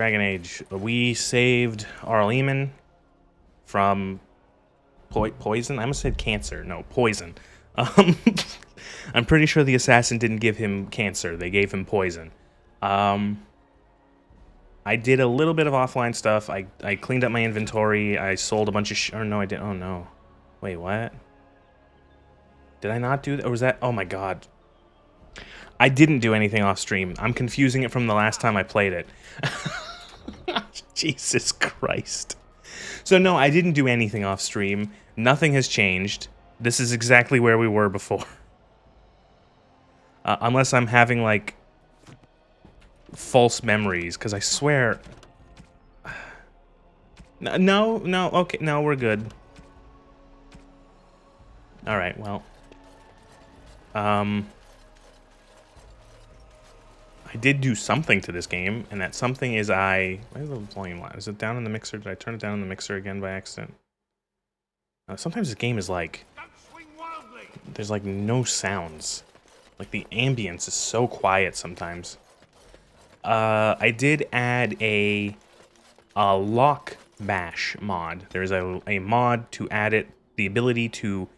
Dragon Age. We saved Arleman from poison. I almost said cancer. No, poison. Um, I'm pretty sure the assassin didn't give him cancer. They gave him poison. I did a little bit of offline stuff. I cleaned up my inventory. I sold a bunch of or no, I didn't. Oh, no. Wait, what? Did I not do that? Or was that? Oh, my God. I didn't do anything off stream. I'm confusing it from the last time I played it. Jesus Christ. So no, I didn't do anything off stream. Nothing has changed. This is exactly where we were before. Unless I'm having, like, false memories, because I swear... No, okay, no, we're good. Alright, well... I did do something to this game, and that something is where's the volume line? Is it down in the mixer? Did I turn it down in the mixer again by accident? Sometimes this game is like... There's like no sounds. Like the ambience is so quiet sometimes. I did add a lock bash mod. There's a mod to add it, the ability to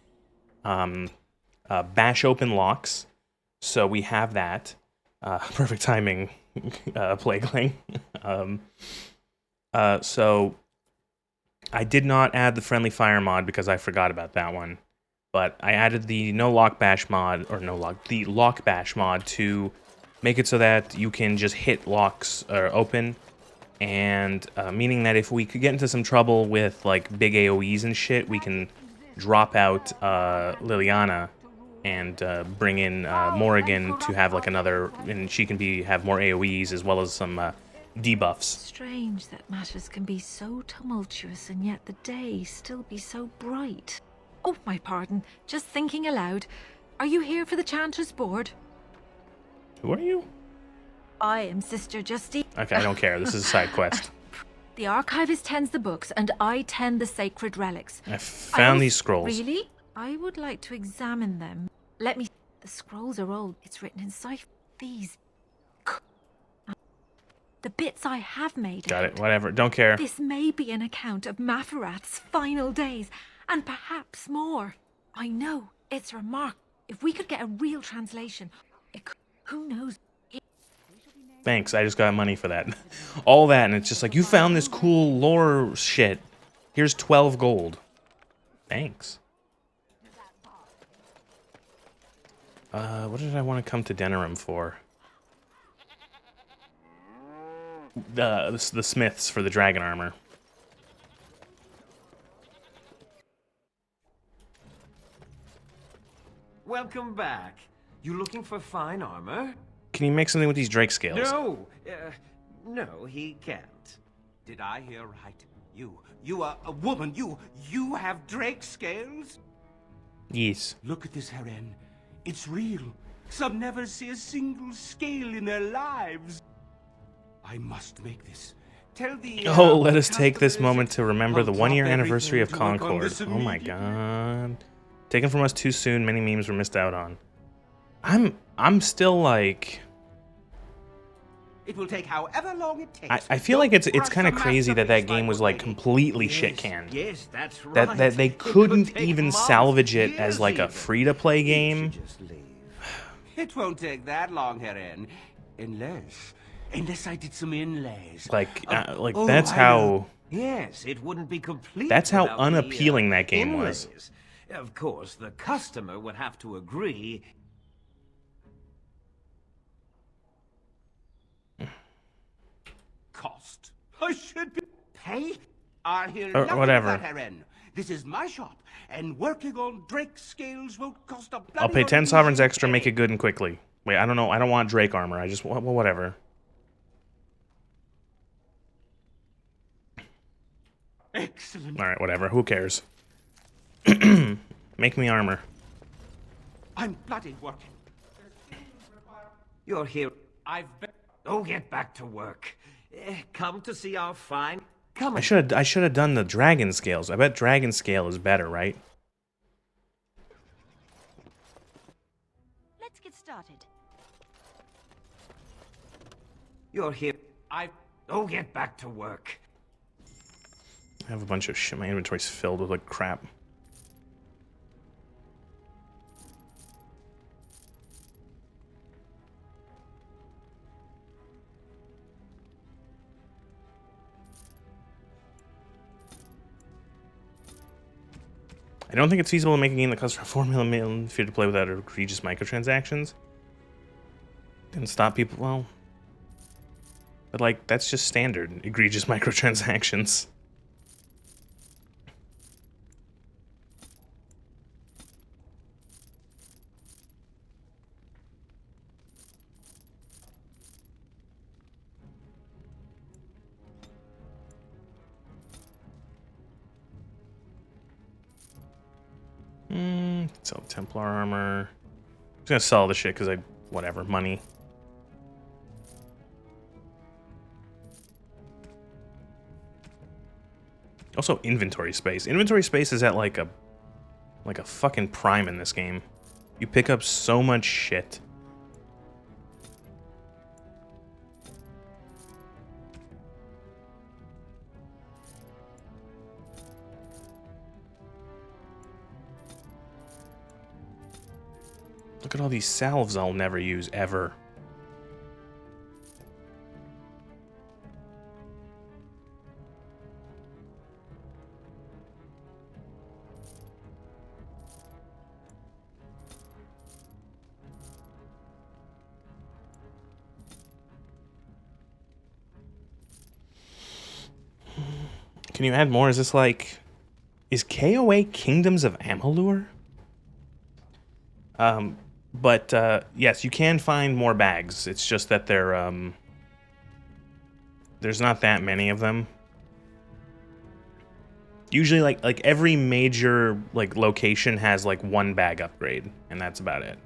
bash open locks. So we have that. Perfect timing, Plagueling. So I did not add the friendly fire mod because I forgot about that one. But I added the the lock bash mod to make it so that you can just hit locks open, and meaning that if we could get into some trouble with like big AoEs and shit, we can drop out Liliana and bring in Morrigan to have like another, and she can have more AoEs as well as some debuffs. Strange that matters can be so tumultuous and yet the day still be so bright. Oh, my pardon. Just thinking aloud. Are you here for the Chanter's Board? Who are you? I am Sister Justine. Okay, I don't care. This is a side quest. The archivist tends the books, and I tend the sacred relics. I found these scrolls. Really? I would like to examine them. Let me... The scrolls are old. It's written in cipher. These... The bits I have made. Got it. Whatever. Don't care. This may be an account of Maferath's final days, and perhaps more. I know. It's remarkable. If we could get a real translation, it could... Who knows? Thanks, I just got money for that. All that, and it's just like, you found this cool lore shit. Here's 12 gold. Thanks. What did I want to come to Denerim for? The smiths for the dragon armor. Welcome back. You looking for fine armor? Can you make something with these Drake scales? No, no, he can't. Did I hear right? You are a woman. You have Drake scales? Yes. Look at this, Heren. It's real. Some never see a single scale in their lives. I must make this. Tell the... let us take this moment to remember the one-year anniversary of Concord. Oh my god. Taken from us too soon, many memes were missed out on. I'm still like... It will take however long it takes. I feel like it's kind of crazy that game was like completely shit-canned. Yes, that's right. That they couldn't even salvage it as like a free-to-play game. It won't take that long, Heren. Unless I did some inlays. Like that's how... Yes, it wouldn't be complete. That's how unappealing that game was. Of course, the customer would have to agree. Cost. I should be pay. I hear nothing whatever. about Heren. This is my shop, and working on Drake scales won't cost a bloody... I'll pay 10 sovereigns extra, make it good and quickly. Wait, I don't know. I don't want Drake armor. I just want... Well, whatever. Excellent. Alright, whatever. Who cares? Make me armor. I'm bloody working. You're here. I've been... Oh, get back to work. Come to see our fine... Come. I should have done the dragon scales. I bet dragon scale is better, right? Let's get started. You're here. Go get back to work. I have a bunch of shit. My inventory's filled with like crap. I don't think it's feasible to make a game that costs for 4 million if you're to play without egregious microtransactions. Didn't stop people. Well, but like that's just standard egregious microtransactions. Sell Templar armor. I'm just gonna sell the shit because whatever, money. Also, inventory space. Inventory space is at like a fucking prime in this game. You pick up so much shit. Look at all these salves I'll never use ever. Can you add more? Is this like... Is KOA Kingdoms of Amalur? But yes, you can find more bags. It's just that they're there's not that many of them. Usually like every major like location has like one bag upgrade, and that's about it.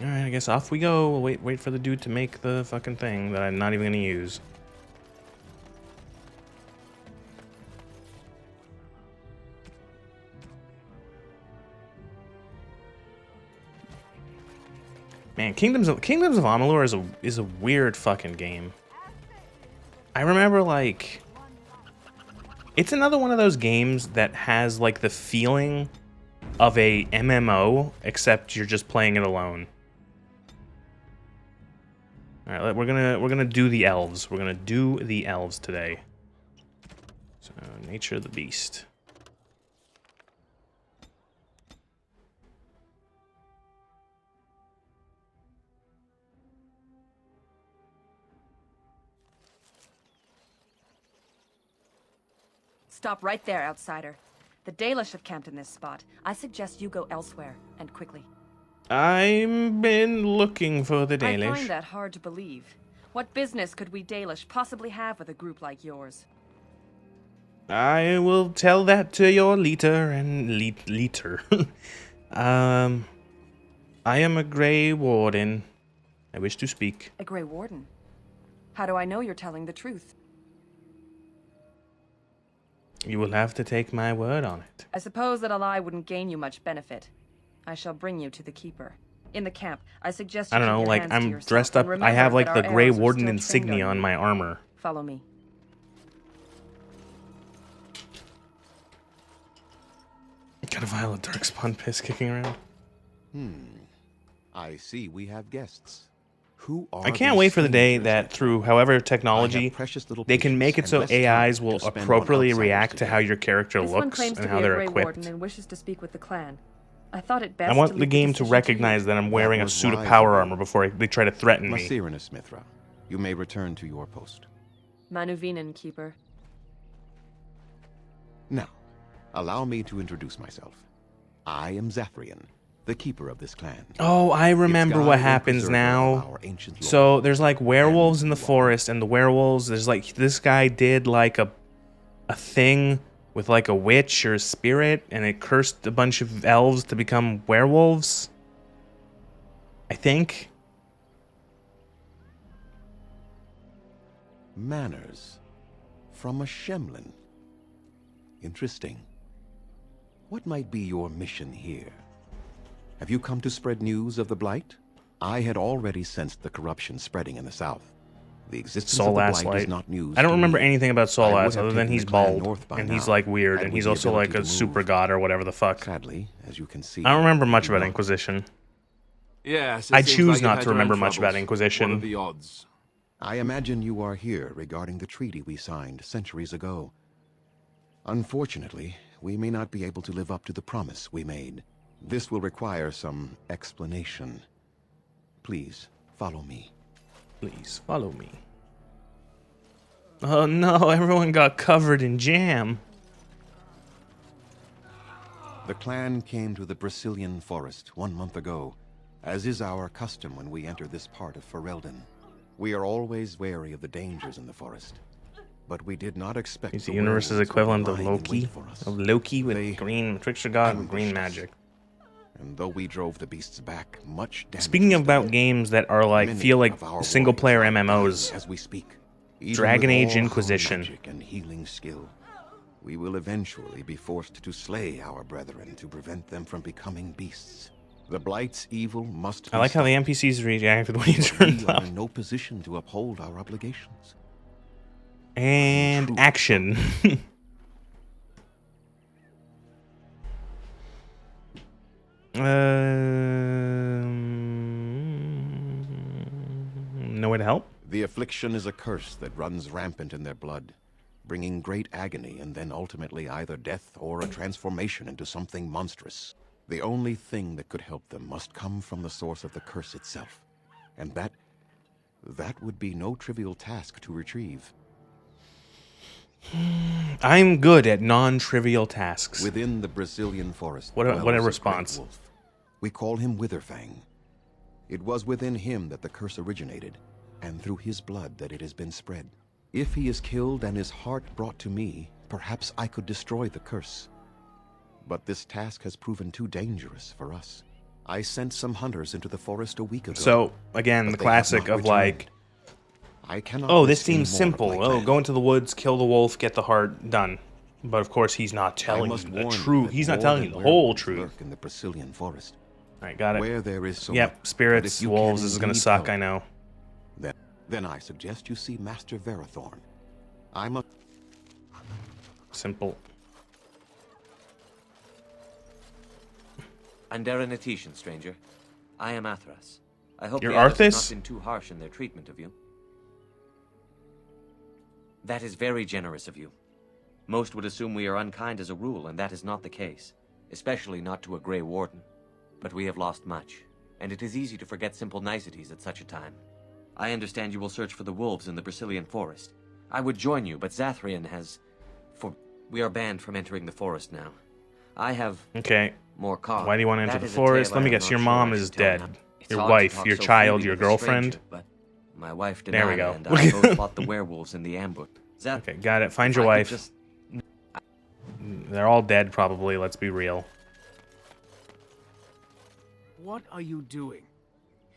All right, I guess off we go. We'll wait for the dude to make the fucking thing that I'm not even gonna use. Man, Kingdoms of Amalur is a weird fucking game. I remember like it's another one of those games that has like the feeling of a MMO, except you're just playing it alone. All right, we're gonna do the elves. We're gonna do the elves today. So, Nature of the Beast. Stop right there, outsider. The Dalish have camped in this spot. I suggest you go elsewhere, and quickly. I've been looking for the Dalish. I find that hard to believe. What business could we Dalish possibly have with a group like yours? I will tell that to your leader and leader. I am a Grey Warden. I wish to speak. A Grey Warden? How do I know you're telling the truth? You will have to take my word on it. I suppose that a lie wouldn't gain you much benefit. I shall bring you to the Keeper. In the camp, I suggest you I don't know, keep your like hands to I'm yourself, dressed and up. I remember have like that the our Grey arrows are Warden still insignia trained on you. my armor. Follow me. Got a vial of darkspawn piss kicking around. I see we have guests. Who are I can't these wait for the day strangers that through however technology precious little they can make it patience so and less AIs time will to spend on appropriately outsiders react to how today? your character This one looks claims and to how be a they're Grey equipped. Warden and wishes to speak with the clan. I thought it best I to want the leave game to decision recognize you. that I'm wearing a was suit of wise power of you. armor before they try to threaten me. Masirina Smithra, you may return to your post. Manuvinen, Keeper. Now, allow me to introduce myself. I am Zathrian, the keeper of this clan. Oh, I remember guide what and happens preserver now. of our ancient lore. So there's like werewolves in the And forest, and the werewolves, there's like this guy did like a thing with like a witch or a spirit, and it cursed a bunch of elves to become werewolves. I think. Manners from a Shemlin. Interesting. What might be your mission here? Have you come to spread news of the Blight? I had already sensed the corruption spreading in the south. The existence Saul of the Last Blight is Light. not news I don't to remember me. anything about I Saul would Last have other than taken he's the clan bald north by and he's now, like weird had and we he's the also like ability a to super move. god or whatever the fuck. Sadly, as you can see, I don't remember much we do about not. Inquisition. Yes, I it seems choose like you've not had to your own remember much about troubles. Inquisition. What are the odds? I imagine you are here regarding the treaty we signed centuries ago. Unfortunately, we may not be able to live up to the promise we made. This will require some explanation. Please, follow me. Please follow me. Oh no, everyone got covered in jam. The clan came to the Brazilian forest 1 month ago, as is our custom when we enter this part of Ferelden. We are always wary of the dangers in the forest, but we did not expect He's the the universe's werewolves would be equivalent of lying in Loki. wait for us. Of Loki with They green trickster god with green ambushed us. magic. And though we drove the beasts back, much damage Speaking was about done. games that are like Many feel like of our single player warriors are dying MMOs, as we speak. Even Dragon with Age all our Inquisition. magic and healing skill, we will eventually be forced to slay our brethren to prevent them from becoming beasts. The Blight's evil must be I like how the stopped, NPCs reacted when he but turned we are up. in no position to uphold our obligations. And True. action. No way to help? The affliction is a curse that runs rampant in their blood, bringing great agony and then ultimately either death or a transformation into something monstrous. The only thing that could help them must come from the source of the curse itself. And that would be no trivial task to retrieve. I'm good at non-trivial tasks. Within the Brazilian forest What a dwells great response. wolf. We call him Witherfang. It was within him that the curse originated, and through his blood that it has been spread. If he is killed and his heart brought to me, perhaps I could destroy the curse. But this task has proven too dangerous for us. I sent some hunters into the forest a week ago. So, again, but the they have classic not of like, returned. I cannot oh, this risk any seems more of simple. my Oh, plan. go into the woods, kill the wolf, get the heart, done. But of course, he's not I telling must you the warn truth. that He's not more telling you than the whole werewolves truth. lurk in the Brazilian forest. All right, got it. Where there is so much. Yep, But spirits, if you wolves, can this is gonna indeed suck, help, I know. Then I suggest you see Master Verathorn. I must. Simple. Andera Natishan, stranger. I am Athras. I hope You're the others have Arthas? not been too harsh in their treatment of you. That is very generous of you. Most would assume we are unkind as a rule, and that is not the case. Especially not to a Grey Warden. But we have lost much, and it is easy to forget simple niceties at such a time. I understand you will search for the wolves in the Brazilian forest. I would join you, but Zathrian has... We are banned from entering the forest now. I have Okay. more cause. Why do you want to enter That the is a forest? tale Let me I am guess, not your sure mom I is should tell dead. now. It's Your hard to wife, talk your so child, freely your with a girlfriend. stranger, but my wife There we Denana go. and I both fought the werewolves in the ambush. Zath, Okay, got it. Find if your I could wife. just- They're all dead, probably. Let's be real. What are you doing?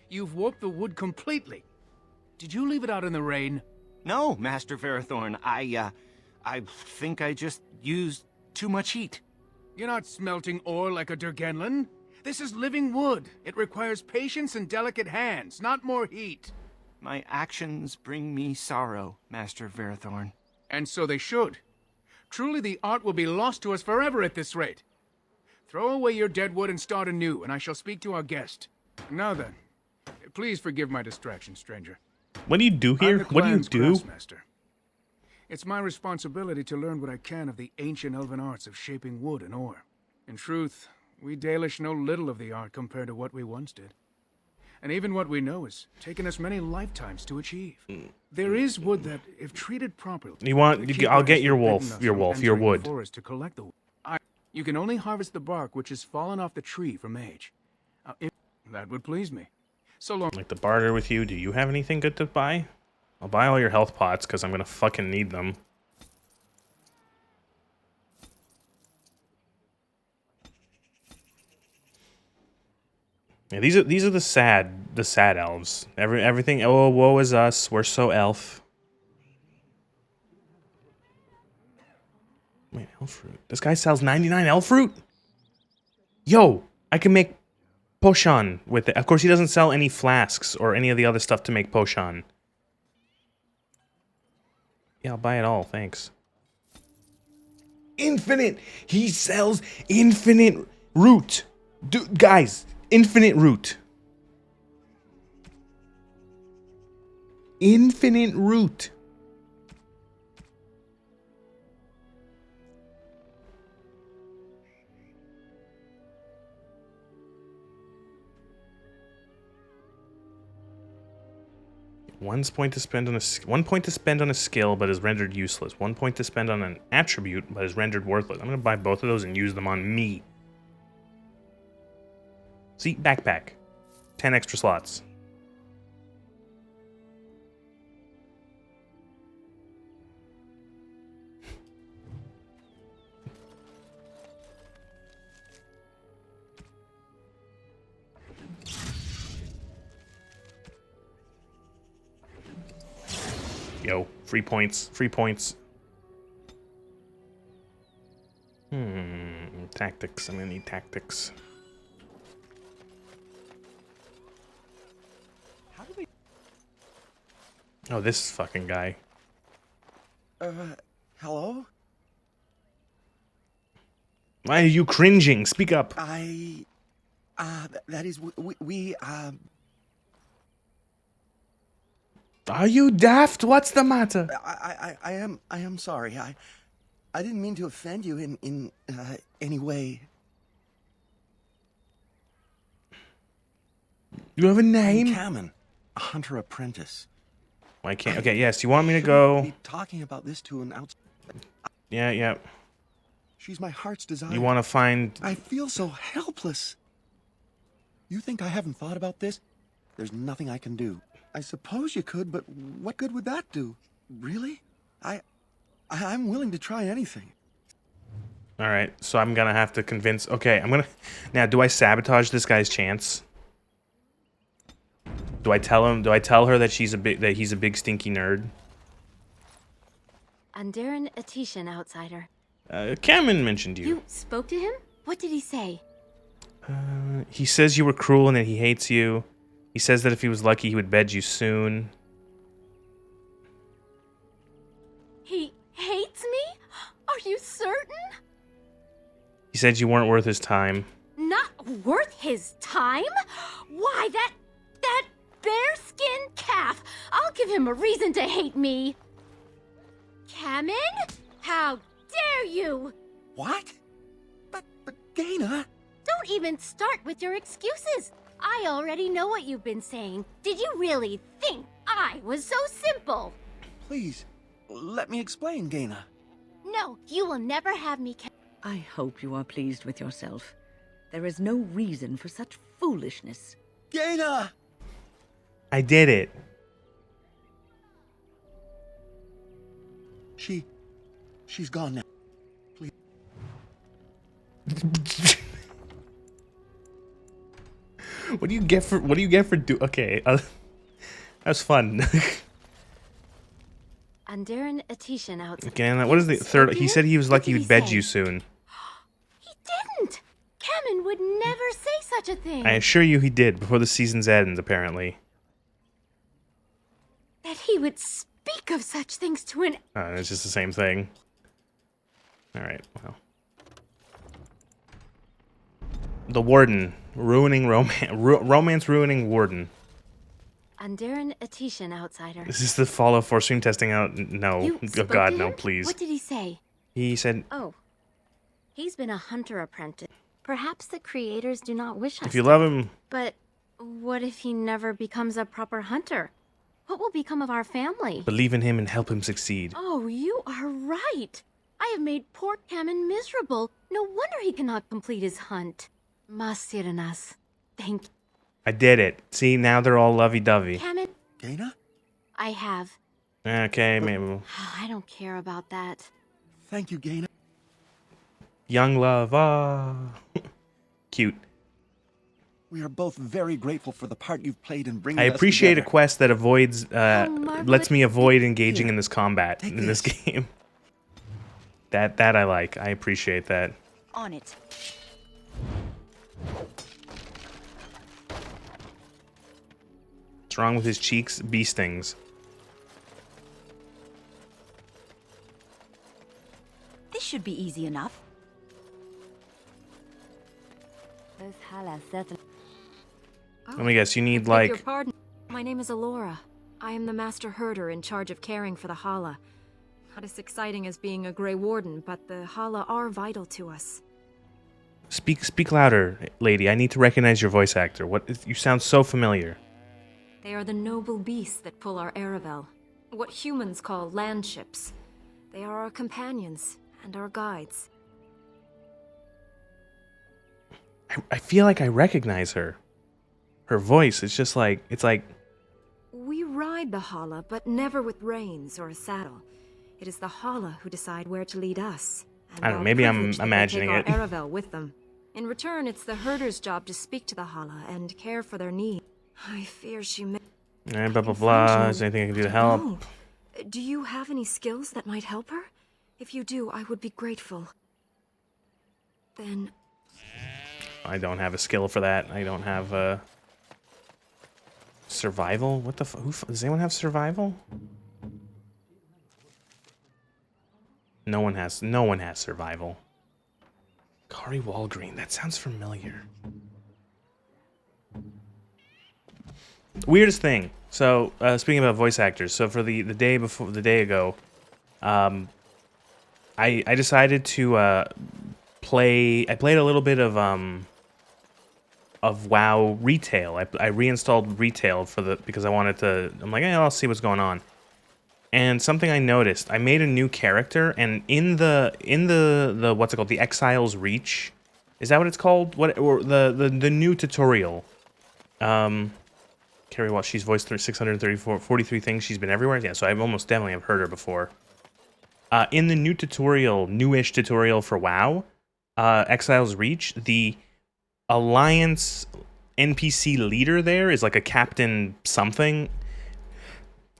You've warped the wood completely. Did you leave it out in the rain? No, Master Verathorn. I think I just used too much heat. You're not smelting ore like a Durgenlin. This is living wood. It requires patience and delicate hands, not more heat. My actions bring me sorrow, Master Verathorn. And so they should. Truly, the art will be lost to us forever at this rate. Throw away your dead wood and start anew, and I shall speak to our guest. Now then, please forgive my distraction, stranger. What do you do I'm here? the What do you clan's do? craftsmaster. It's my responsibility to learn what I can of the ancient elven arts of shaping wood and ore. In truth, we Dalish know little of the art compared to what we once did. And even what we know has taken us many lifetimes to achieve. There is wood that, if treated properly... You want? the keeper I'll get has your forbidden wolf. us Your from wolf. Your entering the wood. forest to collect the wood. You can only harvest the bark which has fallen off the tree from age. That would please me. So long... Like to barter with you. Do you have anything good to buy? I'll buy all your health pots because I'm gonna fucking need them. Yeah, these are the sad elves. Everything. Oh, woe is us. We're so elf. Wait, elf fruit. This guy sells 99 elf fruit. Yo, I can make potion with it. Of course, he doesn't sell any flasks or any of the other stuff to make potion. Yeah, I'll buy it all, thanks. Infinite! He sells infinite root! Dude, guys, infinite root. Infinite root. One point to spend on a skill, but is rendered useless. 1 point to spend on an attribute, but is rendered worthless. I'm gonna buy both of those and use them on me. See, backpack, 10 extra slots. Yo, free points, free points. Tactics, I'm gonna need tactics. Oh, this fucking guy. Hello? Why are you cringing? Speak up. That is, Are you daft? What's the matter? I am sorry. I didn't mean to offend you in any way. You have a name? I'm Kamen, a hunter apprentice. Why can't? Okay, yes. You want me to go? Be talking about this to an outside. Yeah, yeah. She's my heart's desire. You want to find? I feel so helpless. You think I haven't thought about this? There's nothing I can do. I suppose you could, but what good would that do? Really? I'm willing to try anything. All right, so I'm gonna have to convince. Okay, I'm gonna. Now, do I sabotage this guy's chance? Do I tell him? Do I tell her that he's a big stinky nerd? Andarin Atishan, outsider. Kamen mentioned you. You spoke to him? What did he say? He says you were cruel and that he hates you. He says that if he was lucky, he would bed you soon. He hates me? Are you certain? He said you weren't worth his time. Not worth his time? Why, that bearskin calf! I'll give him a reason to hate me. Kamen? How dare you? What? But Dana... Don't even start with your excuses. I already know what you've been saying. Did you really think I was so simple? Please, let me explain, Dana. No, you will never have me. I hope you are pleased with yourself. There is no reason for such foolishness. Dana! I did it. She's gone now. Please. What do you get for okay, that was fun. Andarin Atishan, outsider. Again, what is the third? He said he was lucky he'd bed you soon. He didn't! Kamen would never say such a thing. I assure you he did, before the season's end, apparently. That he would speak of such things to an... It's just the same thing. Alright, well. The Warden. Ruining romance. Romance ruining Warden. Andarin Atishan, outsider. Is this the Fallout 4 stream testing out? No. You Oh spoke god, to no, him? please. What did he say? He said... Oh. He's been a hunter apprentice. Perhaps the creators do not wish us if you to. love him... But what if he never becomes a proper hunter? What will become of our family? Believe in him and help him succeed. Oh, you are right. I have made poor Kamen miserable. No wonder he cannot complete his hunt. Masiranas. Thank you. I did it. See, now they're all lovey-dovey. Kamen. Dana? I have. Okay, maybe. I don't care about that. Thank you, Dana. Young love, ah. Cute. We are both very grateful for the part you've played in bringing I us appreciate a together. quest that avoids, Margaret. lets me avoid engaging Here, in this combat take in this this. game. That I like. I appreciate that. On it. What's wrong with his cheeks? Bee stings. This should be easy enough. Those Hala certainly. Let me guess, you need Beg your like... pardon. My name is Alora. I am the master herder in charge of caring for the Hala. Not as exciting as being a Grey Warden, but the Hala are vital to us. Speak louder, lady. I need to recognize your voice actor. You sound so familiar. They are the noble beasts that pull our Aravel. What humans call land ships. They are our companions and our guides. I feel like I recognize her. Her voice, it's just like, it's like... We ride the Hala, but never with reins or a saddle. It is the Hala who decide where to lead us. And I don't know, our maybe I'm privilege that they imagining take it. our Aravel with them. In return, it's the herder's job to speak to the Hala and care for their needs. I fear she may... Blah, blah, blah. Is there anything I can do to help? No. Do you have any skills that might help her? If you do, I would be grateful. Then... I don't have a skill for that. I don't have, survival? What the does anyone have survival? No one has survival. Kari Walgreen, that sounds familiar. Weirdest thing. So, speaking about voice actors, so for the day ago, I decided to play. I played a little bit of WoW Retail. I reinstalled Retail because I wanted to. I'm like, I'll see what's going on. And something I noticed, I made a new character, and in the what's it called, the Exile's Reach, is that what it's called? Or the new tutorial? Carrie Walsh, she's voiced through 43 things. She's been everywhere. Yeah, so I almost definitely have heard her before. In the new tutorial, newish tutorial for WoW, Exile's Reach, the Alliance NPC leader there is like a Captain something.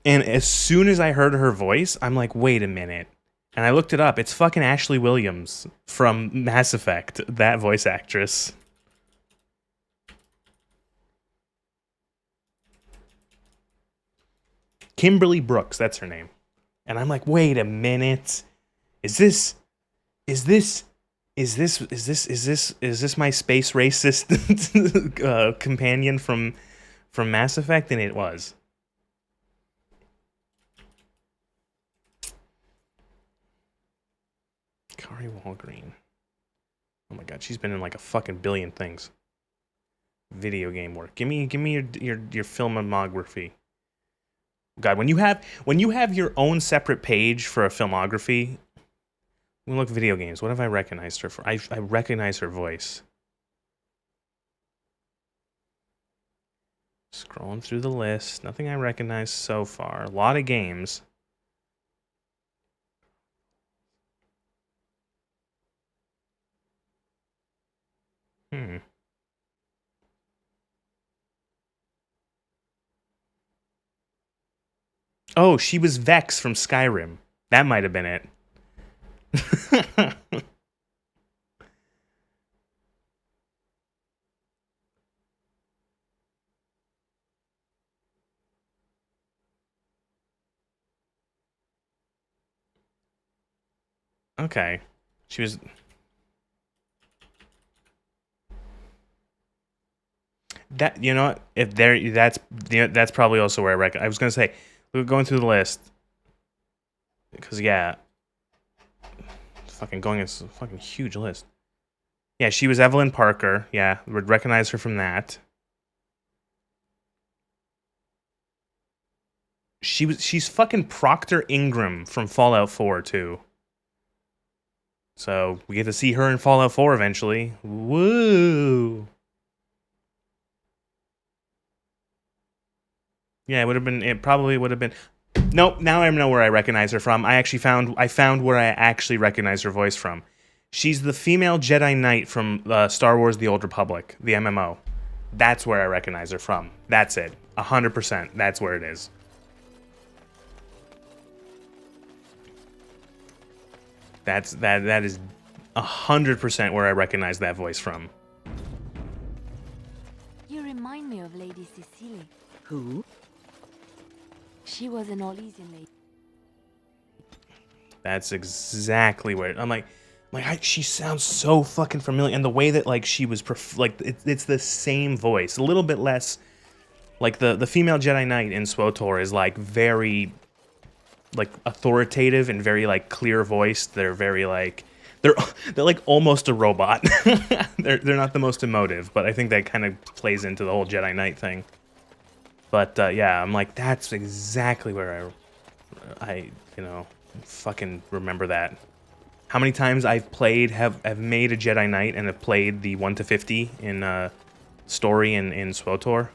And as soon as I heard her voice, I'm like, wait a minute. And I looked it up. It's fucking Ashley Williams from Mass Effect, that voice actress. Kimberly Brooks, that's her name. And I'm like, wait a minute. Is this my space racist companion from Mass Effect? And it was. Kari Walgreen. Oh my god, she's been in like a fucking billion things. Video game work. Give me your filmography. God, when you have your own separate page for a filmography, we look video games. What have I recognized her for? I recognize her voice. Scrolling through the list, nothing I recognize so far. A lot of games. Oh, she was Vex from Skyrim. That might have been it. Okay. She was... That, you know, if there, that's probably also where I reckon. I was gonna say, we're going through the list, because yeah, it's a fucking huge list. Yeah, she was Evelyn Parker. Yeah, would recognize her from that. She's fucking Proctor Ingram from Fallout 4 too. So we get to see her in Fallout 4 eventually. Woo! Yeah, it probably would have been. Nope, now I know where I recognize her from. I found where I actually recognize her voice from. She's the female Jedi Knight from Star Wars The Old Republic, the MMO. That's where I recognize her from. That's it. 100%. That's where it is. That is 100% where I recognize that voice from. You remind me of Lady Cecily. Who? She was an Orlesian lady. That's exactly where she sounds so fucking familiar, and the way that like she was it's the same voice, a little bit less. Like the female Jedi Knight in SWTOR is like very like authoritative and very like clear voiced. They're very like they're like almost a robot. they're not the most emotive, but I think that kind of plays into the whole Jedi Knight thing. But yeah, I'm like, that's exactly where I fucking remember that. How many times I've played, have made a Jedi Knight and have played the 1 to 50 in story in SWTOR.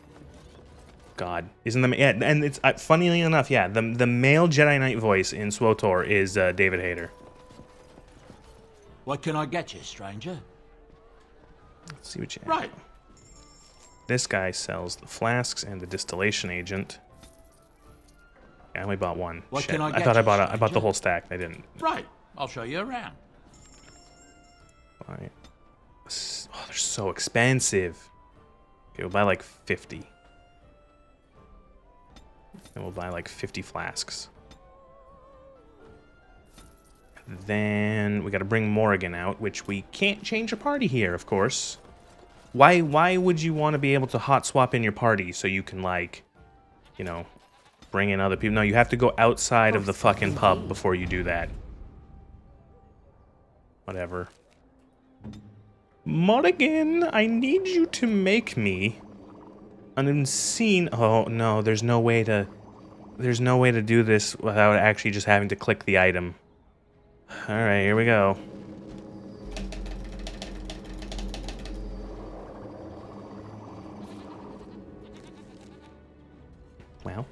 God, isn't the and it's funnily enough, yeah, the male Jedi Knight voice in SWTOR is David Hayter. What can I get you, stranger? Let's see what you have. Right. This guy sells the flasks and the distillation agent. Yeah, I only bought one. What Shit. can I I get thought you, I bought the stranger? whole stack. I didn't. Right. I'll show you around. Buy. Oh, they're so expensive. Okay, we'll buy like 50. And we'll buy like 50 flasks. Then we got to bring Morrigan out, which we can't change a party here, of course. Why would you want to be able to hot swap in your party so you can like, bring in other people? No, you have to go outside of the fucking pub before you do that. Whatever. Morrigan, I need you to make me an unseen. Oh no, there's no way to do this without actually just having to click the item. All right, here we go. Well.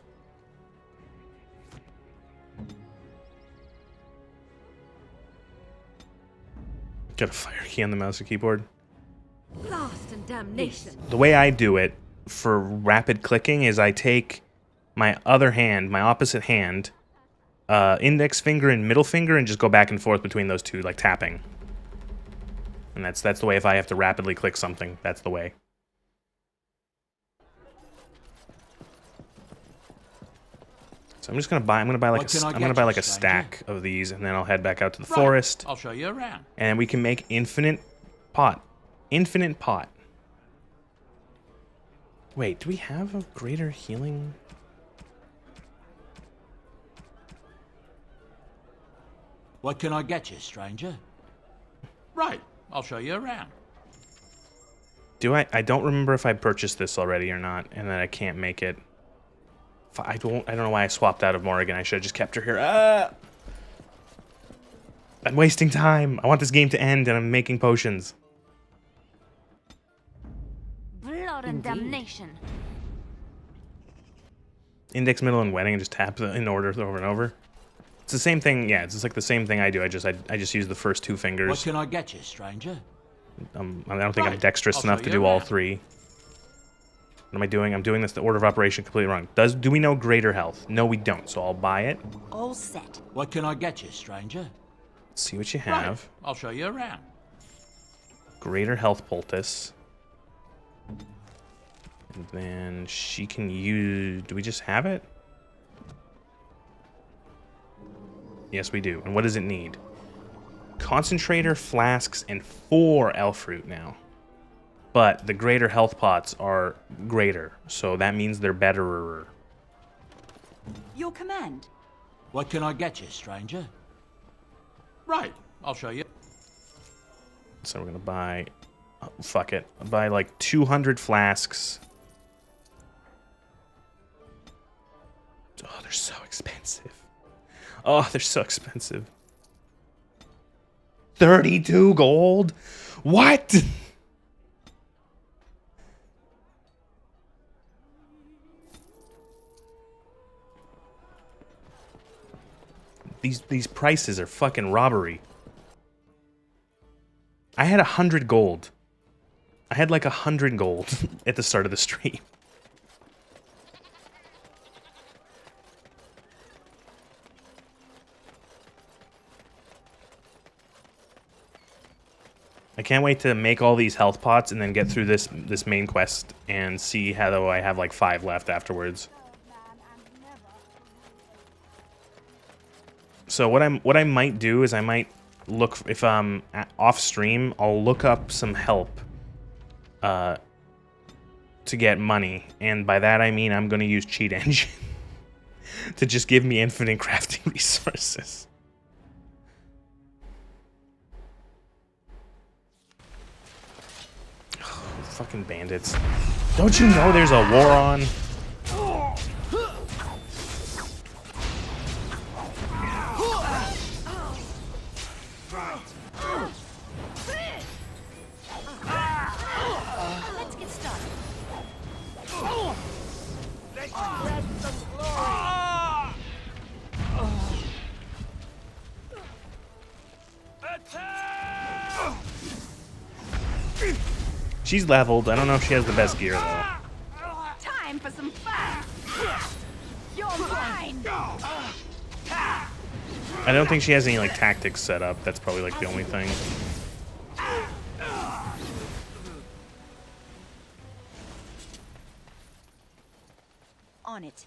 Got a fire key on the mouse and keyboard. Blast and damnation. The way I do it for rapid clicking is I take my other hand, my opposite hand, index finger and middle finger, and just go back and forth between those two, like tapping. And that's the way if I have to rapidly click something, that's the way. So I'm just gonna buy. I'm gonna buy like a stack of these, and then I'll head back out to the forest. I'll show you around. And we can make infinite pot. Infinite pot. Wait, do we have a greater healing? What can I get you, stranger? Right. I'll show you around. Do I? I don't remember if I purchased this already or not, and then I can't make it. I don't know why I swapped out of Morrigan. I should have just kept her here. Ah! I'm wasting time. I want this game to end, and I'm making potions. Blood and damnation. Index, middle, and wedding, and just tap in order over and over. It's the same thing. Yeah, it's just like the same thing I do. I just use the first two fingers. What can I get you, stranger? I don't think I'm dexterous enough to do all three. What am I doing? I'm doing this the order of operation completely wrong. Do we know greater health? No, we don't. So I'll buy it. All set. What can I get you, stranger? Let's see what you have. Right. I'll show you around. Greater health poultice. And then she can use... Do we just have it? Yes, we do. And what does it need? Concentrator, flasks, and 4 elf fruit now. But the greater health pots are greater, so that means they're betterer. Your command. What can I get you, stranger? Right. I'll show you. So we're gonna buy... Oh, fuck it. I'll buy like 200 flasks. Oh, they're so expensive. Oh, they're so expensive. 32 gold? What? These prices are fucking robbery. I had 100 gold. I had like 100 gold at the start of the stream. I can't wait to make all these health pots and then get through this main quest and see how I have like 5 left afterwards. So what I might do is I might look, if I'm off stream, I'll look up some help to get money, and by that I mean I'm going to use Cheat Engine to just give me infinite crafting resources. Fucking bandits. Don't you know there's a war on? Let's get started. She's leveled. I don't know if she has the best gear though. Time for some fun. You're mine. I don't think she has any like tactics set up. That's probably like the only thing. On it.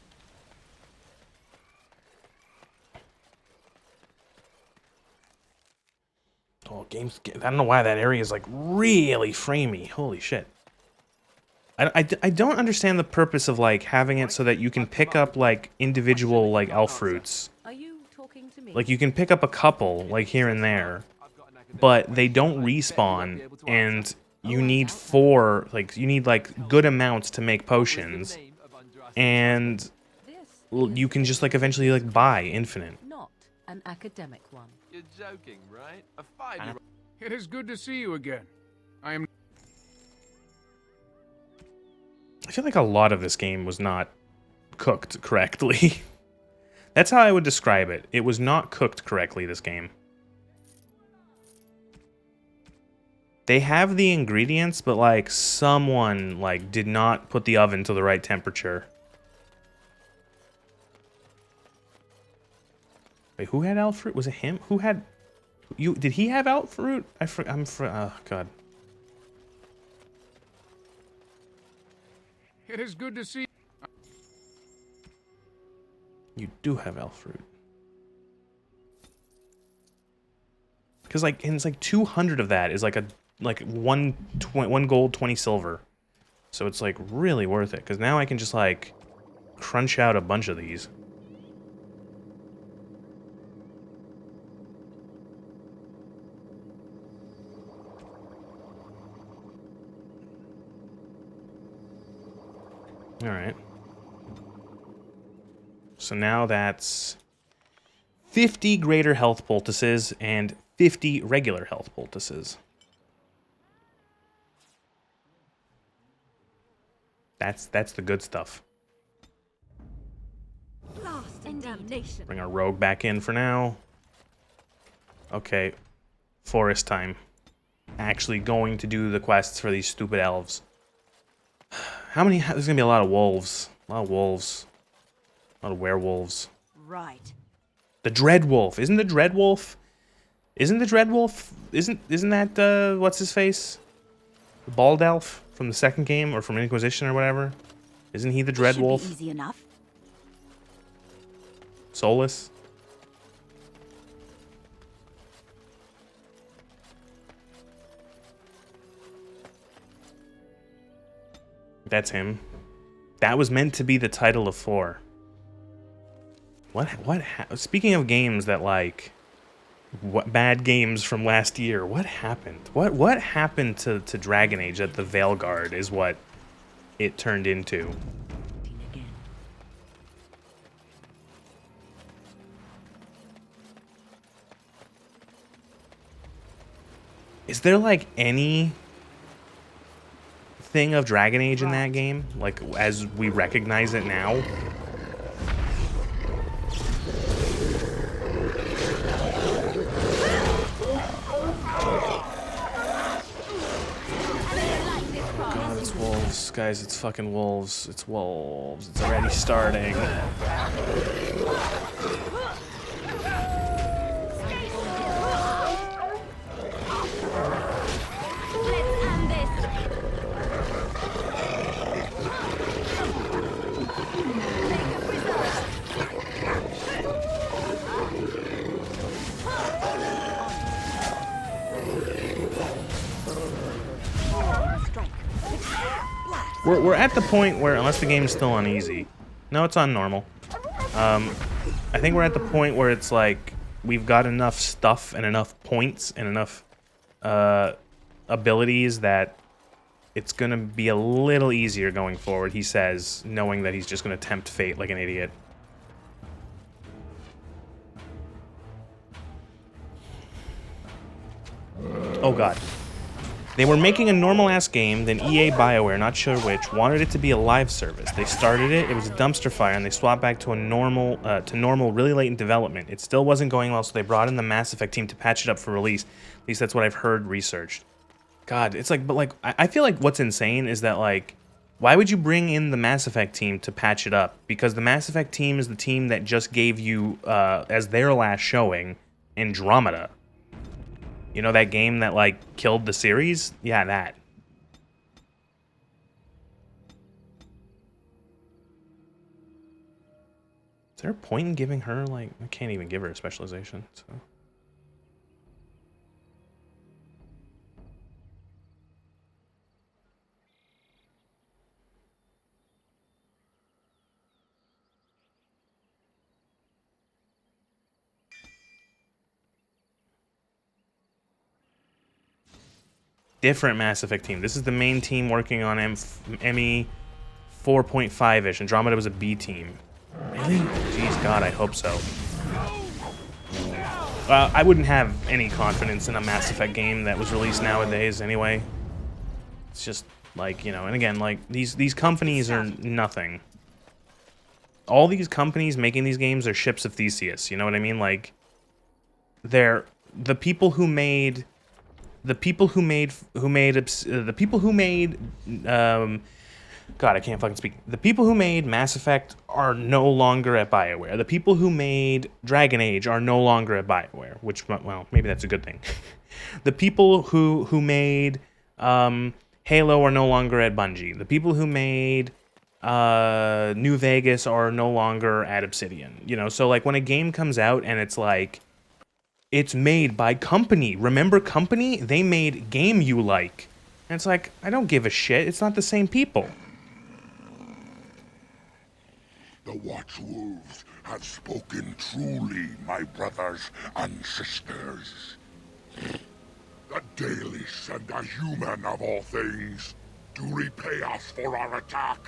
Oh, games. I don't know why that area is like really framey. Holy shit. I don't understand the purpose of like having it so that you can pick up like individual like elf fruits. Are you talking to me? Like you can pick up a couple like here and there, but they don't respawn, and you need 4, like you need like good amounts to make potions, and you can just like eventually like buy infinite. Not an academic one. You're joking, right? A 5-year-old. It is good to see you again. I am. I feel like a lot of this game was not cooked correctly. That's how I would describe it. It was not cooked correctly, this game. They have the ingredients, but like someone like did not put the oven to the right temperature. Wait, who had elf fruit? Was it him? Who had you? Did he have elf fruit? Oh god. It is good to see. You do have elf fruit. Because like, and it's like 200 of that is like a one gold, 20 silver. So it's like really worth it. Because now I can just like crunch out a bunch of these. All right. So now that's 50 greater health poultices and 50 regular health poultices. That's the good stuff. Lost in damnation. Bring our rogue back in for now. Okay, forest time. Actually going to do the quests for these stupid elves. How many? There's gonna be a lot of wolves. A lot of wolves. A lot of werewolves. Right. The Dreadwolf. Isn't the Dreadwolf? Isn't the Dreadwolf? Isn't that what's his face? The bald elf from the second game or from Inquisition or whatever? Isn't he the Dreadwolf? Should be easy enough. Solus. That's him. That was meant to be the title of 4. Speaking of games that like bad games from last year, what happened? What happened to Dragon Age at the Veilguard is what it turned into. Is there like any thing of Dragon Age in that game, like as we recognize it now? God, it's wolves, guys. It's fucking wolves. It's wolves. It's already starting. We're at the point where, unless the game's still on easy. No, it's on normal. I think we're at the point where it's like, we've got enough stuff and enough points and enough abilities that it's gonna be a little easier going forward, he says, knowing that he's just gonna tempt fate like an idiot. Oh god. They were making a normal-ass game, then EA BioWare, not sure which, wanted it to be a live service. They started it, it was a dumpster fire, and they swapped back to a normal really late in development. It still wasn't going well, so they brought in the Mass Effect team to patch it up for release. At least that's what I've heard researched. God, it's like, but like, I feel like what's insane is that, like, why would you bring in the Mass Effect team to patch it up? Because the Mass Effect team is the team that just gave you, as their last showing, Andromeda. You know that game that, like, killed the series? Yeah, that. Is there a point in giving her, like, I can't even give her a specialization, so. Different Mass Effect team. This is the main team working on ME 4.5-ish. Andromeda was a B team. Really? Jeez, God, I hope so. I wouldn't have any confidence in a Mass Effect game that was released nowadays anyway. It's just, like, you know, and again, like, these companies are nothing. All these companies making these games are ships of Theseus, you know what I mean? Like, they're the people who made God, I can't fucking speak. The people who made Mass Effect are no longer at BioWare. The people who made Dragon Age are no longer at BioWare, which, well, maybe that's a good thing. The people who made Halo are no longer at Bungie. The people who made New Vegas are no longer at Obsidian. You know, so like when a game comes out and it's like, it's made by Company. Remember Company? They made Game You Like. And it's like, I don't give a shit. It's not the same people. The Watchwolves have spoken truly, my brothers and sisters. The Dalish and the human of all things to repay us for our attack,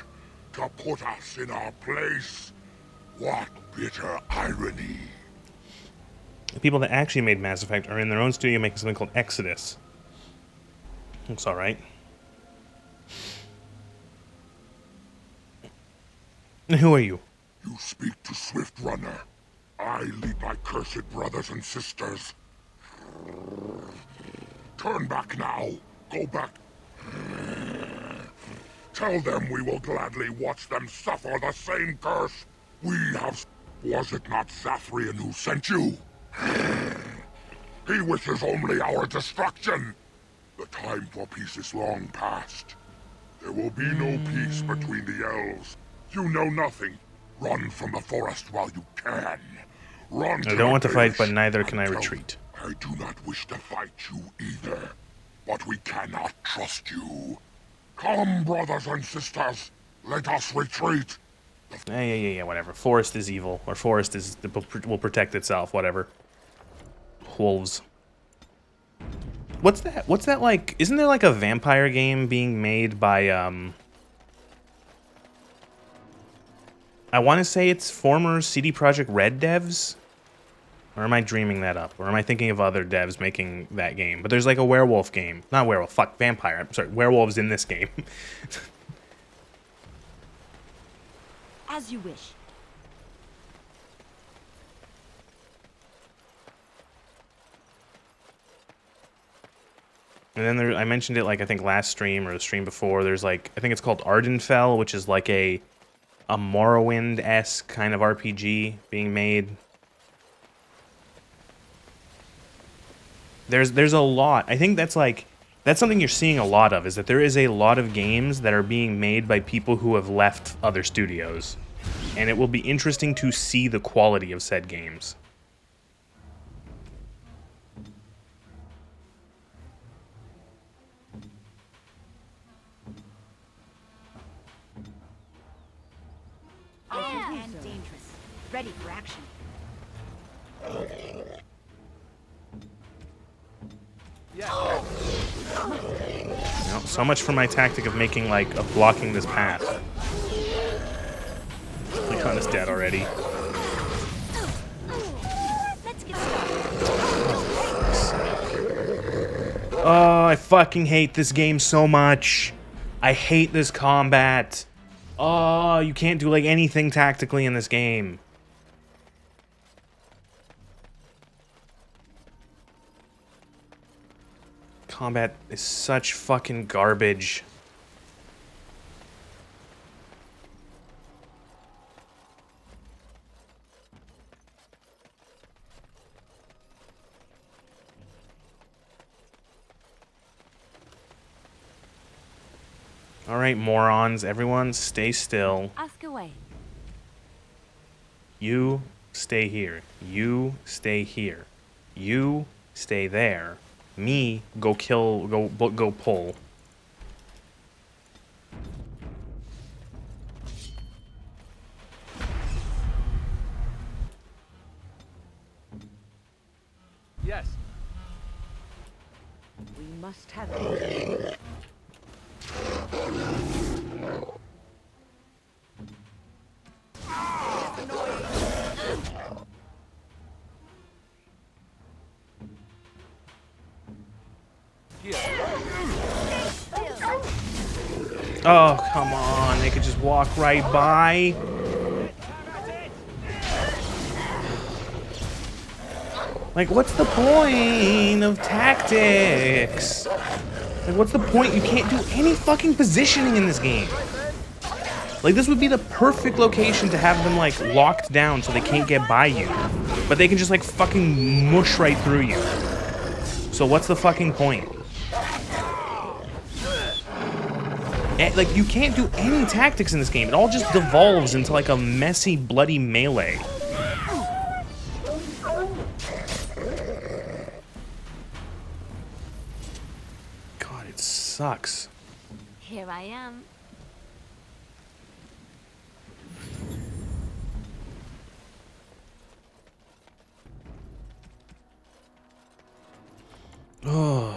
to put us in our place. What bitter irony. The people that actually made Mass Effect are in their own studio making something called Exodus. Looks alright. Who are you? You speak to Swift-Runner. I lead my cursed brothers and sisters. Turn back now. Go back. Tell them we will gladly watch them suffer the same curse we have. Was it not Zathrian who sent you? He wishes only our destruction. The time for peace is long past. There will be no peace between the elves. You know nothing. Run from the forest while you can. Run. I don't want to fight, but neither can I retreat. I do not wish to fight you either, but we cannot trust you. Come, brothers and sisters. Let us retreat. Yeah, whatever. Forest is evil, or forest is will protect itself, whatever. Wolves. What's that? What's that like? Isn't there like a vampire game being made by I want to say it's former CD Projekt Red devs? Or am I dreaming that up? Or am I thinking of other devs making that game? But there's like a werewolf game. Not werewolf, fuck, vampire. I'm sorry, werewolves in this game. As you wish. And then I mentioned it like I think last stream or the stream before. There's like, I think it's called Ardenfell, which is like a Morrowind-esque kind of RPG being made. There's a lot. I think that's something you're seeing a lot of, is that there is a lot of games that are being made by people who have left other studios. And it will be interesting to see the quality of said games. Ready for action. You know, so much for my tactic of making, like, of blocking this path. Leon is dead already. Let's get started. Oh, I fucking hate this game so much. I hate this combat. Oh, you can't do, like, anything tactically in this game. Combat is such fucking garbage. All right, morons, everyone stay still. Ask away. You stay here. You stay here. You stay there. Me, go kill, go pull. Yes. We must have it. Oh, come on. They could just walk right by. Like, what's the point of tactics? Like, what's the point? You can't do any fucking positioning in this game. Like, this would be the perfect location to have them, like, locked down so they can't get by you. But they can just, like, fucking mush right through you. So what's the fucking point? Like, you can't do any tactics in this game. It all just devolves into, like, a messy, bloody melee. God, it sucks. Here I am. Oh.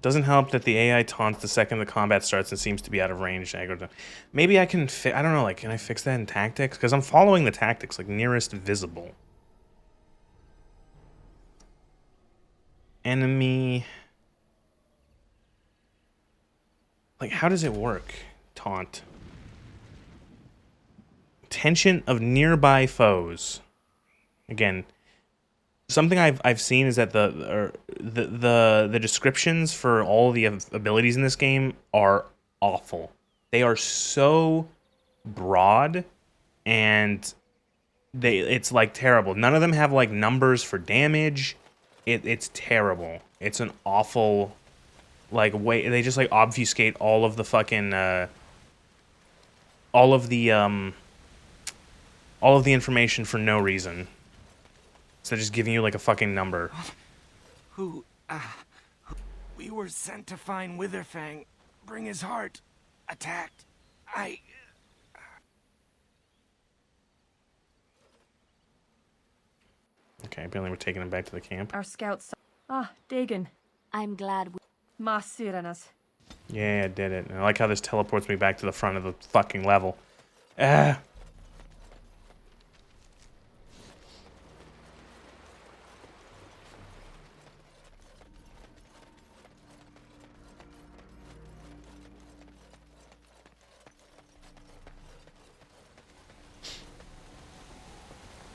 Doesn't help that the AI taunts the second the combat starts and seems to be out of range. Maybe I can I don't know, like, can I fix that in tactics? Because I'm following the tactics, like, nearest visible. Enemy. Like, how does it work? Taunt. Tension of nearby foes. Again, something I've seen is that the descriptions for all the abilities in this game are awful. They are so broad, and it's like terrible. None of them have like numbers for damage. It's terrible. It's an awful like way. They just like obfuscate all of the fucking all of the information for no reason. Instead of just giving you like a fucking number. We were sent to find Witherfang. Bring his heart. Attacked. Okay, apparently we're taking him back to the camp. Our scouts. Ah, Dagon. I'm glad we... Mas Syranas. Yeah, I did it. I like how this teleports me back to the front of the fucking level. Ah.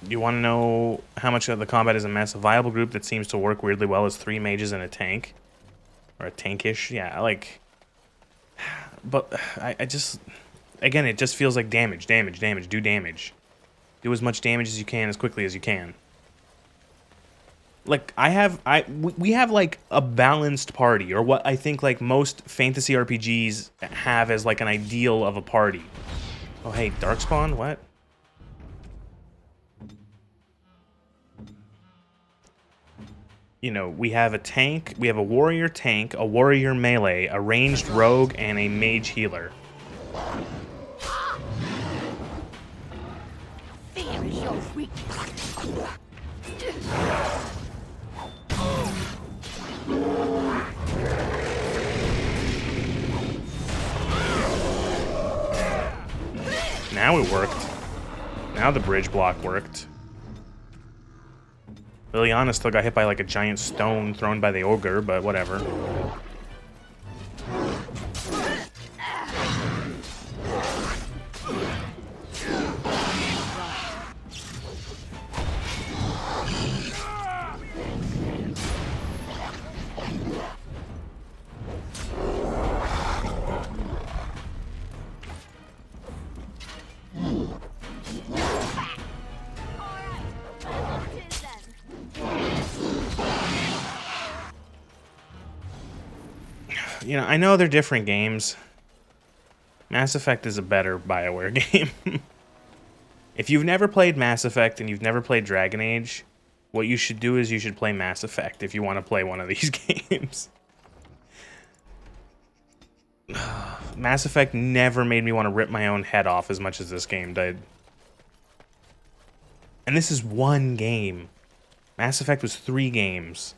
You want to know how much of the combat is a mess? A viable group that seems to work weirdly well is 3 mages and a tank. Or a tankish. Yeah, like... But I just... Again, it just feels like damage, damage, damage. Do damage. Do as much damage as you can as quickly as you can. Like, we have, like, a balanced party. Or what I think, like, most fantasy RPGs have as, like, an ideal of a party. Oh, hey, Darkspawn? What? You know, we have a tank, we have a warrior tank, a warrior melee, a ranged rogue, and a mage healer. Now it worked. Now the bridge block worked. Liliana still got hit by like a giant stone thrown by the ogre, but whatever. You know, I know they're different games. Mass Effect is a better BioWare game. If you've never played Mass Effect and you've never played Dragon Age, what you should do is you should play Mass Effect if you want to play one of these games. Mass Effect never made me want to rip my own head off as much as this game did. And this is one game. Mass Effect was 3 games.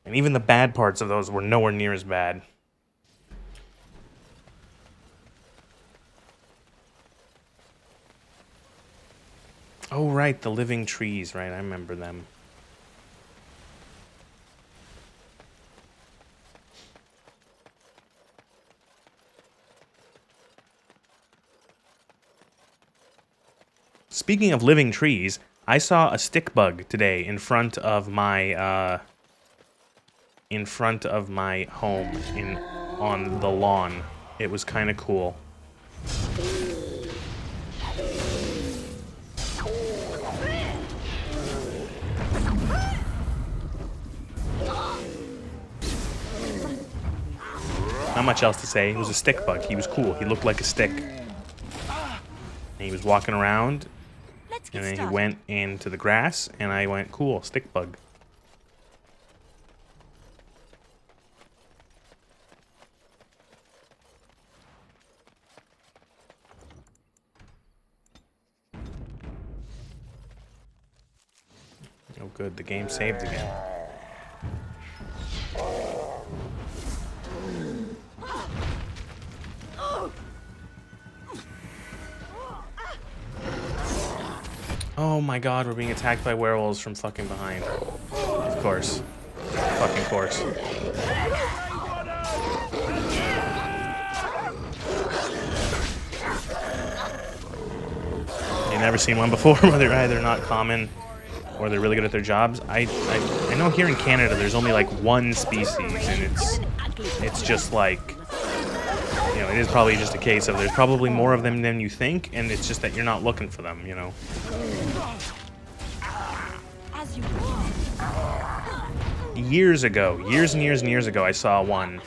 And even the bad parts of those were nowhere near as bad. Oh, right, the living trees, right, I remember them. Speaking of living trees, I saw a stick bug today in front of my home on the lawn. It was kind of cool. Not much else to say. It was a stick bug. He was cool. He looked like a stick. And he was walking around. And then he went into the grass, and I went, cool, stick bug. Oh, good. The game saved again. Oh my god, we're being attacked by werewolves from fucking behind. Of course. Fucking course. You've never seen one before, where they're either not common or they're really good at their jobs. I know here in Canada there's only like one species, and it's just like, you know, it is probably just a case of there's probably more of them than you think, and it's just that you're not looking for them, you know. Years ago, years and years and years ago, I saw one.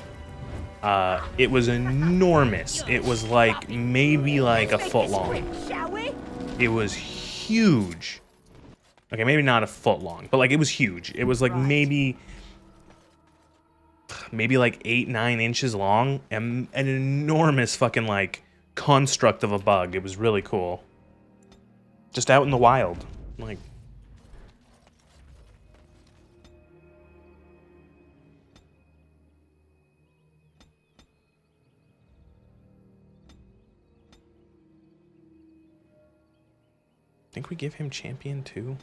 It was enormous. It was like maybe like a foot long. It was huge. Okay, maybe not a foot long, but like it was huge. It was like maybe like 8-9 inches long, and an enormous fucking like construct of a bug. It was really cool. Just out in the wild, like. Think we give him champion too?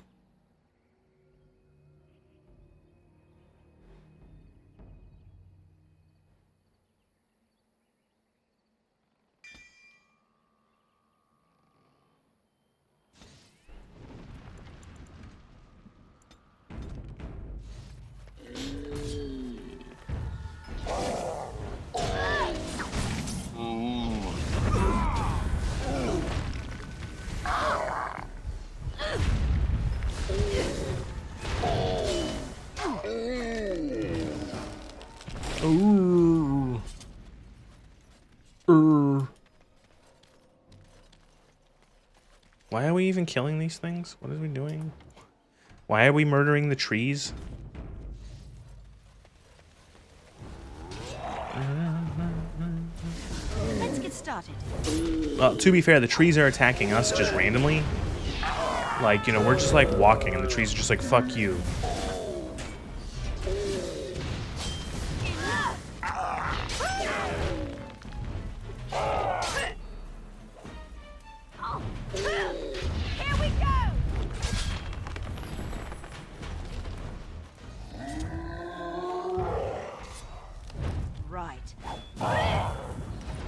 Why are we even killing these things? What are we doing? Why are we murdering the trees? Let's get started. Well, to be fair, the trees are attacking us just randomly. Like, you know, we're just like walking and the trees are just like, fuck you. Here we go! Right.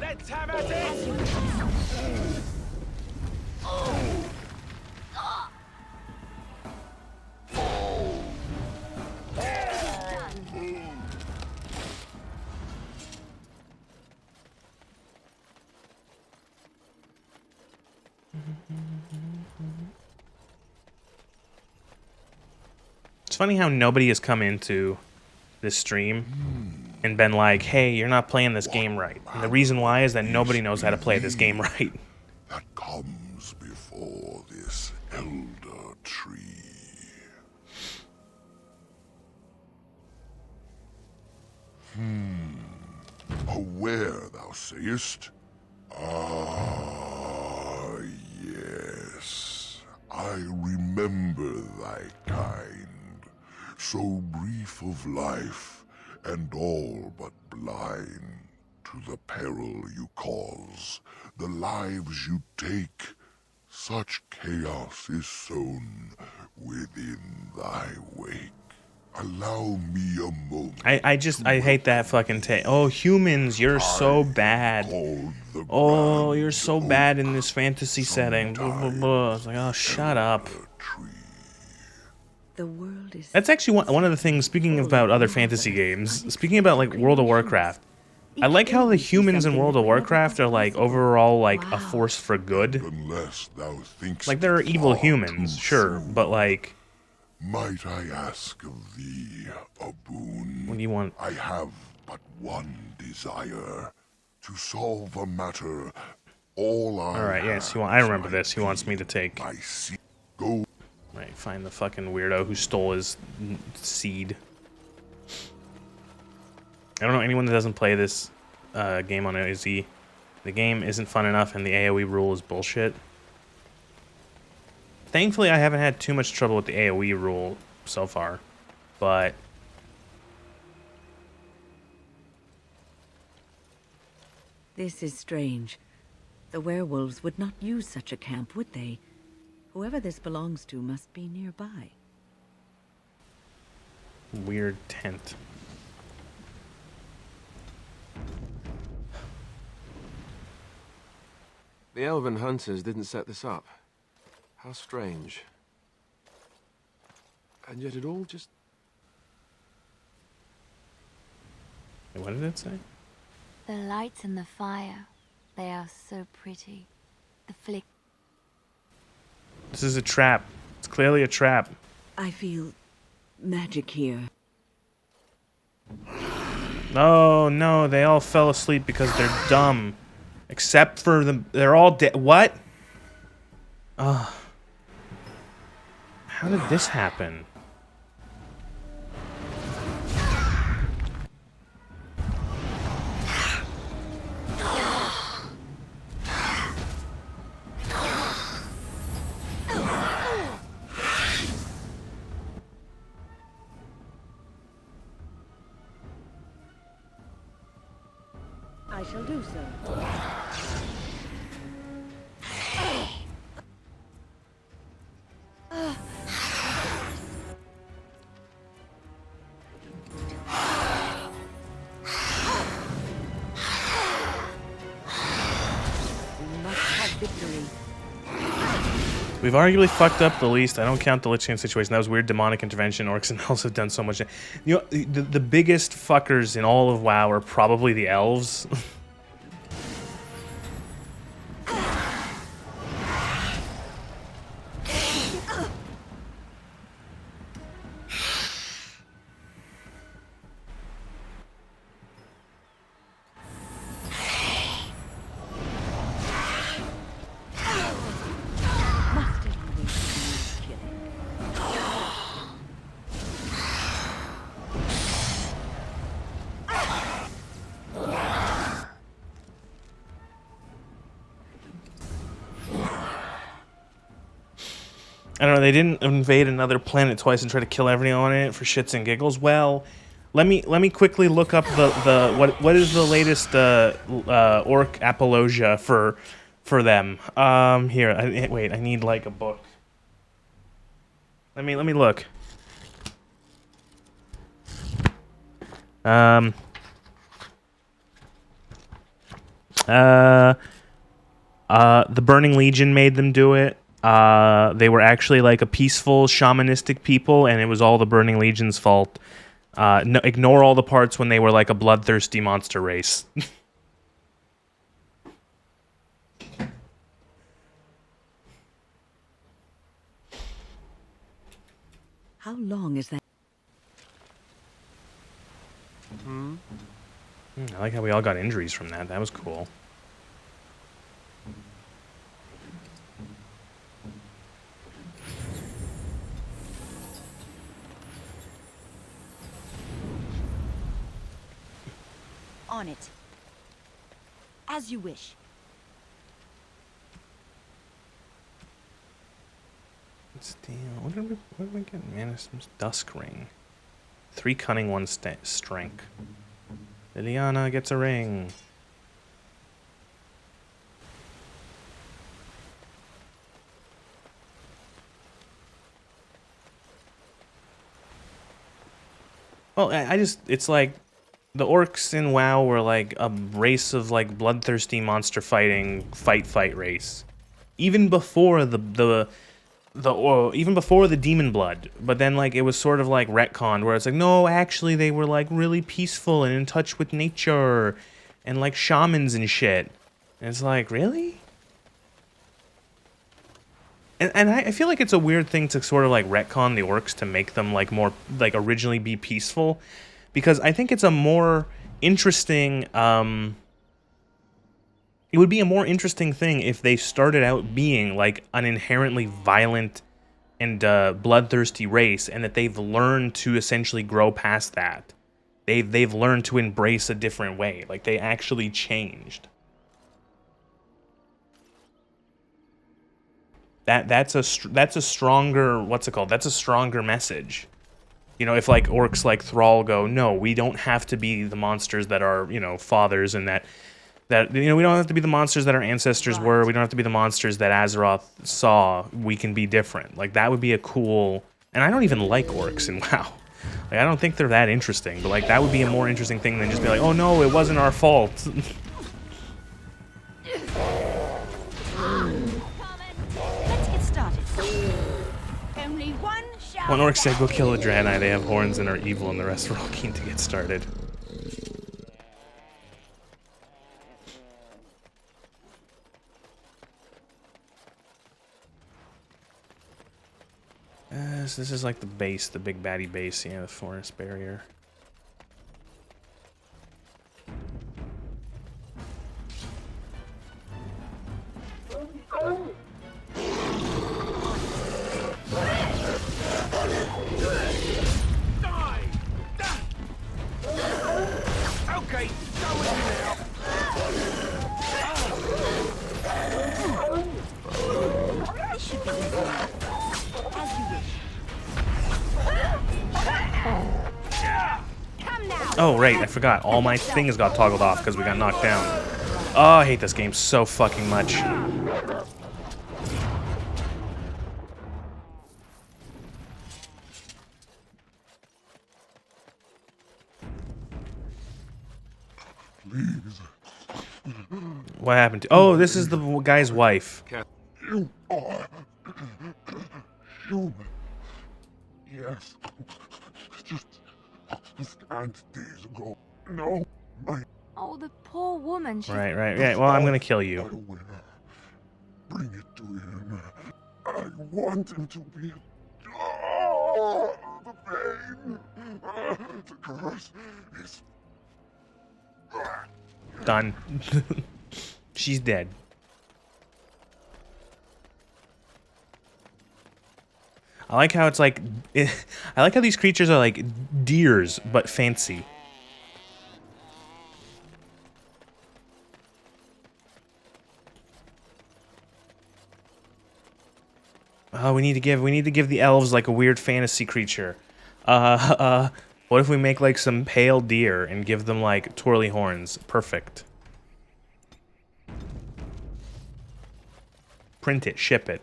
Let's have at it! It's funny how nobody has come into this stream and been like, hey, you're not playing this game right. And the reason why is that nobody knows how to play this game right. That comes before this elder tree. Aware, thou sayest? Ah, yes. I remember thy kind. So brief of life, and all but blind to the peril you cause, the lives you take. Such chaos is sown within thy wake. Allow me a moment. I hate that fucking oh, humans, you're so bad. Oh, you're so bad in this fantasy setting. Blah, blah, blah. It's like, oh, shut up. The world is... That's actually one of the things, speaking about other fantasy games, speaking about, like, World of Warcraft, I like how the humans in World of Warcraft are, like, overall, like, a force for good. Like, there are evil humans, sure, but, like... Might I ask of thee a boon? What do you want? I have but one desire. To solve a matter all I Alright, yes, I remember this. He wants me to take... Go. Right, find the fucking weirdo who stole his seed. I don't know anyone that doesn't play this game on AZ. The game isn't fun enough and the AoE rule is bullshit. Thankfully, I haven't had too much trouble with the AoE rule so far, but... This is strange. The werewolves would not use such a camp, would they? Whoever this belongs to must be nearby. Weird tent. The elven hunters didn't set this up. How strange. And yet it all just... What did it say? The lights and the fire, they are so pretty. The flick. This is a trap. It's clearly a trap. I feel magic here. Oh no, they all fell asleep because they're dumb. Except for them, they're all dead. What? How did this happen? I shall do so. We've arguably fucked up the least. I don't count the Lich King situation. That was weird demonic intervention. Orcs and elves have done so much. You know, the biggest fuckers in all of WoW are probably the elves. I don't know, they didn't invade another planet twice and try to kill everyone on it for shits and giggles. Well, let me quickly look up the what is the latest orc apologia for them. Here, wait, I need like a book. Let me look. The Burning Legion made them do it. They were actually like a peaceful shamanistic people, and it was all the Burning Legion's fault. No, ignore all the parts when they were like a bloodthirsty monster race. How long is that? I like how we all got injuries from that. That was cool. On it. As you wish. Steel. What did we get? Manus's Dusk Ring. 3 cunning, 1 strength. Liliana gets a ring. Well, I just, it's like, the orcs in WoW were like a race of like bloodthirsty monster fighting fight race. Even before even before the demon blood, but then like it was sort of like retconned where it's like, no, actually they were like really peaceful and in touch with nature and like shamans and shit. And it's like, really? And I feel like it's a weird thing to sort of like retcon the orcs to make them like more like originally be peaceful, because I think it's a more interesting it would be a more interesting thing if they started out being like an inherently violent and bloodthirsty race, and that they've learned to essentially grow past that. They've learned to embrace a different way. Like they actually changed. That's a stronger, what's it called? That's a stronger message. You know, if like orcs like Thrall go, no, we don't have to be the monsters that our, you know, fathers and that you know, we don't have to be the monsters that our ancestors were. We don't have to be the monsters that Azeroth saw. We can be different. Like that would be a cool. And I don't even like orcs in WoW. Like I don't think they're that interesting. But like that would be a more interesting thing than just be like, oh no, it wasn't our fault. Let's get started. Only one shot. When orcs say go kill a Draenei, they have horns and are evil, and the rest are all keen to get started. So this is like the base, the big baddie base, yeah, the forest barrier. Okay, go with me now. This should be easy. As you wish. Come now. Oh, right, I forgot. All my things got toggled off because we got knocked down. Oh, I hate this game so fucking much. Please. What happened to... Oh, this is the guy's wife. You are human. Yes. Just scant days ago. No, my... Oh, the poor woman. She... Right, yeah, well, I'm gonna kill you. Bring it to him. I want him to be... Oh, the pain. The curse is... Done. She's dead. I like how it's like... I like how these creatures are like deers, but fancy. Oh, we need to give the elves like a weird fantasy creature. What if we make like some pale deer and give them like twirly horns? Perfect. Print it, ship it.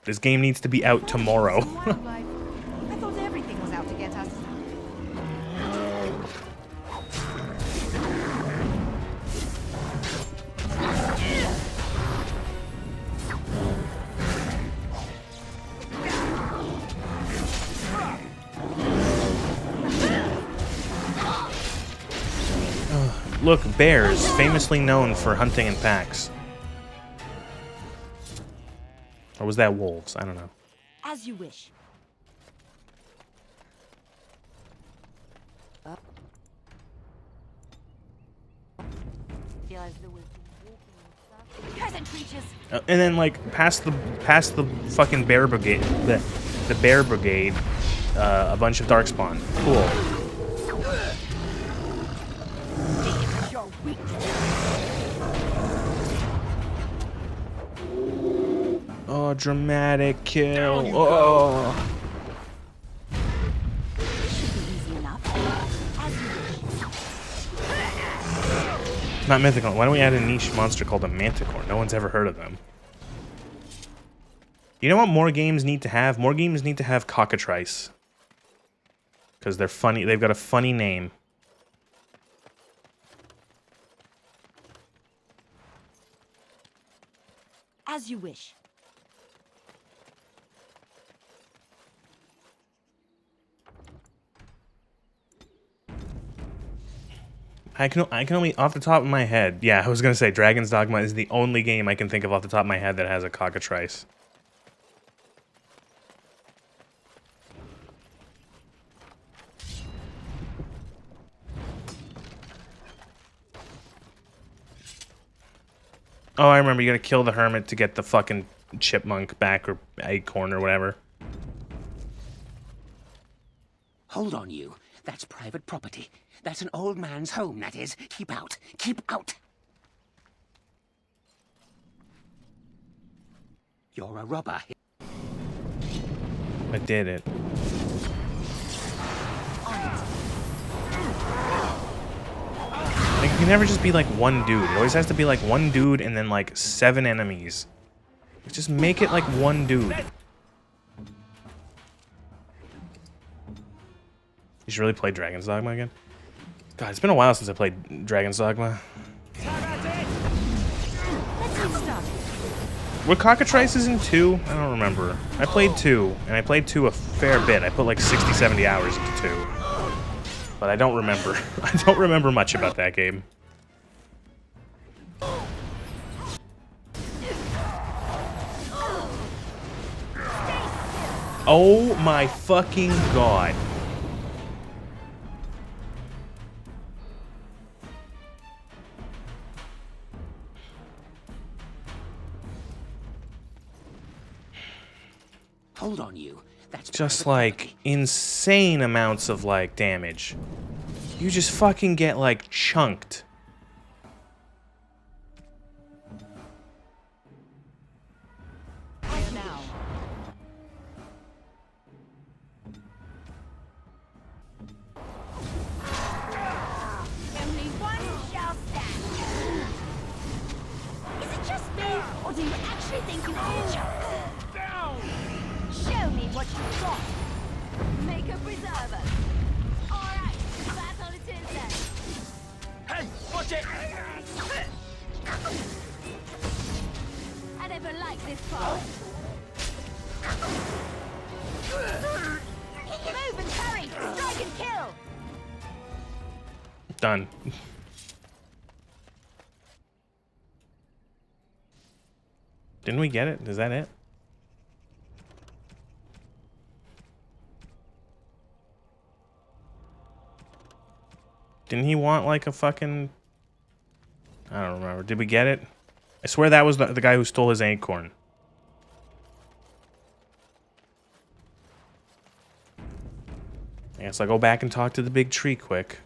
This game needs to be out tomorrow. Wildlife. I thought everything was out to get us. Look, bears, famously known for hunting in packs. Or was that wolves? I don't know. As you wish. Peasant creatures. And then like past the fucking bear brigade, the bear brigade, a bunch of darkspawn. Cool. Oh, dramatic kill. Oh. Not mythical. Why don't we add a niche monster called a manticore? No one's ever heard of them. You know what more games need to have? More games need to have cockatrice. Because they're funny. They've got a funny name. As you wish. I can only, off the top of my head, yeah, I was gonna say Dragon's Dogma is the only game I can think of off the top of my head that has a cockatrice. Oh, I remember, you gotta kill the hermit to get the fucking chipmunk back, or acorn, or whatever. Hold on, you. That's private property. That's an old man's home, that is. Keep out. Keep out. You're a robber. I did it. Like, you can never just be like one dude. It always has to be like one dude and then like 7 enemies. Just make it like one dude. You should really play Dragon's Dogma again. God, it's been a while since I played Dragon's Dogma. Were cockatrices in 2? I don't remember. I played 2, and I played 2 a fair bit. I put like 60, 70 hours into 2. But I don't remember. I don't remember much about that game. Oh my fucking god. Hold on, you. That's just like insane amounts of like damage. You just fucking get like chunked. Now. Only one shall stand. Is it just me, or do you actually think you can jump? Show me what you've got. Make a preserver. Alright, that's all it is then. Hey, watch it! I never liked this part. Move and parry! Strike and kill! Done. Didn't we get it? Is that it? Didn't he want like a fucking... I don't remember. Did we get it? I swear that was the guy who stole his acorn. I guess I'll go back and talk to the big tree quick.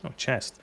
Oh, chest.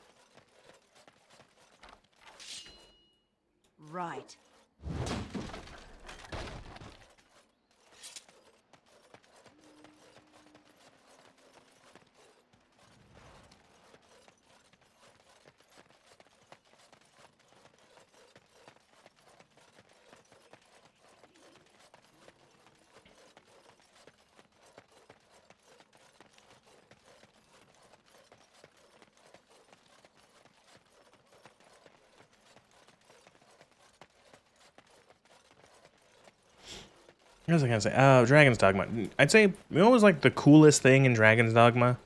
What was I gonna say? Oh, Dragon's Dogma. I'd say, you know what was like the coolest thing in Dragon's Dogma?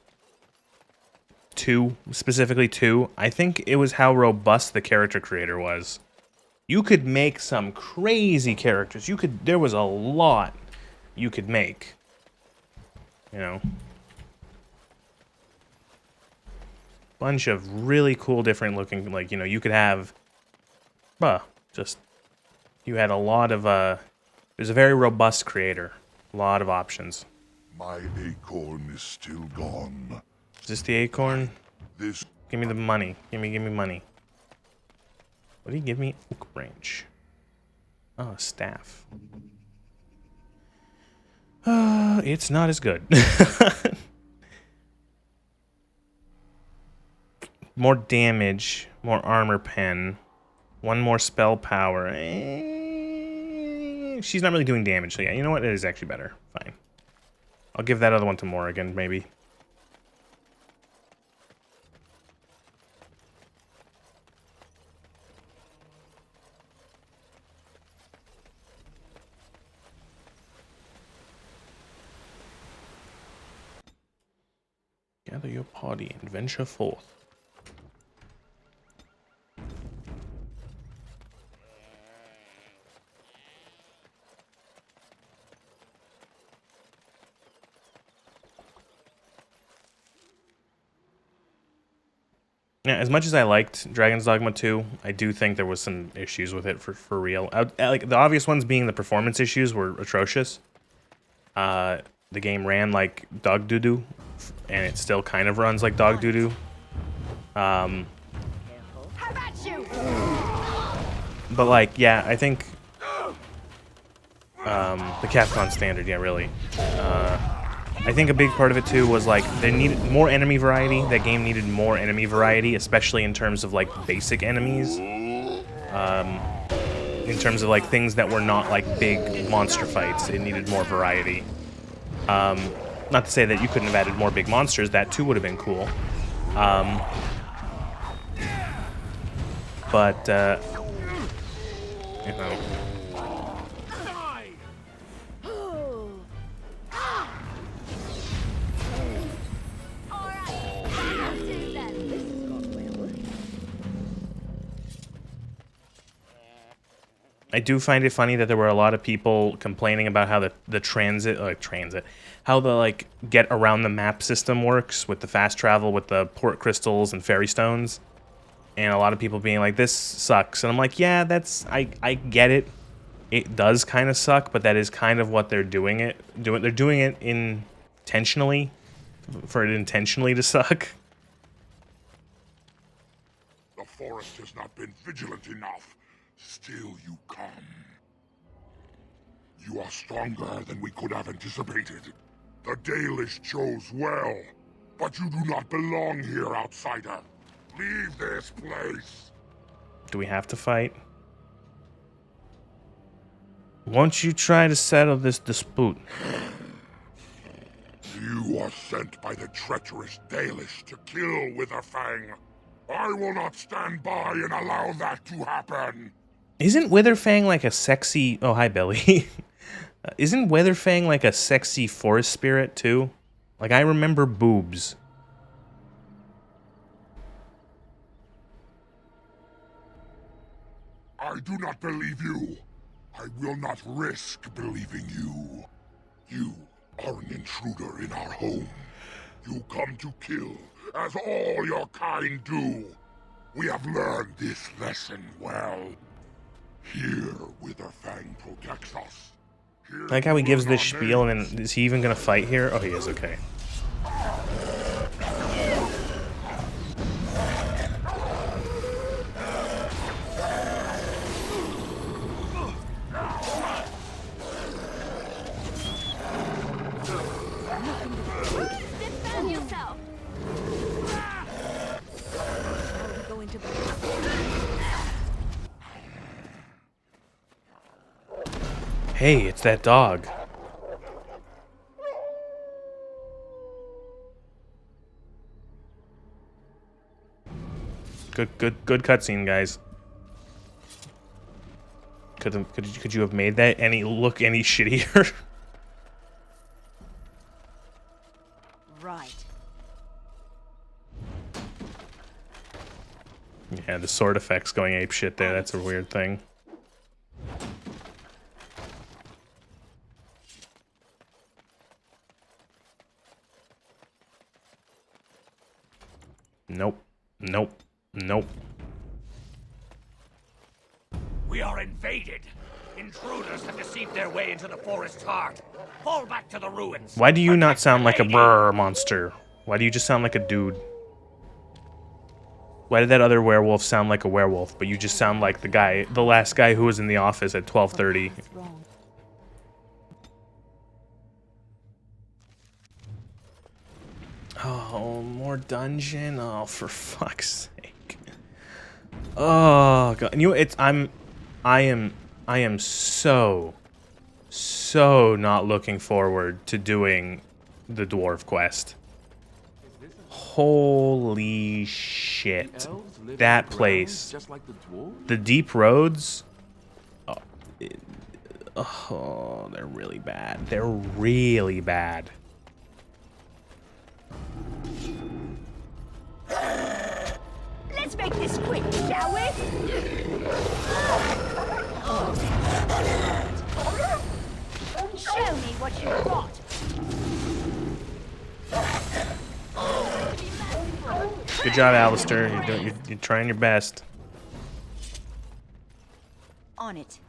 2, specifically 2. I think it was how robust the character creator was. You could make some crazy characters. There was a lot you could make. You know. Bunch of really cool, different looking, like, you know, you could have, you had a lot of, it was a very robust creator. A lot of options. My acorn is still gone. Is this the acorn? This. Give me the money. Give me money. What do you give me? Oak branch. Oh, staff. It's not as good. More damage, more armor pen, one more spell power. She's not really doing damage, so yeah, you know what? It is actually better. Fine. I'll give that other one to Morrigan, maybe. Gather your party and venture forth. Yeah, as much as I liked Dragon's Dogma 2, I do think there was some issues with it for real. Like the obvious ones being the performance issues were atrocious. The game ran like dog doo-doo, and it still kind of runs like dog doo-doo. But like, yeah, I think the Capcom standard, yeah, really. I think a big part of it too was like they needed more enemy variety. That game needed more enemy variety, especially in terms of like basic enemies. In terms of like things that were not like big monster fights, it needed more variety. Not to say that you couldn't have added more big monsters. That too would have been cool. But you know. I do find it funny that there were a lot of people complaining about how the transit, how the like get around the map system works with the fast travel with the port crystals and fairy stones, and a lot of people being like, this sucks. And I'm like, yeah, I get it. It does kind of suck, but that is kind of what they're doing it. They're doing it intentionally, for it intentionally to suck. The forest has not been vigilant enough. Still you come. You are stronger than we could have anticipated. The Dalish chose well, but you do not belong here, outsider. Leave this place. Do we have to fight? Won't you try to settle this dispute? You are sent by the treacherous Dalish to kill Witherfang. I will not stand by and allow that to happen. Isn't Witherfang like a sexy... Oh, hi, Billy. Isn't Witherfang like a sexy forest spirit, too? Like, I remember boobs. I do not believe you. I will not risk believing you. You are an intruder in our home. You come to kill, as all your kind do. We have learned this lesson well. Here, Witherfang protects us. Here, I like how he gives this spiel, and then is he even gonna fight here? Oh, he is, okay. Hey, it's that dog. Good cutscene, guys. Could you have made that look any shittier? Right. Yeah, the sword effects going ape shit there. That's a weird thing. Nope. Nope. Nope. We are invaded. Intruders have deceived their way into the forest's heart. Fall back to the ruins. Why do you not Protect sound the like a lady. brr monster? Why do you just sound like a dude? Why did that other werewolf sound like a werewolf, but you just sound like the last guy who was in the office at 12:30? Oh, more dungeon? Oh, for fuck's sake. Oh god. And I am so not looking forward to doing the dwarf quest. Holy shit. That place. Just like the dwarves? The deep roads. Oh, they're really bad. They're really bad. Let's make this quick, shall we? Show me what you've got. Good job, Alistair. You're trying your best. On it.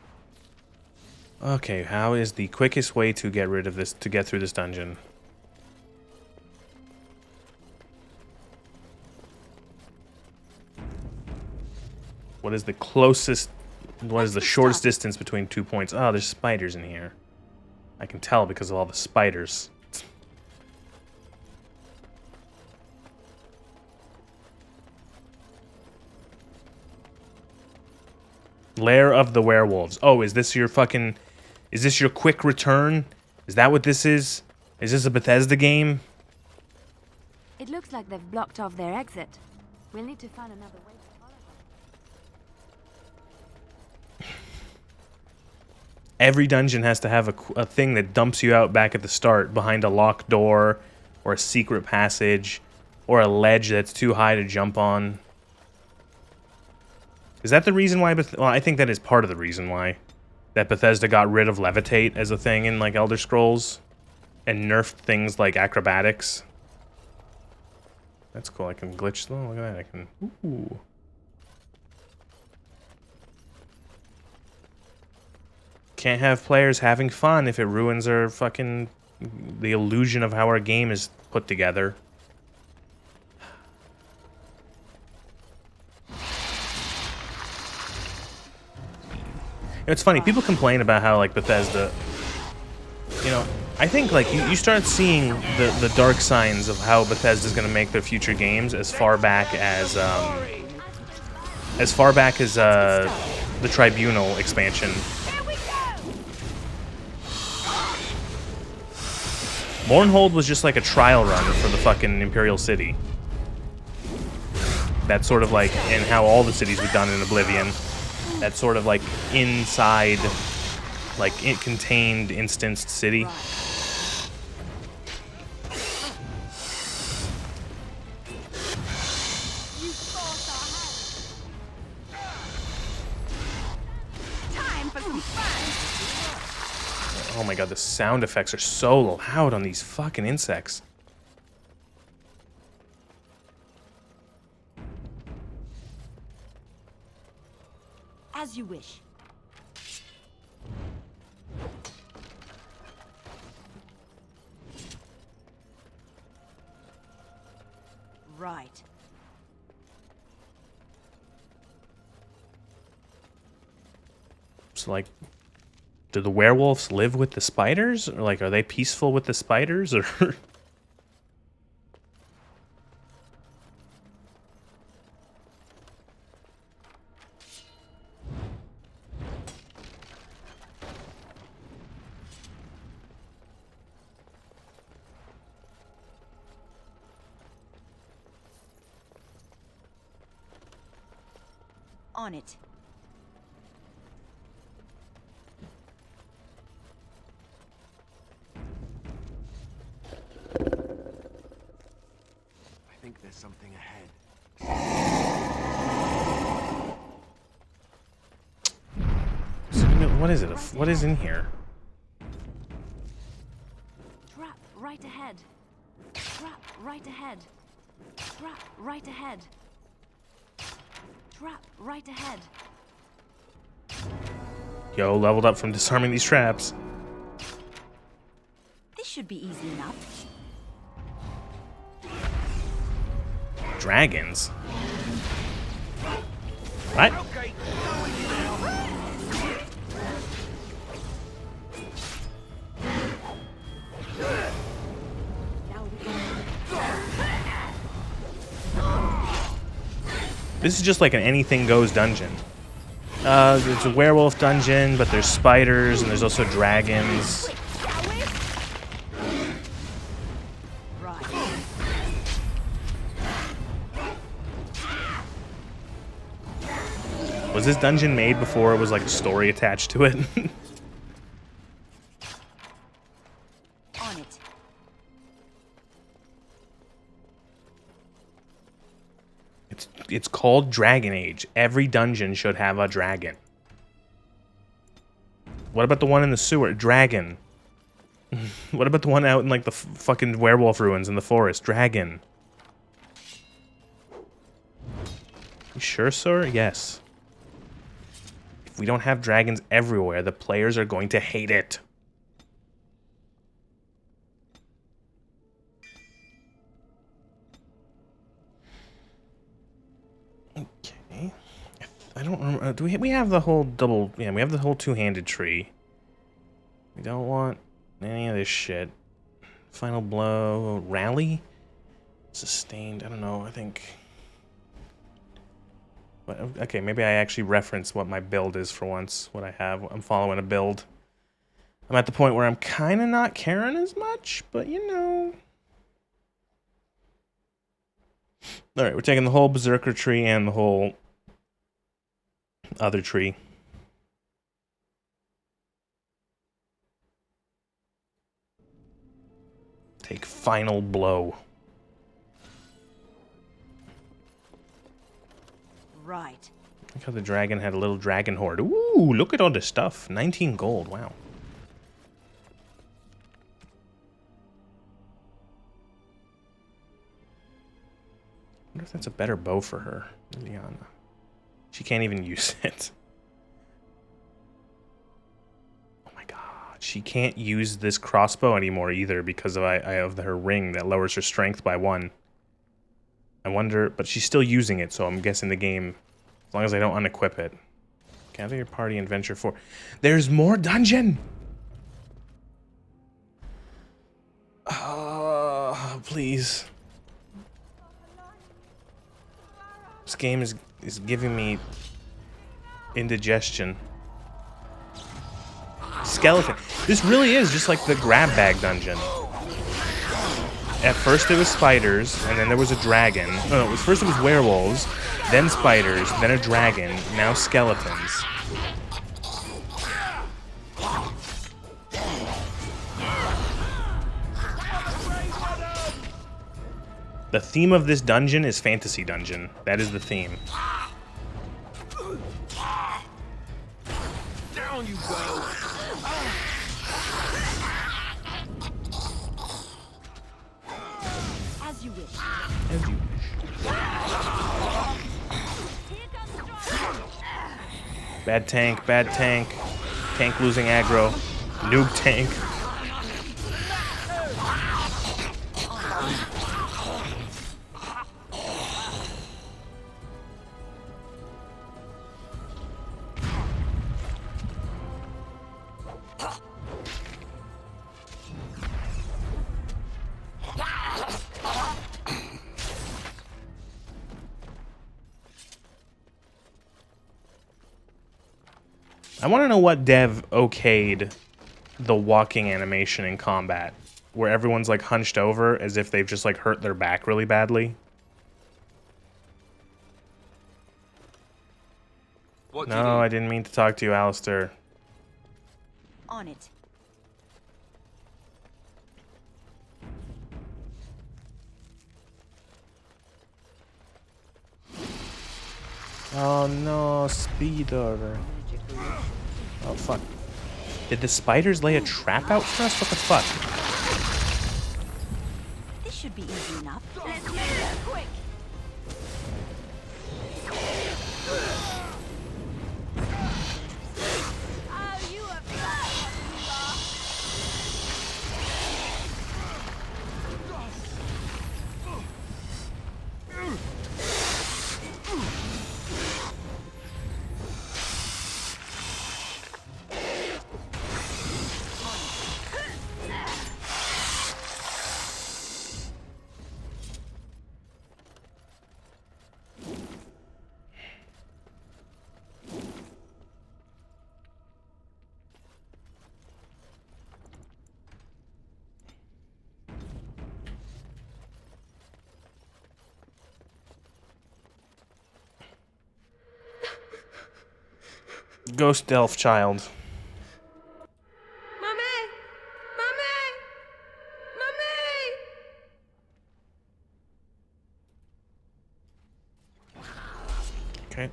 Okay, how is the quickest way to get rid of this, to get through this dungeon? What is the closest, what is the shortest distance between 2 points? Oh, there's spiders in here. I can tell because of all the spiders. Lair of the Werewolves. Oh, is this your quick return? Is that what this is? Is this a Bethesda game? It looks like they've blocked off their exit. We'll need to find another way to follow them. Every dungeon has to have a thing that dumps you out back at the start behind a locked door or a secret passage or a ledge that's too high to jump on. Is that the reason why well, I think that is part of the reason why that Bethesda got rid of levitate as a thing in like Elder Scrolls and nerfed things like acrobatics. That's cool. I can glitch. Oh, look at that. I can. Ooh. Can't have players having fun if it ruins our fucking the illusion of how our game is put together. It's funny, people complain about how, like, Bethesda, you know, I think, like, you start seeing the dark signs of how Bethesda's gonna make their future games as far back as the Tribunal expansion. Mournhold was just like a trial run for the fucking Imperial City. That's sort of like, and how all the cities were done in Oblivion. That sort of like inside, like contained instanced city. Oh my god, the sound effects are so loud on these fucking insects. As you wish. Right. So, like, do the werewolves live with the spiders? Or, like, are they peaceful with the spiders? Or... On it. there's something ahead. What is it? What is in here? Trap right ahead. Trap right ahead. Trap right ahead. Trap right ahead. Yo, leveled up from disarming these traps. This should be easy enough. Dragons? What? This is just like an anything goes dungeon. It's a werewolf dungeon, but there's spiders and there's also dragons. Was this dungeon made before it was like a story attached to it? On it. It's called Dragon Age. Every dungeon should have a dragon. What about the one in the sewer? Dragon. What about the one out in like the fucking werewolf ruins in the forest? Dragon. You sure, sir? Yes. If we don't have dragons everywhere, the players are going to hate it. Okay. I don't remember. Do we have the whole double? Yeah, we have the whole two-handed tree. We don't want any of this shit. Final blow. Rally? Sustained. I don't know. I think... Okay, maybe I actually reference what my build is for once. What I have. I'm following a build. I'm at the point where I'm kind of not caring as much, but you know... Alright, we're taking the whole Berserker tree and the whole other tree. Take final blow. Right. Look how the dragon had a little dragon horde. Ooh, look at all this stuff. 19 gold, wow. I wonder if that's a better bow for her, Liliana. She can't even use it. Oh my god. She can't use this crossbow anymore either because of her ring that lowers her strength by 1. I wonder, but she's still using it, so I'm guessing the game, as long as I don't unequip it. Gather your party and venture forth. There's more dungeon! Please. This game is giving me indigestion. Skeleton. This really is just like the grab bag dungeon. At first it was spiders, and then there was a dragon. No, first it was werewolves, then spiders, then a dragon, now skeletons. The theme of this dungeon is Fantasy Dungeon. That is the theme. Down you go. As you wish. As you wish. Bad tank, bad tank. Tank losing aggro. Noob tank. I want to know what dev okayed the walking animation in combat, where everyone's like hunched over as if they've just like hurt their back really badly. No, I didn't mean to talk to you, Alistair. On it. Oh no, speeder. Oh fuck. Did the spiders lay a trap out for us? What the fuck? This should be easy enough. Let's make it quick. Oh, you are bad, Ghost elf child. Mommy! Mommy! Mommy! Okay.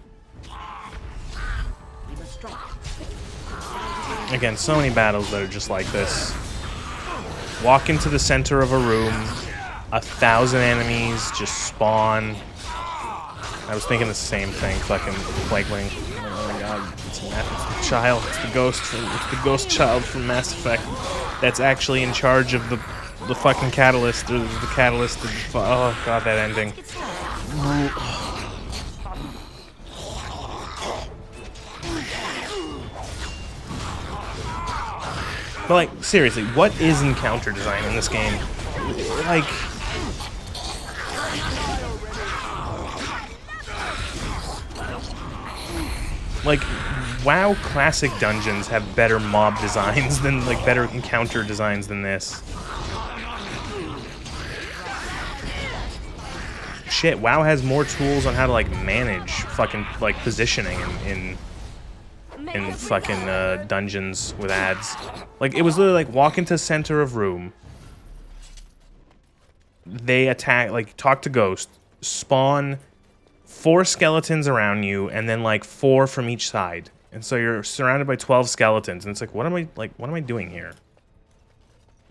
Again, so many battles that are just like this. Walk into the center of a room, 1,000 enemies just spawn. I was thinking the same thing, fucking Plaguewing. Oh my god, it's the child, it's the ghost child from Mass Effect that's actually in charge of the fucking catalyst, or the catalyst. Oh god, that ending. But like, seriously, what is encounter design in this game? Like, WoW classic dungeons have better mob designs than, like, better encounter designs than this. Shit, WoW has more tools on how to, like, manage fucking, like, positioning in fucking dungeons with ads. Like, it was literally like, walk into center of room, they attack, like, talk to Ghost, spawn 4 skeletons around you, and then like 4 from each side. And so you're surrounded by 12 skeletons, and it's like, what am I doing here?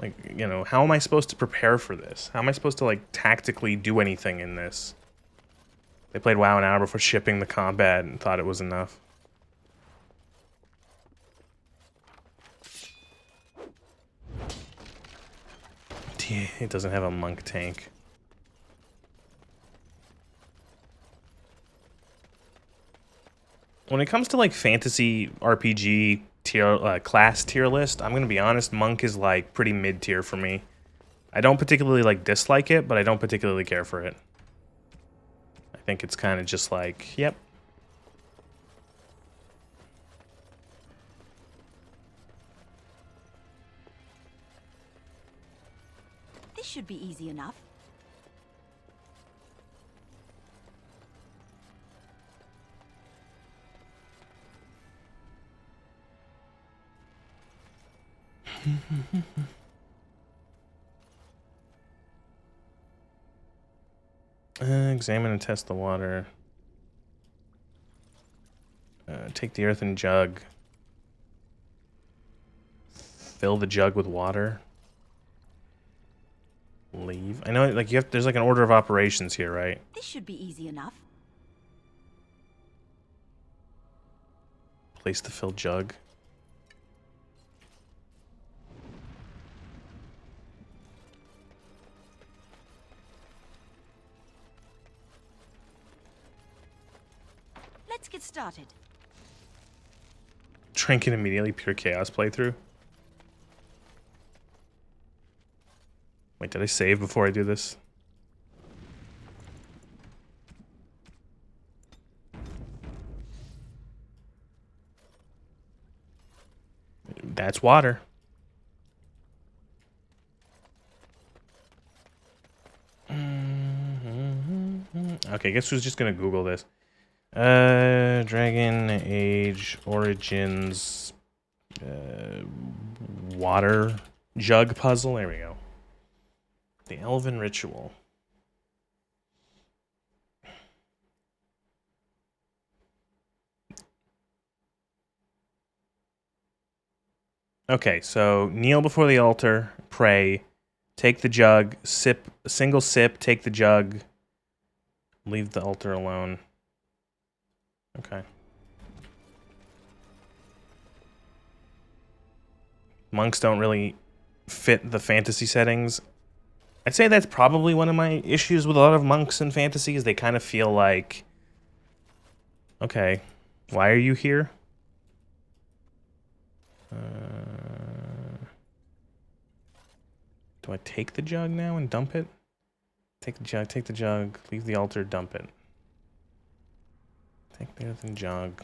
Like, you know, how am I supposed to prepare for this? How am I supposed to, like, tactically do anything in this? They played WoW an hour before shipping the combat and thought it was enough. It doesn't have a monk tank. When it comes to, like, fantasy RPG class tier list, I'm gonna be honest, monk is, like, pretty mid-tier for me. I don't particularly, like, dislike it, but I don't particularly care for it. I think it's kind of just like, yep. This should be easy enough. Examine and test the water. Take the earthen jug. Fill the jug with water. Leave. I know, like, there's like an order of operations here, right? This should be easy enough. Place the filled jug. Let's get started. Trinket immediately, pure chaos playthrough. Wait, did I save before I do this? That's water. Okay, guess who's just gonna Google this? Dragon Age Origins water jug puzzle. There we go. The Elven Ritual. Okay, so kneel before the altar, pray, take the jug, sip, a single sip, take the jug, leave the altar alone. Okay. Monks don't really fit the fantasy settings. I'd say that's probably one of my issues with a lot of monks in fantasy, is they kind of feel like, okay, why are you here? Do I take the jug now and dump it? Take the jug, leave the altar, dump it. Take the other jug.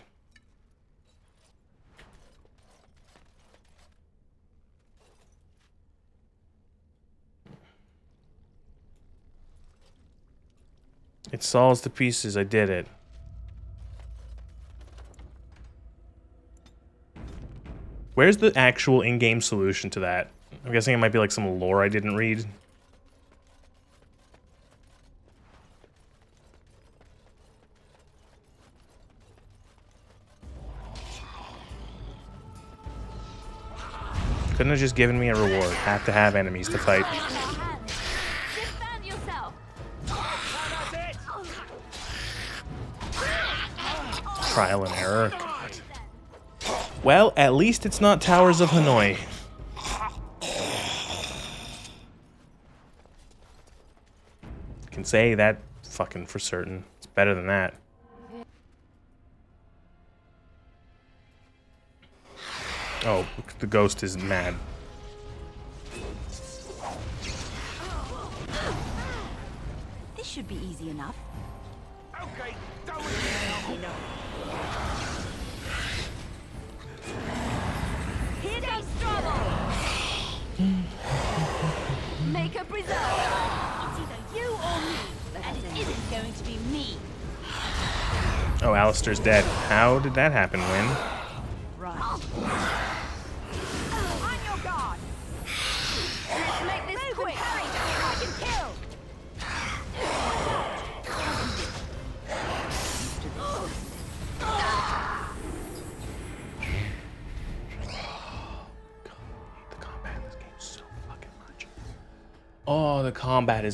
It saws to pieces, I did it. Where's the actual in-game solution to that? I'm guessing it might be like some lore I didn't read. Couldn't have just given me a reward. Have to have enemies to fight. Trial and error. God. Well, at least it's not Towers of Hanoi. Can say that fucking for certain. It's better than that. Oh, the ghost is mad. This should be easy enough. Okay, don't help me now. Here goes trouble! Make a preserve! It's either you or me, and it isn't going to be me. Oh, Alistair's dead. How did that happen, Wynn? Right. On your guard! Let's make this quick! I can kill! Oh, the combat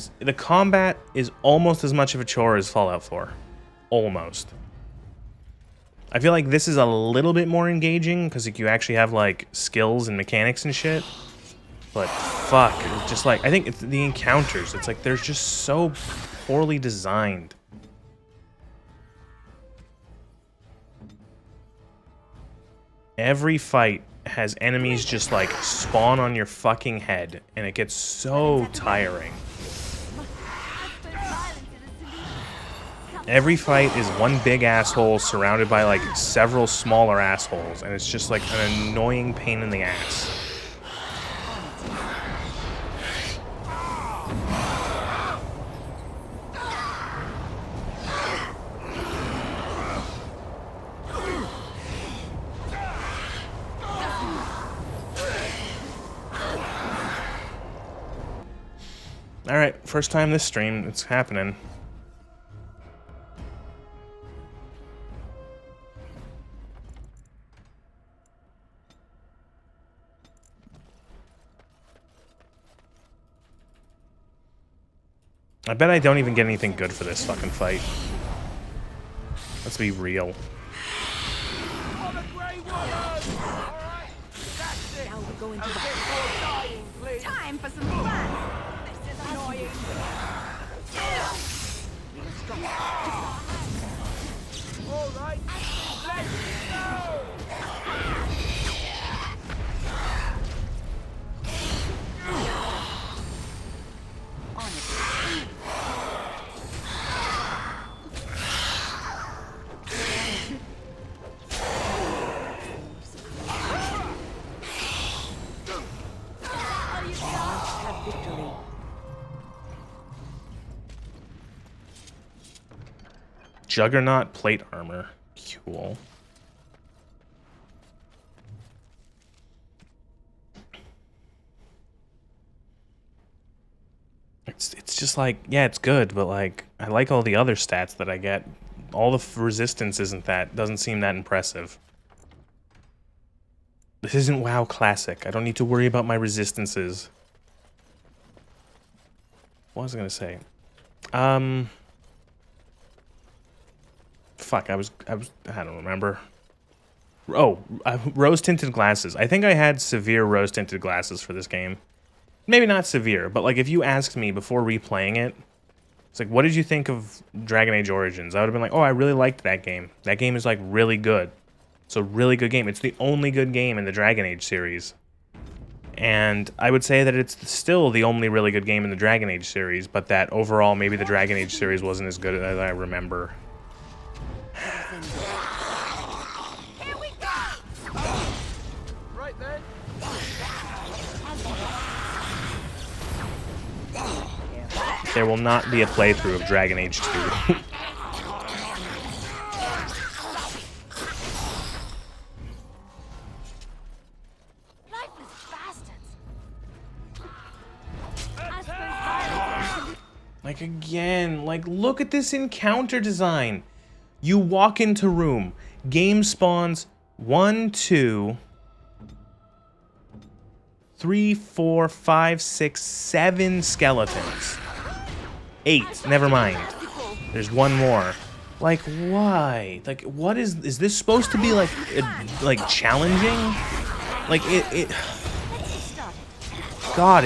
is almost as much of a chore as Fallout 4. Almost. I feel like this is a little bit more engaging because like, you actually have like skills and mechanics and shit. But fuck, it's just like I think it's the encounters. It's like they're just so poorly designed. Every fight has enemies just like spawn on your fucking head, and it gets so tiring. Every fight is one big asshole surrounded by like several smaller assholes, and it's just like an annoying pain in the ass. Alright, first time this stream, it's happening. I bet I don't even get anything good for this fucking fight. Let's be real. Now we're going to time for some fun! This is annoying! Alright, let's go! Juggernaut plate armor. Cool. It's just like, yeah, it's good, but like I like all the other stats that I get. All the resistance doesn't seem that impressive. This isn't WoW Classic. I don't need to worry about my resistances. What was I gonna say? Fuck, I don't remember. Oh, rose-tinted glasses. I think I had severe rose-tinted glasses for this game. Maybe not severe, but like if you asked me before replaying it, it's like, what did you think of Dragon Age Origins? I would have been like, oh, I really liked that game. That game is like really good. It's a really good game. It's the only good game in the Dragon Age series. And I would say that it's still the only really good game in the Dragon Age series, but that overall maybe the Dragon Age series wasn't as good as I remember. Here we go! Right then. There will not be a playthrough of Dragon Age 2. Like, again, like, look at this encounter design. You walk into room, game spawns 1, 2, 3, 4, 5, 6, 7 skeletons. 8, never mind. There's one more. Like, why? Like, what is this supposed to be, like challenging? Like, God,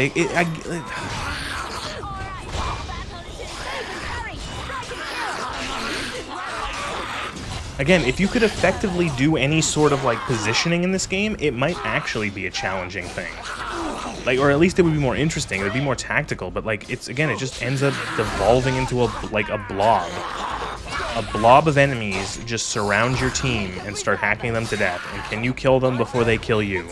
Again, if you could effectively do any sort of, like, positioning in this game, it might actually be a challenging thing. Like, or at least it would be more interesting, it would be more tactical, but, like, it just ends up devolving into a blob. A blob of enemies just surround your team and start hacking them to death, and can you kill them before they kill you?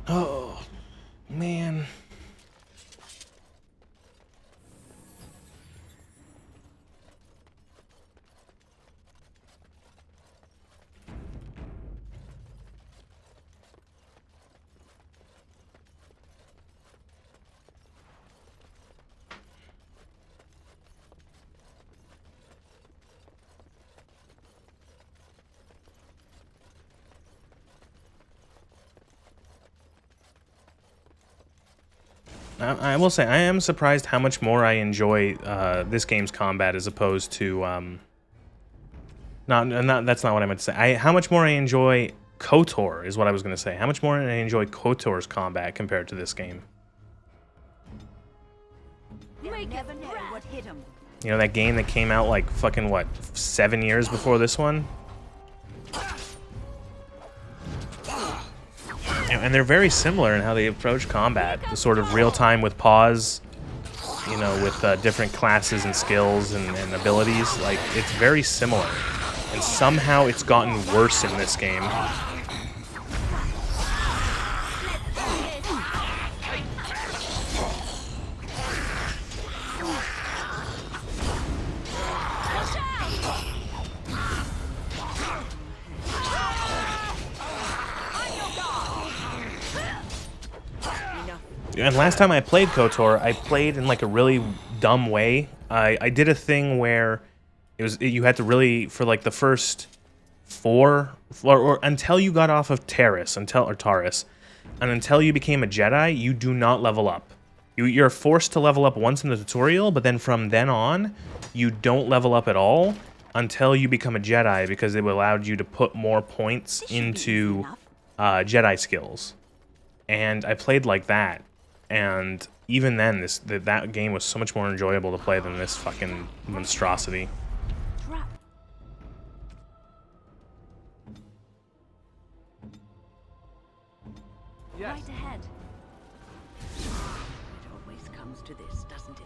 Oh, man. I will say, I am surprised how much more I enjoy this game's combat as opposed to, that's not what I meant to say. How much more I enjoy KOTOR is what I was going to say. How much more I enjoy KOTOR's combat compared to this game. Never know what hit him. You know, that game that came out like fucking, what, 7 years before this one? And they're very similar in how they approach combat. The sort of real-time with pause, you know, with different classes and skills and abilities. Like, it's very similar. And somehow it's gotten worse in this game. And last time I played KOTOR, I played in like a really dumb way. I did a thing where you had to really, for like the first 4 or until you got off of Taris, and until you became a Jedi, you do not level up. You're forced to level up once in the tutorial, but then from then on, you don't level up at all until you become a Jedi, because it allowed you to put more points into Jedi skills. And I played like that. And even then, that game was so much more enjoyable to play than this fucking monstrosity. Yes. Right ahead. It always comes to this, doesn't it?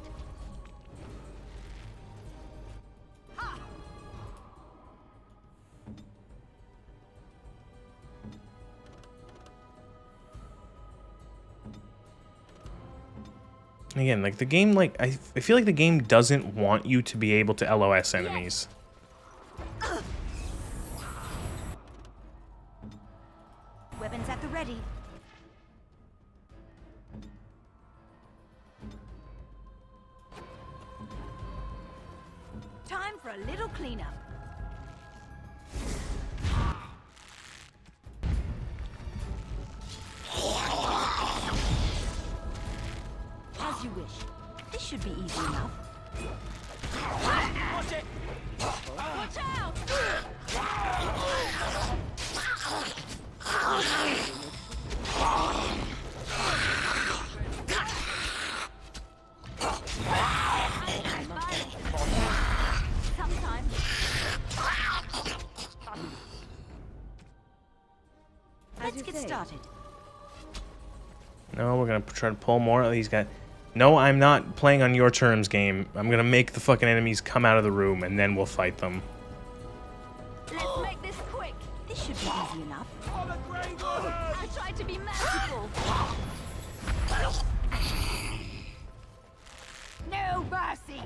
Again, like the game, like I feel like the game doesn't want you to be able to LOS enemies. for a little cleanup. As you wish. This should be easy enough. Watch it! Watch out! Sometimes. Let's get started. No, we're gonna try to pull more of these guys. No, I'm not playing on your terms, game. I'm gonna make the fucking enemies come out of the room, and then we'll fight them. Let's make this quick. This should be easy enough. I tried to be merciful. No mercy.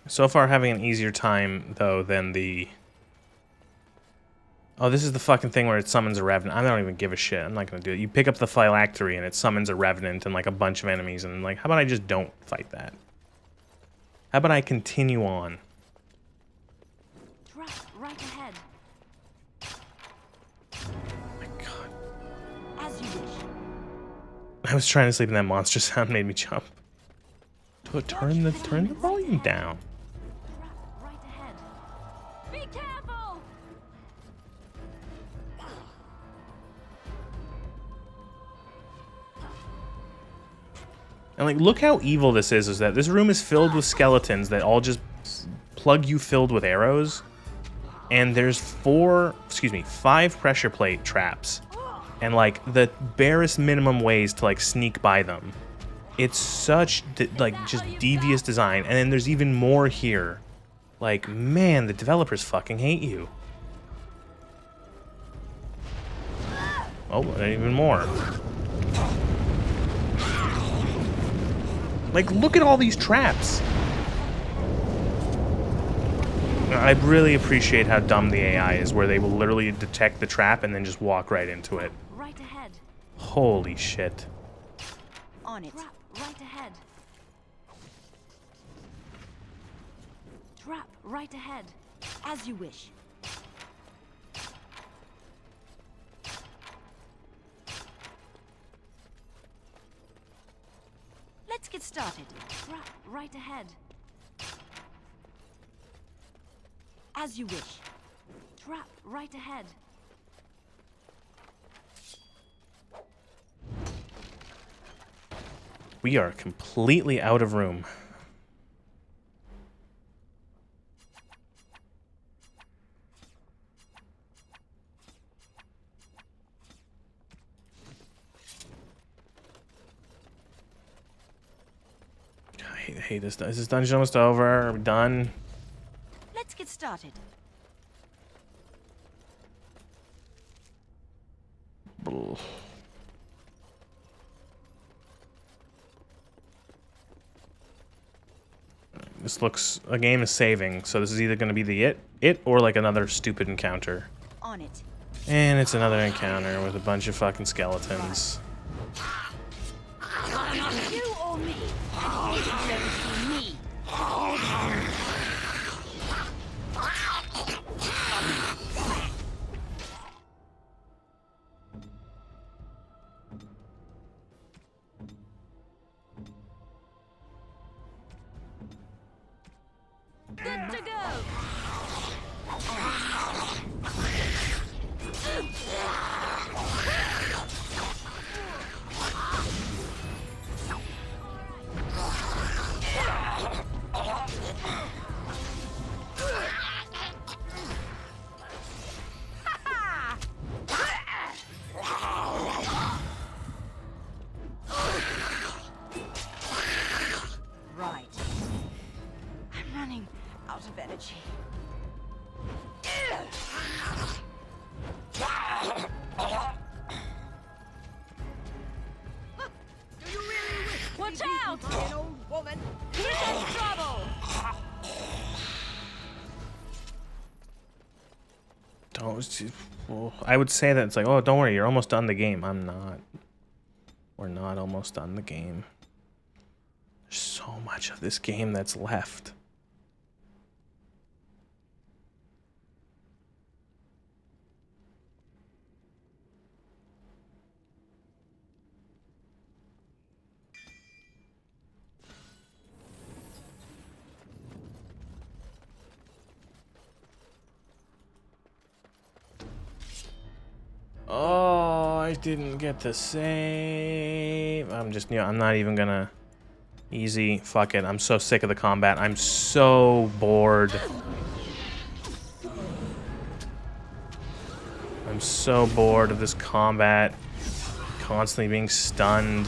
So far, having an easier time, though, than the... Oh, this is the fucking thing where it summons a revenant. I don't even give a shit. I'm not gonna do it. You pick up the phylactery, and it summons a revenant and, like, a bunch of enemies, and, like, how about I just don't fight that? How about I continue on? Drop right ahead. Oh my god. As you wish. I was trying to sleep, and that monster sound made me jump. Turn the volume down. Right ahead. Be careful! And like, look how evil this is that this room is filled with skeletons that all just plug you filled with arrows. And there's 5 pressure plate traps. And like, the barest minimum ways to like sneak by them. It's such, like, just devious design. And then there's even more here. Like, man, the developers fucking hate you. Oh, and even more. Like, look at all these traps. I really appreciate how dumb the AI is, where they will literally detect the trap and then just walk right into it. Right ahead. Holy shit. On it. Trap right ahead. Trap right ahead. As you wish. Let's get started. Trap right ahead. As you wish. Trap right ahead. We are completely out of room. I hate this. Is this dungeon almost over? Are we done? Let's get started. This looks... A game is saving, so this is either going to be the it or like another stupid encounter. On it. And it's another encounter with a bunch of fucking skeletons. You or me? And it's going to be me. Good to go. Right. I'm running out of energy. Watch out! An old woman. Here's trouble. Oh, well, I would say that it's like, oh, don't worry, you're almost done the game. I'm not. We're not almost done the game. There's so much of this game that's left. Oh, I didn't get the save. I'm just, I'm not even gonna. Easy, fuck it. I'm so sick of the combat. I'm so bored. I'm so bored of this combat. Constantly being stunned.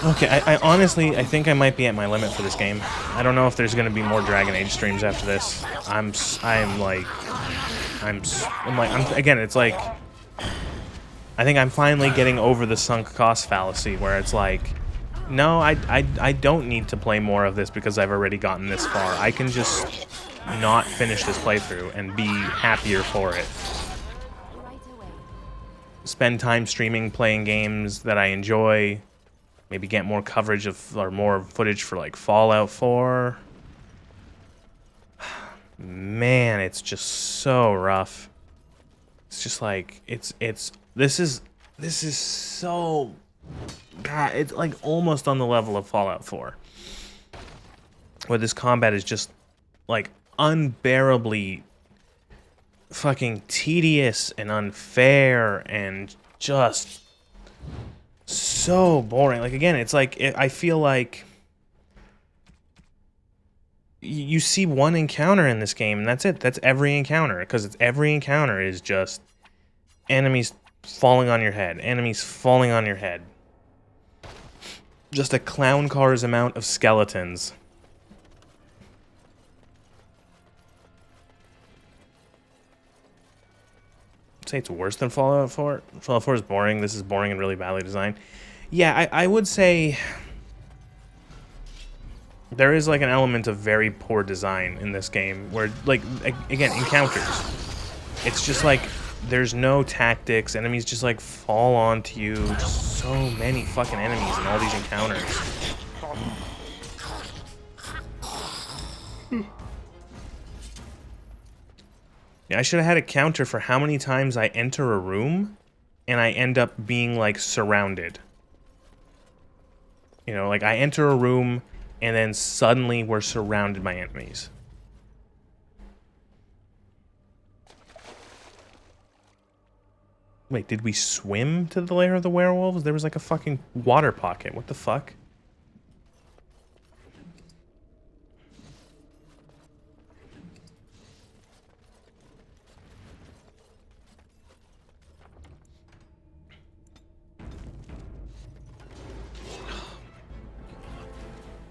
Okay, I honestly, I think I might be at my limit for this game. I don't know if there's gonna be more Dragon Age streams after this. Again, it's like, I think I'm finally getting over the sunk cost fallacy, where it's like, no, I don't need to play more of this because I've already gotten this far. I can just not finish this playthrough and be happier for it. Spend time streaming, playing games that I enjoy. Maybe get more coverage of, or more footage for like Fallout 4. Man, it's just so rough. It's just like, this is so, God, it's like almost on the level of Fallout 4. Where this combat is just like unbearably fucking tedious and unfair and just so boring. Like, again, it's like, I feel like you see one encounter in this game and that's it. That's every encounter, because every encounter is just enemies falling on your head, enemies falling on your head. Just a clown car's amount of skeletons. Say it's worse than Fallout 4. Fallout 4 is boring. This is boring and really badly designed. Yeah, I would say there is like an element of very poor design in this game where, like, again, encounters. It's just like there's no tactics. Enemies just like fall onto you. Just so many fucking enemies in all these encounters. Yeah, I should have had a counter for how many times I enter a room and I end up being like surrounded. You know, like I enter a room and then suddenly we're surrounded by enemies. Wait, did we swim to the lair of the werewolves? There was like a fucking water pocket. What the fuck?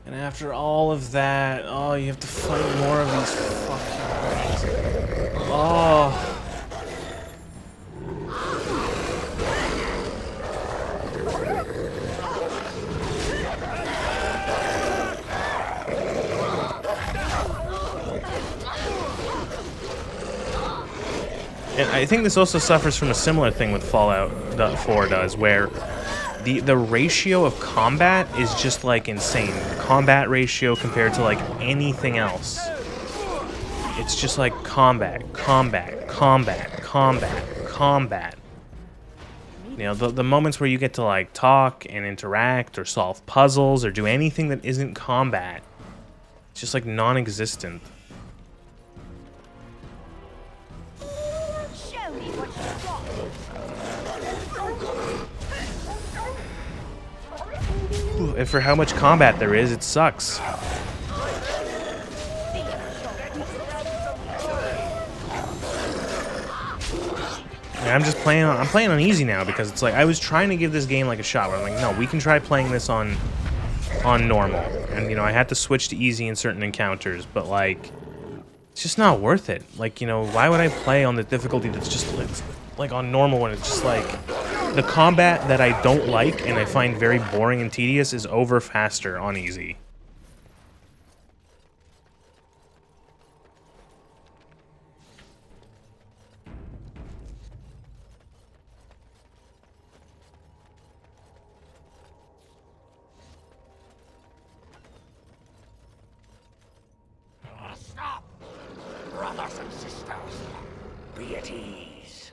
And after all of that, oh, you have to fight more of these fucking things. Oh. And I think this also suffers from a similar thing with Fallout 4 does, where the ratio of combat is just like insane. The combat ratio compared to like anything else. It's just like combat, combat, combat, combat, combat. You know, the moments where you get to like talk and interact or solve puzzles or do anything that isn't combat, it's just like non-existent. And for how much combat there is, it sucks. And I'm just playing on easy now because it's like I was trying to give this game like a shot where I'm like, no, we can try playing this on normal. And you know, I had to switch to easy in certain encounters, but like it's just not worth it. Like, you know, why would I play on the difficulty that's just like on normal when it's just like the combat that I don't like and I find very boring and tedious is over faster on easy. Stop! Brothers and sisters, be at ease.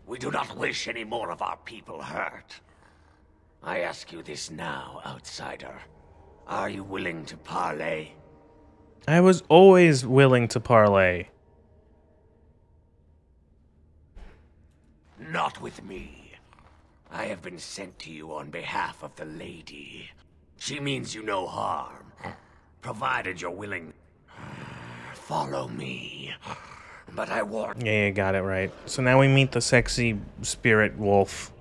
We do not wish any more of our people hurt. I ask you this now, outsider. Are you willing to parley? I was always willing to parley. Not with me. I have been sent to you on behalf of the lady. She means you no harm, provided you're willing. Follow me. But I warn. Yeah, you got it right. So now we meet the sexy spirit wolf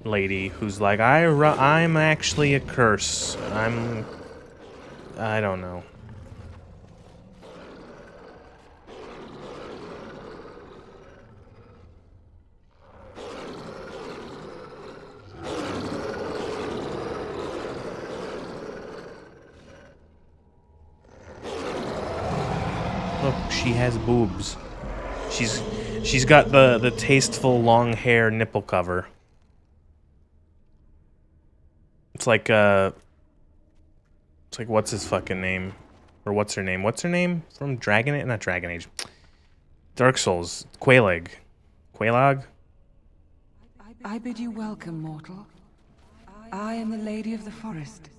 lady who's like, I'm actually a curse. I don't know. Look, she has boobs. She's got the tasteful long hair nipple cover. It's like what's his fucking name? Or what's her name? What's her name from Dragon Age? Not Dragon Age. Dark Souls. Quelaag. Quelaag? I bid you welcome, mortal. I am the Lady of the Forest.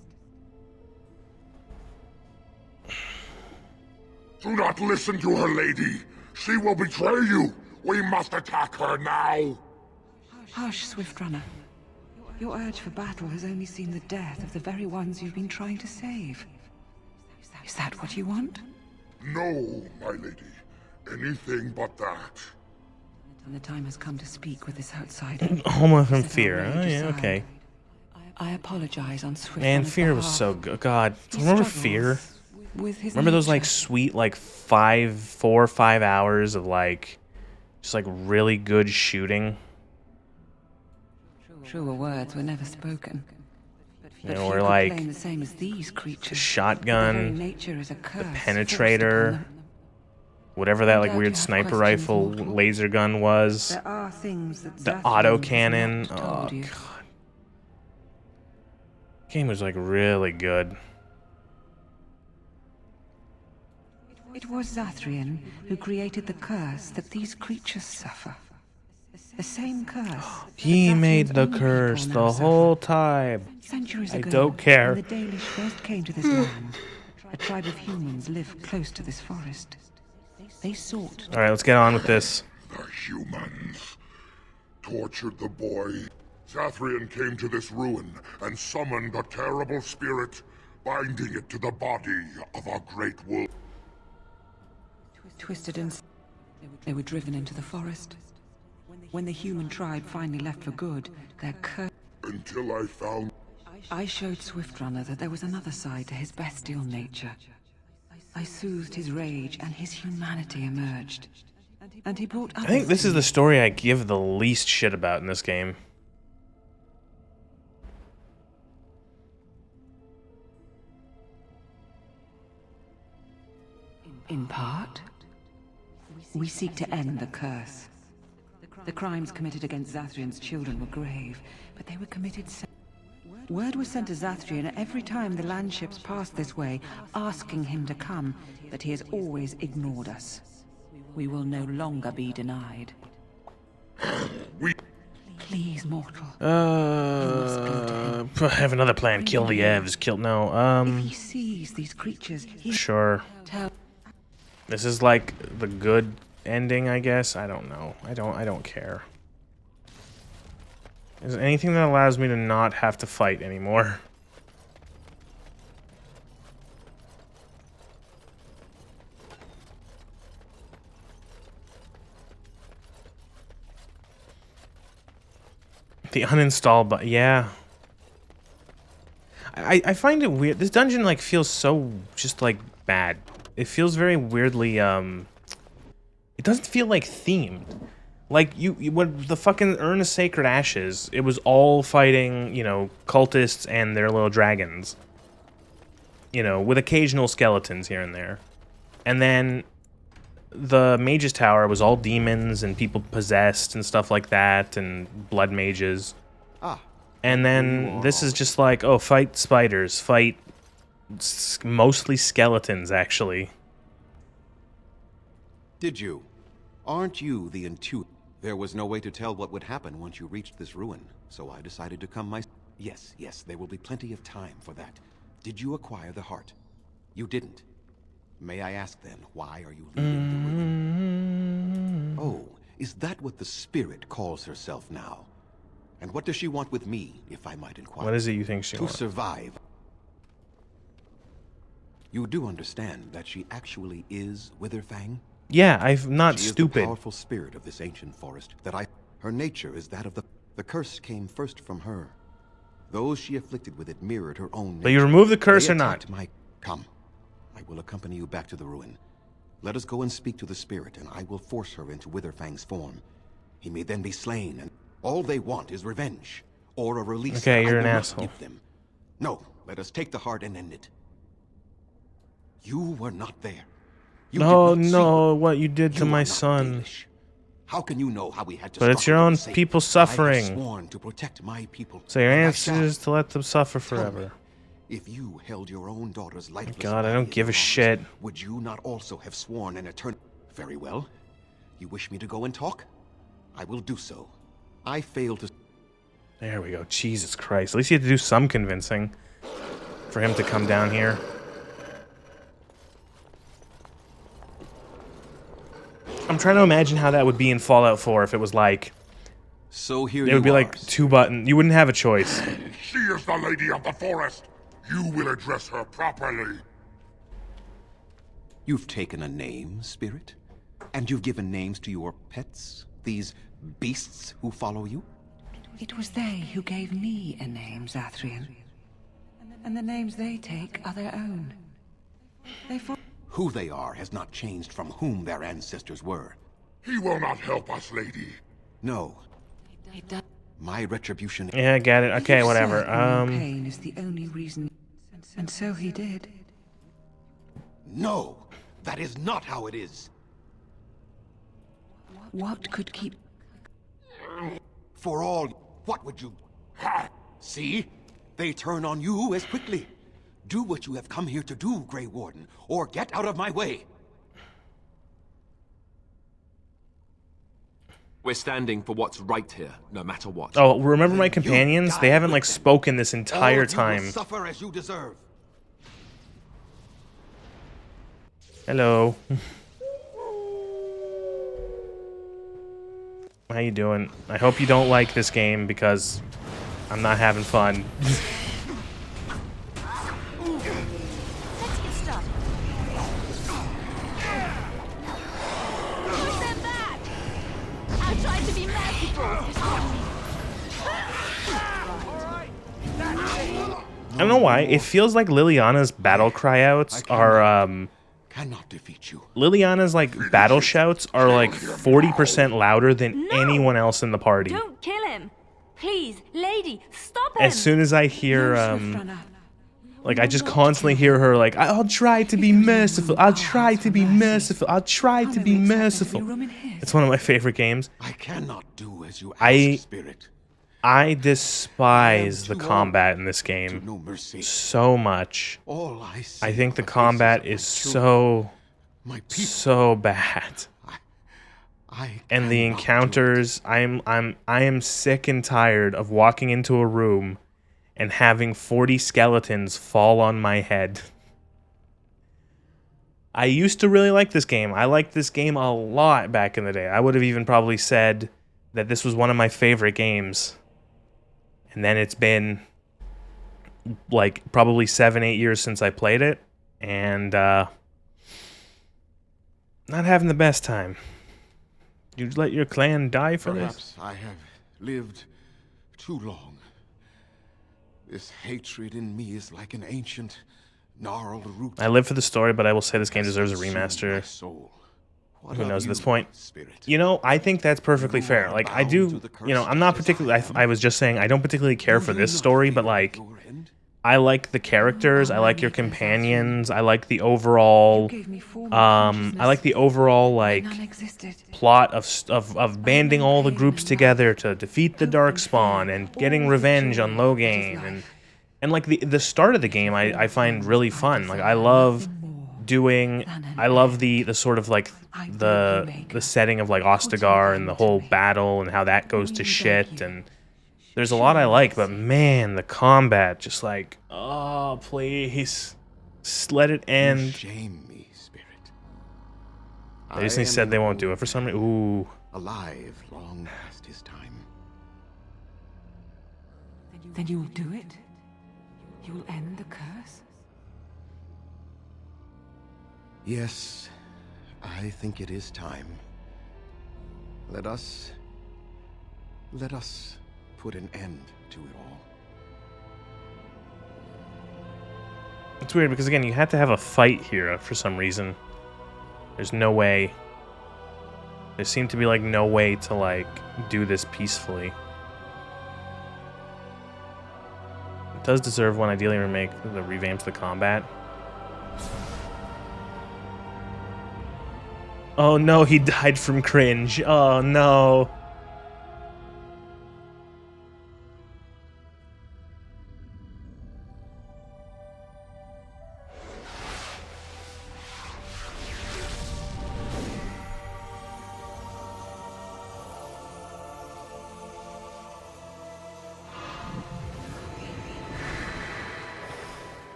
Do not listen to her, lady. She will betray you. We must attack her now. Hush, Swift Runner. Your urge for battle has only seen the death of the very ones you've been trying to save. Is that what you want? No, my lady. Anything but that. And the time has come to speak with this outsider. Homa from Fear. Oh, yeah, okay. I apologize on Swift Man, Runner's Fear was behalf. so good. God, remember Fear? With his Remember those like nature. sweet like 4 or 5 hours of like just like really good shooting? Truer words were never spoken. You But know, few where could like claim the same as these creatures. the Their very shotgun, nature is a the curse forced penetrator, upon them. whatever that like doubt weird you have sniper questions, rifle mortal. laser gun was, There are things that the Zathriel auto has cannon. not Oh told you. god, game was like really good. It was Zathrian who created the curse that these creatures suffer. The same curse. He that made Zathrian's the own people curse now the suffer. whole time. Centuries I ago, don't care. when the Dalish first came to this land, a tribe of humans lived close to this forest. They sought. All right, let's get on with this. The humans tortured the boy. Zathrian came to this ruin and summoned a terrible spirit, binding it to the body of our great wolf. Twisted and they were driven into the forest. When the human tribe finally left for good, their curse. Until I found. I showed Swift Runner that there was another side to his bestial nature. I soothed his rage, and his humanity emerged. And he brought. I think this is the story I give the least shit about in this game. In part, we seek to end the curse. The crimes committed against Zathrian's children were grave, but they were committed. Word was sent to Zathrian every time the landships passed this way, asking him to come, but he has always ignored us. We will no longer be denied. Please, mortal. I have another plan. Kill the Evs. Kill If he sees these creatures, he Sure. tell. This is like the good ending, I guess. I don't know. I don't care. Is there anything that allows me to not have to fight anymore? The uninstall button, yeah. I find it weird. This dungeon like feels so just like bad. It feels very weirdly it doesn't feel like themed. Like you when the fucking Urn of Sacred Ashes, it was all fighting, you know, cultists and their little dragons. You know, with occasional skeletons here and there. And then the Mage's Tower was all demons and people possessed and stuff like that, and blood mages. And then this is just like, oh, fight spiders, fight mostly skeletons, actually. Did you? Aren't you the intuitive? There was no way to tell what would happen once you reached this ruin, so I decided to come myself. Yes, there will be plenty of time for that. Did you acquire the heart? You didn't. May I ask then, why are you leaving the ruin? Oh, is that what the spirit calls herself now? And what does she want with me, if I might inquire? What is it you think she wants? To survive. You do understand that she actually is Witherfang? Yeah, I'm not she stupid. Is the powerful spirit of this ancient forest her nature is that of the curse came first from her. Those she afflicted with it mirrored her own nature. But you remove the curse or not? Come. I will accompany you back to the ruin. Let us go and speak to the spirit, and I will force her into Witherfang's form. He may then be slain, and all they want is revenge, or a release. Okay, that you're I an will not asshole. give them. No, let us take the heart and end it. You were not there. You No, did not no, what you did You to are my not son. How can you know how we had to But it's your struggle own for the sake? people I have suffering. sworn to protect my people. So your and I answer shall. is to let them suffer Tell me, forever. if you held your own daughter's lifeless God, I body don't in give a your arms, shit. Would you not also have sworn an eternal? Very well. You wish me to go and talk? I will do so. I failed to. There we go. Jesus Christ. At least you had to do some convincing for him to come down here. I'm trying to imagine how that would be in Fallout 4 if it was like... So here it would be you like are. 2 button. You wouldn't have a choice. She is the lady of the forest. You will address her properly. You've taken a name, spirit? And you've given names to your pets? These beasts who follow you? It was they who gave me a name, Zathrian. And the names they take are their own. Who they are has not changed from whom their ancestors were. He will not help us, lady. No. My retribution... Yeah, I get it. Okay, whatever. Pain is the only reason. And so he did. No! That is not how it is! What could keep... For all... What would you... Ha! See? They turn on you as quickly. Do what you have come here to do, Grey Warden, or get out of my way. We're standing for what's right here, no matter what. Oh, remember my companions? They haven't, like, spoken this entire All of you time. will suffer as you deserve. Hello. How you doing? I hope you don't like this game because I'm not having fun. Let's get started. Push them back! I'll try to be merciful. I don't know why. It feels like Liliana's battle cryouts are, Cannot defeat you. Liliana's, like, battle shouts are, like, 40% louder than anyone else in the party. Don't kill him. Please, lady, stop him. As soon as I hear, like, I just constantly hear her, like, I'll try to be merciful. I'll try to be merciful. I'll try to be merciful. It's one of my favorite games. I cannot do as you ask, spirit. I despise the combat in this game so much. All I think the combat is so bad. And the encounters, I am sick and tired of walking into a room and having 40 skeletons fall on my head. I used to really like this game. I liked this game a lot back in the day. I would have even probably said that this was one of my favorite games. And then it's been like probably 7-8 years since I played it, and not having the best time. You let your clan die for Perhaps this? I have lived Too long. This hatred in me is like an ancient, gnarled root. I live for the story, but I will say this game deserves a remaster. Who knows at this point? You know, I think that's perfectly fair. Like, I do, you know, I'm not particularly, I was just saying, I don't particularly care for this story, but like, I like the characters, I like your companions, I like the overall, like, plot of banding all the groups together to defeat the Darkspawn and getting revenge on Loghain, and like, the start of the game I find really fun. Like, I love the sort of like the setting of like Ostagar and the whole battle and how that goes to shit, and there's a lot I like, but man, the combat just like, oh please, just let it end. Shame me, spirit. Disney said they won't do it for some reason. Ooh. Alive long past his time. Then you will do it? You will end the curse? Yes, I think it is time. Let us put an end to it all. It's weird because again, you had to have a fight here for some reason. There's no way. There seemed to be like no way to like do this peacefully. It does deserve one ideally remake that revamps the combat. Oh no, he died from cringe. Oh no.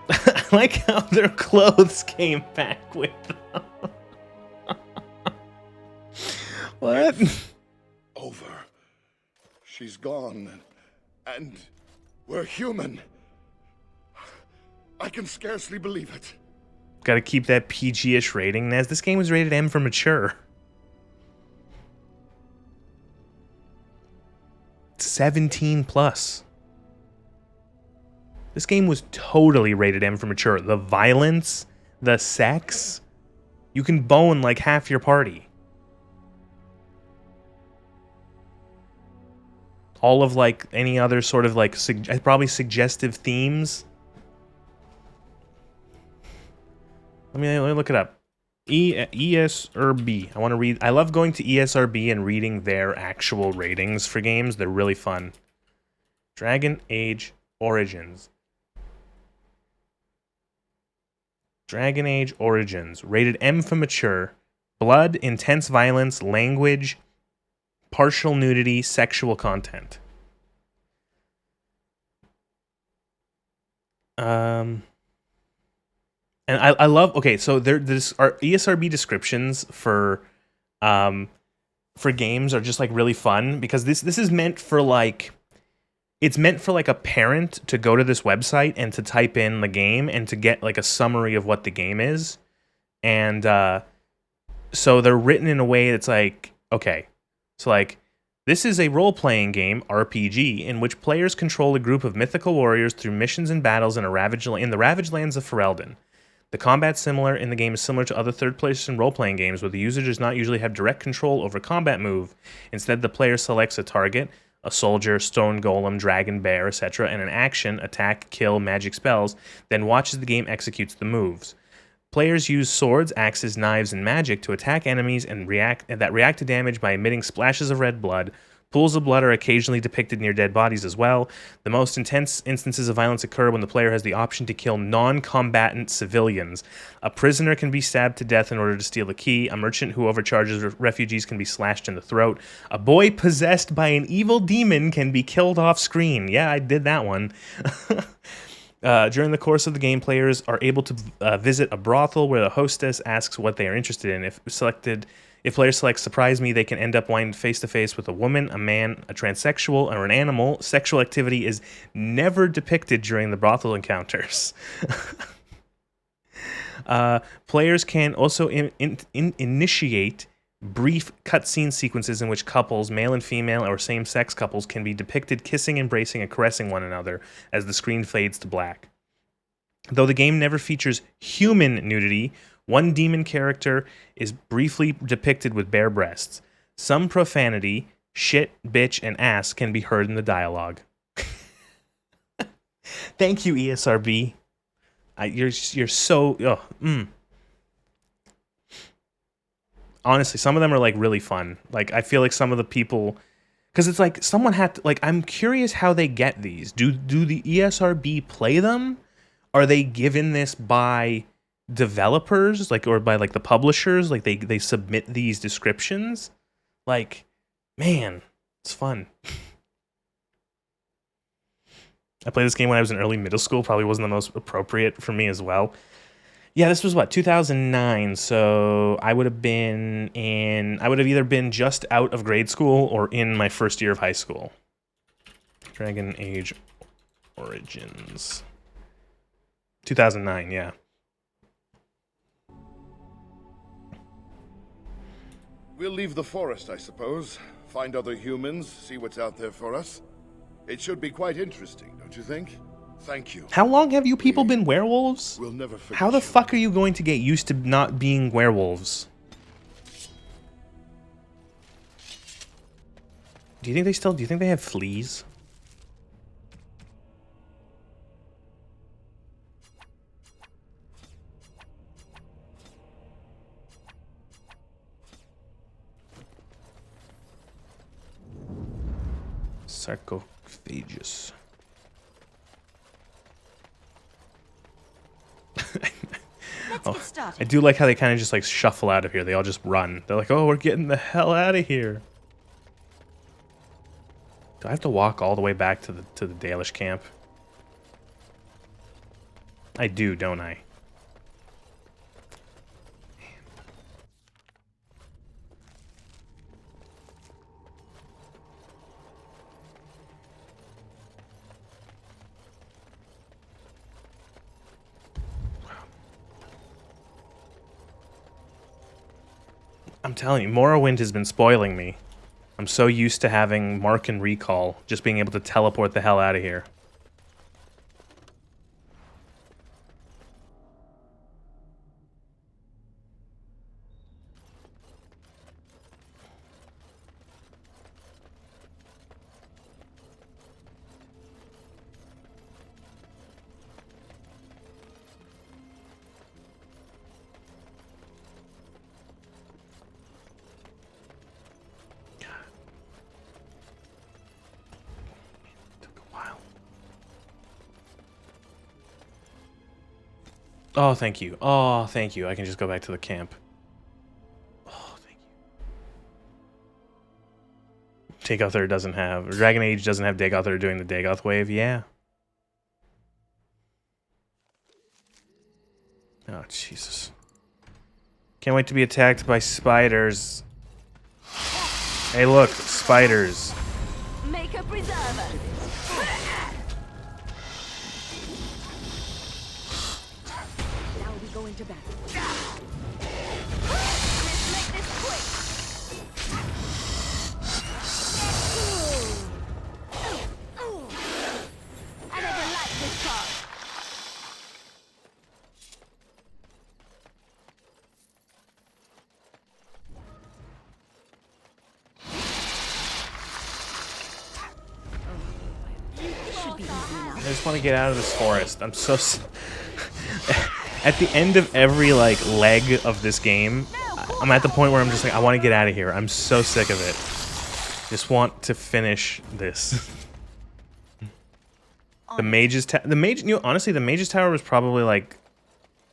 I like how their clothes came back with them. What? Over. She's gone. And we're human. I can scarcely believe it. Gotta keep that PG-ish rating, Nez. This game was rated M for mature. It's 17 plus. This game was totally rated M for mature. The violence, the sex, you can bone like half your party. All of like any other sort of like probably suggestive themes. Let me look it up. ESRB. I want to read. I love going to ESRB and reading their actual ratings for games. They're really fun. Dragon Age Origins. Dragon Age Origins, rated M for mature, blood, intense violence, language, partial nudity, sexual content. And I love, okay, so there's our ESRB descriptions for games are just like really fun because this is meant for like, it's meant for like a parent to go to this website and to type in the game and to get like a summary of what the game is. And so they're written in a way that's like, okay, so like, this is a role-playing game, RPG, in which players control a group of mythical warriors through missions and battles in the ravaged lands of Ferelden. The combat in the game is similar to other third-person role-playing games where the user does not usually have direct control over combat move. Instead, the player selects a target, a soldier, stone golem, dragon, bear, etc., and an action, attack, kill, magic spells, then watches the game executes the moves. Players use swords, axes, knives, and magic to attack enemies and react to damage by emitting splashes of red blood. Pools of blood are occasionally depicted near dead bodies as well. The most intense instances of violence occur when the player has the option to kill non-combatant civilians. A prisoner can be stabbed to death in order to steal a key. A merchant who overcharges refugees can be slashed in the throat. A boy possessed by an evil demon can be killed off screen. Yeah, I did that one. During the course of the game, players are able to visit a brothel where the hostess asks what they are interested in. If players select Surprise Me, they can end up lying face-to-face with a woman, a man, a transsexual, or an animal. Sexual activity is never depicted during the brothel encounters. Players can also initiate brief cutscene sequences in which couples, male and female or same-sex couples, can be depicted kissing, embracing, and caressing one another as the screen fades to black. Though the game never features human nudity, one demon character is briefly depicted with bare breasts. Some profanity, shit, bitch, and ass can be heard in the dialogue. Thank you, ESRB. You're so... Honestly, some of them are like really fun. Like, I feel like some of the people... Because it's like someone had to... Like, I'm curious how they get these. Do the ESRB play them? Are they given this by developers, like, or by like the publishers? Like they submit these descriptions? Like, man, it's fun. I played this game when I was in early middle school. Probably wasn't the most appropriate for me as well. Yeah, this was what, 2009. So I would have either been just out of grade school or in my first year of high school. Dragon Age Origins. 2009, yeah. We'll leave the forest, I suppose. Find other humans, see what's out there for us. It should be quite interesting, don't you think? Thank you. How long have you people been werewolves? We'll never forget. How the fuck are you going to get used to not being werewolves? Do you think they have fleas? Sarcophagus. I do like how they kind of just like shuffle out of here. They all just run. They're like, oh, we're getting the hell out of here. Do I have to walk all the way back to the Dalish camp? I do, don't I? I'm telling you, Morrowind has been spoiling me. I'm so used to having mark and recall, just being able to teleport the hell out of here. Oh, thank you. Oh, thank you. I can just go back to the camp. Oh, thank you. Dagothar doesn't have... Dragon Age doesn't have Dagothar doing the Dagoth wave. Yeah. Oh, Jesus. Can't wait to be attacked by spiders. Hey, look. Spiders. Make a preserver. Go into battle. Let's make this quick. I never liked this part. I just want to get out of this forest. I'm so... At the end of every, like, leg of this game, I'm at the point where I'm just like, I want to get out of here. I'm so sick of it. Just want to finish this. The Mage's Tower... honestly, the Mage's Tower was probably, like,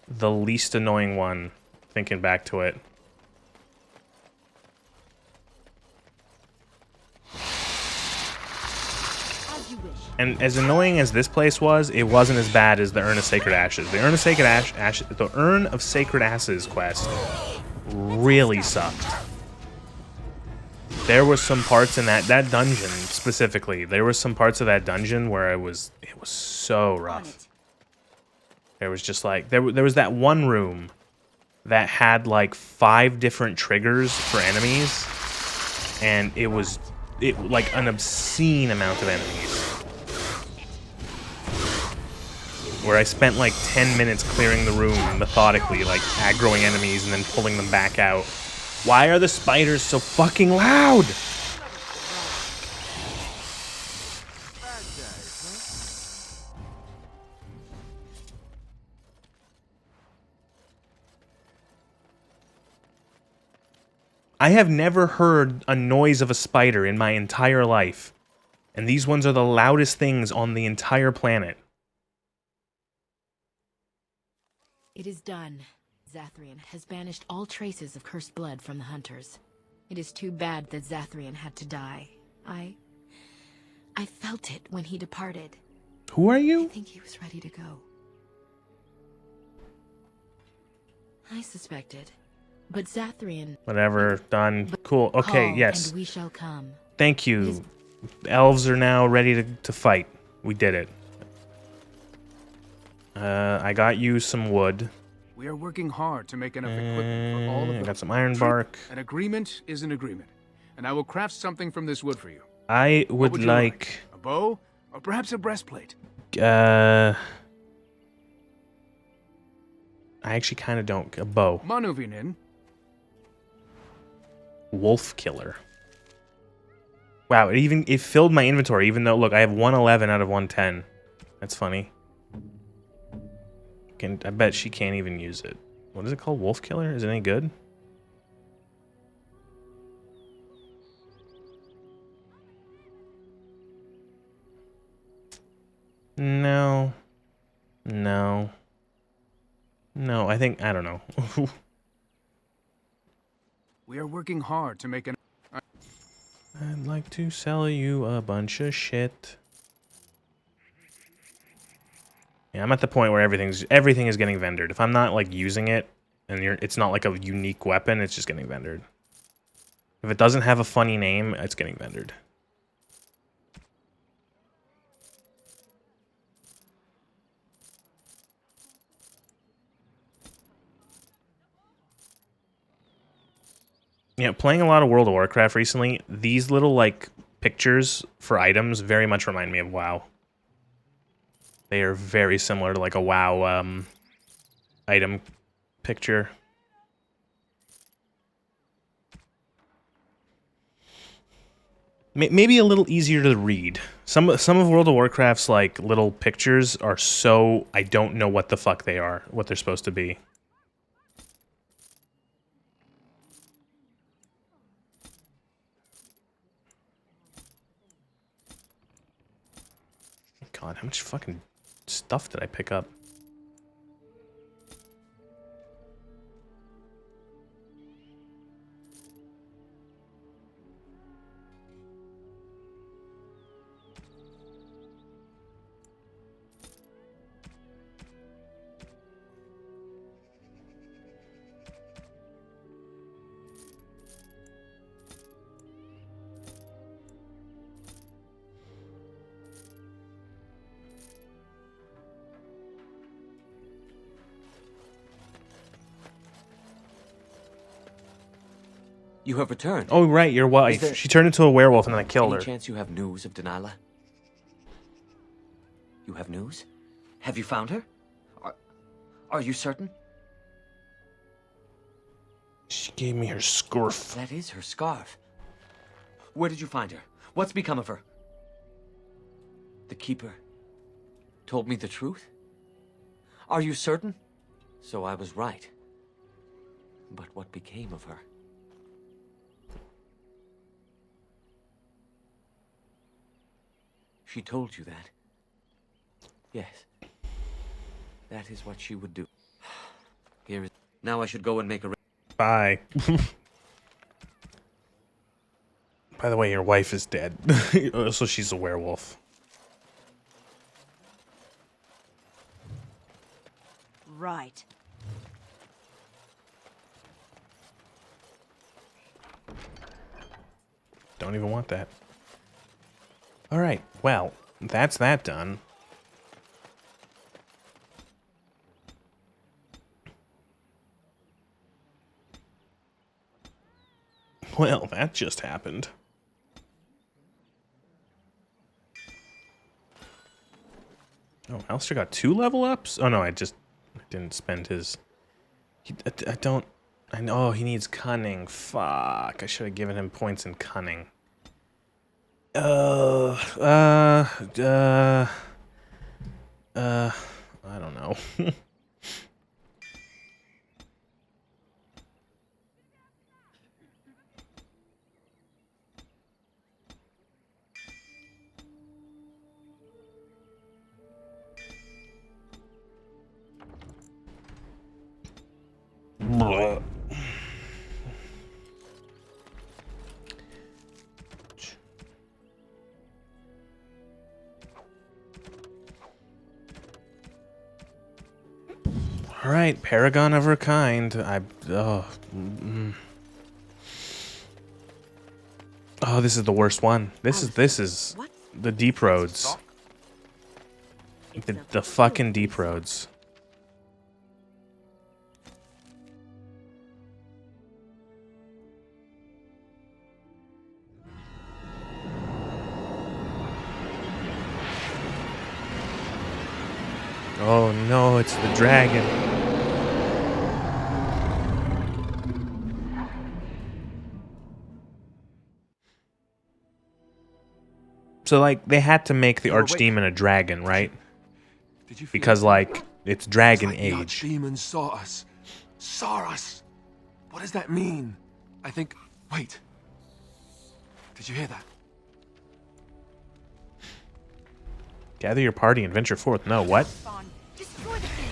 the least annoying one, thinking back to it. And as annoying as this place was, it wasn't as bad as the Urn of Sacred Ashes. The Urn of Sacred the Urn of Sacred Ashes quest really sucked. There was some parts in that dungeon specifically. There was some parts of that dungeon where it was so rough. There was just like there was that one room that had like 5 different triggers for enemies, and it was like an obscene amount of enemies. Where I spent like 10 minutes clearing the room methodically, like aggroing enemies and then pulling them back out. Why are the spiders so fucking loud? I have never heard a noise of a spider in my entire life, and these ones are the loudest things on the entire planet. It is done. Zathrian has banished all traces of cursed blood from the hunters. It is too bad that Zathrian had to die. I felt it when he departed. Who are you? I think he was ready to go. I suspected. But Zathrian... Whatever, done. Cool. Okay, call, yes. And we shall come. Thank you. Elves are now ready to fight. We did it. I got you some wood. We are working hard to make enough equipment for all of them. I got some iron bark. An agreement is an agreement, and I will craft something from this wood for you. I What would you like... A bow, or perhaps a breastplate. I actually kind of don't. A bow. Manuvinin. Wolf killer. Wow, it filled my inventory, even though, look, I have 111 out of 110. That's funny. I bet she can't even use it. What is it called? Wolf killer? Is it any good? No. No. No, I think, I don't know. We are working hard to make an... I'd like to sell you a bunch of shit. Yeah, I'm at the point where everything is getting vendored. If I'm not like using it, and it's not like a unique weapon, it's just getting vendored. If it doesn't have a funny name, it's getting vendored. Yeah, playing a lot of World of Warcraft recently, these little like pictures for items very much remind me of WoW. They are very similar to like a WoW item picture. Maybe a little easier to read. Some of World of Warcraft's like little pictures are so I don't know what the fuck they are, what they're supposed to be. God, how much fucking stuff did I pick up? You have returned. Oh, right, your wife. She turned into a werewolf and then I killed her. Any chance you have news of Delilah? You have news? Have you found her? Are you certain? She gave me her scarf. That is her scarf. Where did you find her? What's become of her? The Keeper told me the truth? Are you certain? So I was right. But what became of her? She told you that? Yes. That is what she would do. Here is... Now I should go and make a... Bye. By the way, your wife is dead. So she's a werewolf. Right. Don't even want that. Alright, well, that's that done. Well, that just happened. Oh, Alistair got 2 level ups? Oh no, I didn't spend his... I know he needs cunning. Fuck, I should have given him points in cunning. I don't know. Blah. All right, paragon of her kind. Oh, this is the worst one. This is the deep roads. The fucking deep roads. Oh no, it's the dragon. So, like, they had to make the Archdemon a dragon, right? Because, like, it's Dragon Age. The Archdemon saw us. Saw us. What does that mean? I think... Wait. Did you hear that? Gather your party and venture forth. No, what? Destroy the things.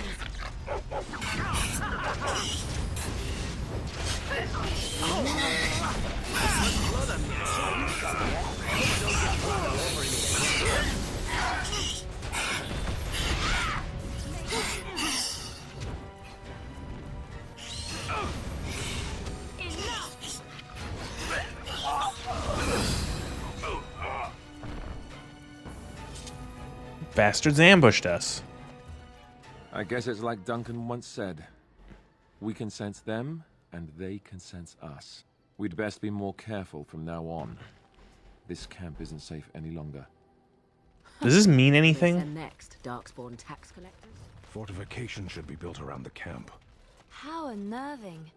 Bastards ambushed us. I guess it's like Duncan once said. We can sense them, and they can sense us. We'd best be more careful from now on. This camp isn't safe any longer. Does this mean anything? And next, Darkspawn tax collectors? Fortification should be built around the camp. How unnerving.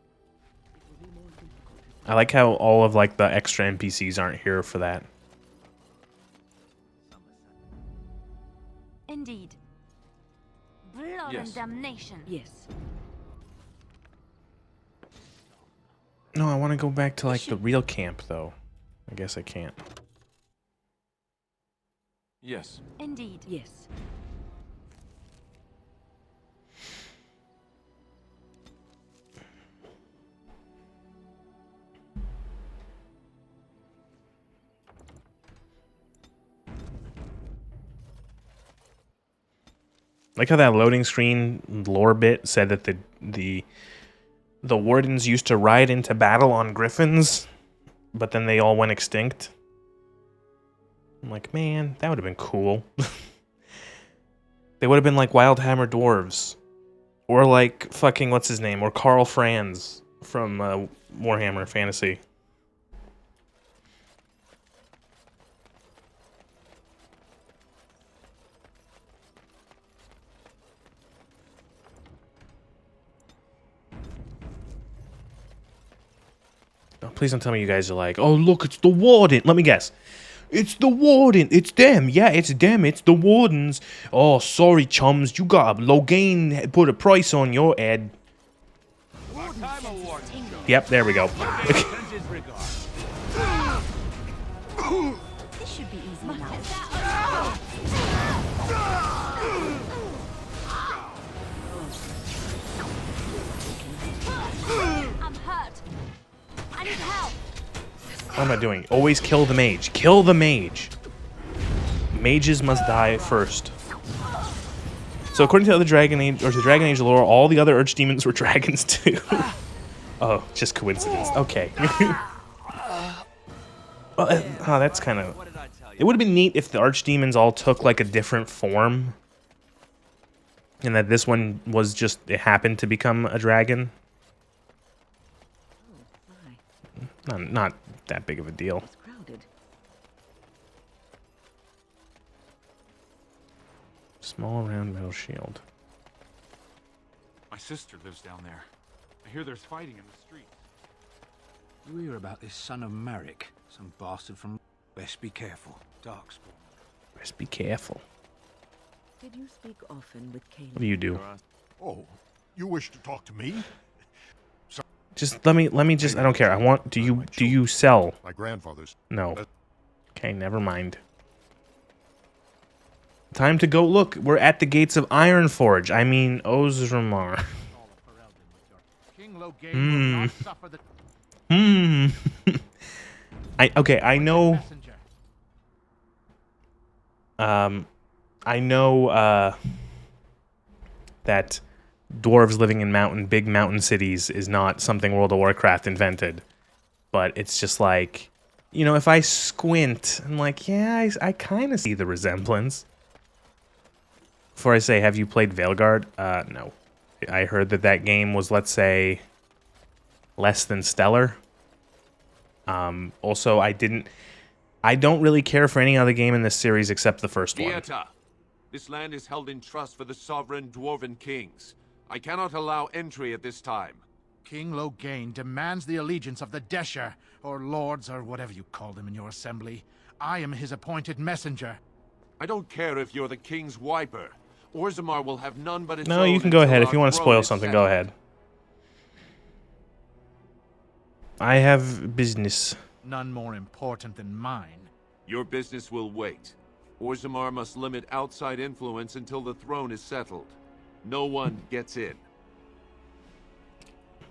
I like how all of, like, the extra NPCs aren't here for that. Indeed. Blood and damnation. Yes. No, I want to go back to, like, the real camp, though. I guess I can't. Yes. Indeed. Yes. Like how that loading screen lore bit said that the wardens used to ride into battle on griffins, but then they all went extinct. I'm like, man, that would have been cool. They would have been like Wildhammer dwarves, or like fucking what's his name, or Karl Franz from Warhammer Fantasy. Please don't tell me you guys are like, oh, look, it's the warden. Let me guess. It's the warden. It's them. Yeah, it's them. It's the wardens. Oh, sorry, chums. You got a Loghain put a price on your head. Yep, there we go. This should be easy enough. I'm hurt. I need help. What am I doing? Always kill the mage. Kill the mage. Mages must die first. So according to the Dragon Age, or to Dragon Age lore, all the other archdemons were dragons too. Oh, just coincidence. Okay. Well, oh, that's kind of... It would have been neat if the archdemons all took like a different form. And that this one was just, it happened to become a dragon. Not that big of a deal. It's crowded. Small round metal shield. My sister lives down there. I hear there's fighting in the streets. You hear about this son of Marek, some bastard from... Best be careful, Darkspawn. Best be careful. Did you speak often with Caleb? What do you do? Oh, you wish to talk to me? Just let me just I don't care. I want do you sell? My grandfather's. No. Okay, never mind. Time to go look. We're at the gates of Ironforge. I mean Ozramar. I know that dwarves living in big mountain cities is not something World of Warcraft invented. But it's just like, you know, if I squint, I'm like, yeah, I kind of see the resemblance. Before I say, have you played Veilguard? No. I heard that game was, let's say, less than stellar. Also, I don't really care for any other game in this series except the first one. Vieta, this land is held in trust for the sovereign dwarven kings. I cannot allow entry at this time. King Loghain demands the allegiance of the Desher, or lords, or whatever you call them in your assembly. I am his appointed messenger. I don't care if you're the king's wiper. Orzammar will have none but its No, own you can go ahead. until If you our want to throne spoil is something, go settled. ahead. I have business. None more important than mine. Your business will wait. Orzammar must limit outside influence until the throne is settled. No one gets in.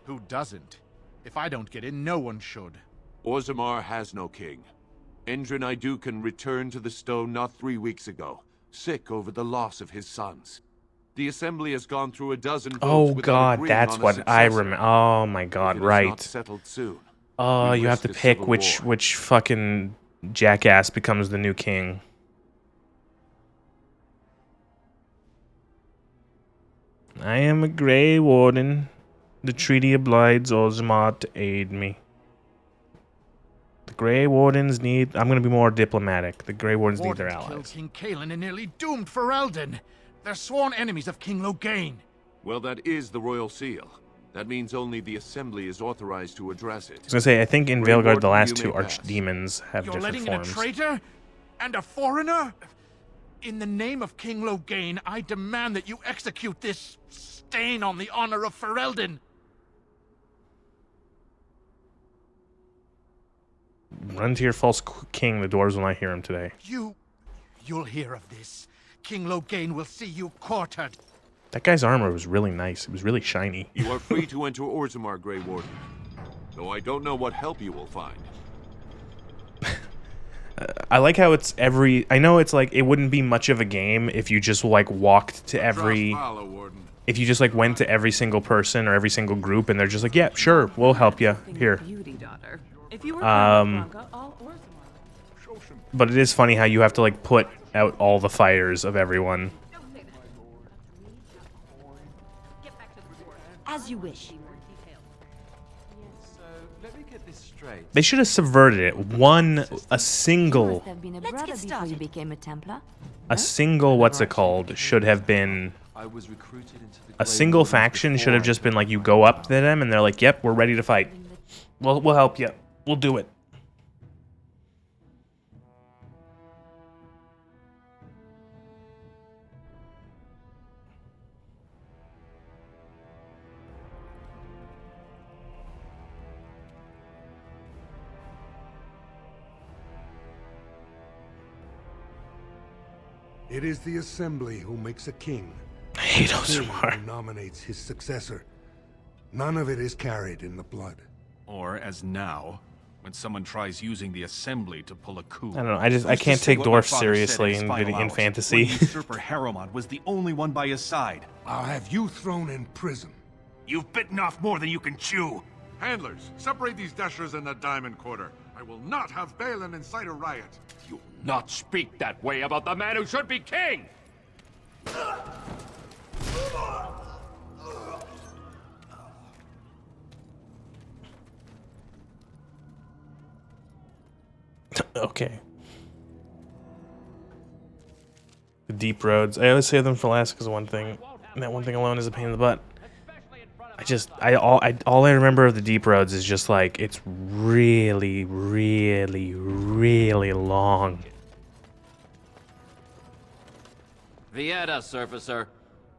Who doesn't? If I don't get in, no one should. Orzammar has no king. Endrin Idukan returned to the stone not 3 weeks ago, sick over the loss of his sons. The assembly has gone through a dozen votes Oh without god, agreeing that's on a what I successor. remember. Oh my god, If it is right. not settled soon, Oh, we you have to risk a pick civil which fucking jackass becomes the new king. I am a Grey Warden. The treaty obliges Ozma to aid me. The Grey Wardens need... I'm going to be more diplomatic. The Grey Wardens need their Wardens allies. killed King Kaelin and nearly doomed Ferelden. They're sworn enemies of King Loghain. Well, that is the royal seal. That means only the assembly is authorized to address it. I was going to say, I think in Grey Veilguard the Warden, last you two may pass. archdemons have You're different letting forms. in a traitor? And a foreigner? In the name of King Loghain, I demand that you execute this stain on the honor of Ferelden. Run to your false king. The dwarves will not hear him today. You'll hear of this. King Loghain will see you quartered. That guy's armor was really nice. It was really shiny. You are free to enter Orzammar, Grey Warden. Though I don't know what help you will find. I like how it's every... I know it's like, it wouldn't be much of a game if you just like walked to every... If you just like went to every single person or every single group and they're just like, yeah, sure, we'll help you. Here. But it is funny how you have to like put out all the fires of everyone. As you wish. Let me get this straight. They should have subverted it. A single... Have been a brother before you became a Templar. A single, what's it called, should have been... I was recruited into the A single faction should have just been like, you go up to them and they're like, yep, we're ready to fight. We'll help you. We'll do it. It is the Assembly who makes a king. I hate The king Ozramar. who nominates his successor. None of it is carried in the blood. Or, as now, when someone tries using the assembly to pull a coup. I don't know, I Who's can't to say take what my dwarfs father seriously said his in final video- in hours, fantasy. when usurper Harrowmont was the only one by his side. I'll have you thrown in prison. You've bitten off more than you can chew. Handlers, separate these dashers in the diamond quarter. I will not have Balin incite a riot. You not speak that way about the man who should be king! Okay. The deep roads. I always save them for last because one thing, and that one thing alone is a pain in the butt. All I remember of the deep roads is just like it's really, really, really long. Vieta, Surfacer.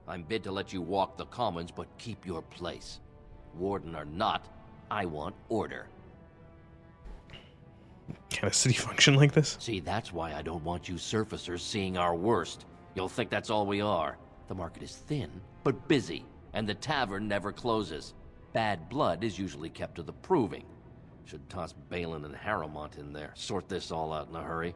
I'm bid to let you walk the commons, but keep your place. Warden or not, I want order. Can a city function like this? See, that's why I don't want you surfacers seeing our worst. You'll think that's all we are. The market is thin, but busy, and the tavern never closes. Bad blood is usually kept to the proving. Should toss Balin and Harrowmont in there. Sort this all out in a hurry.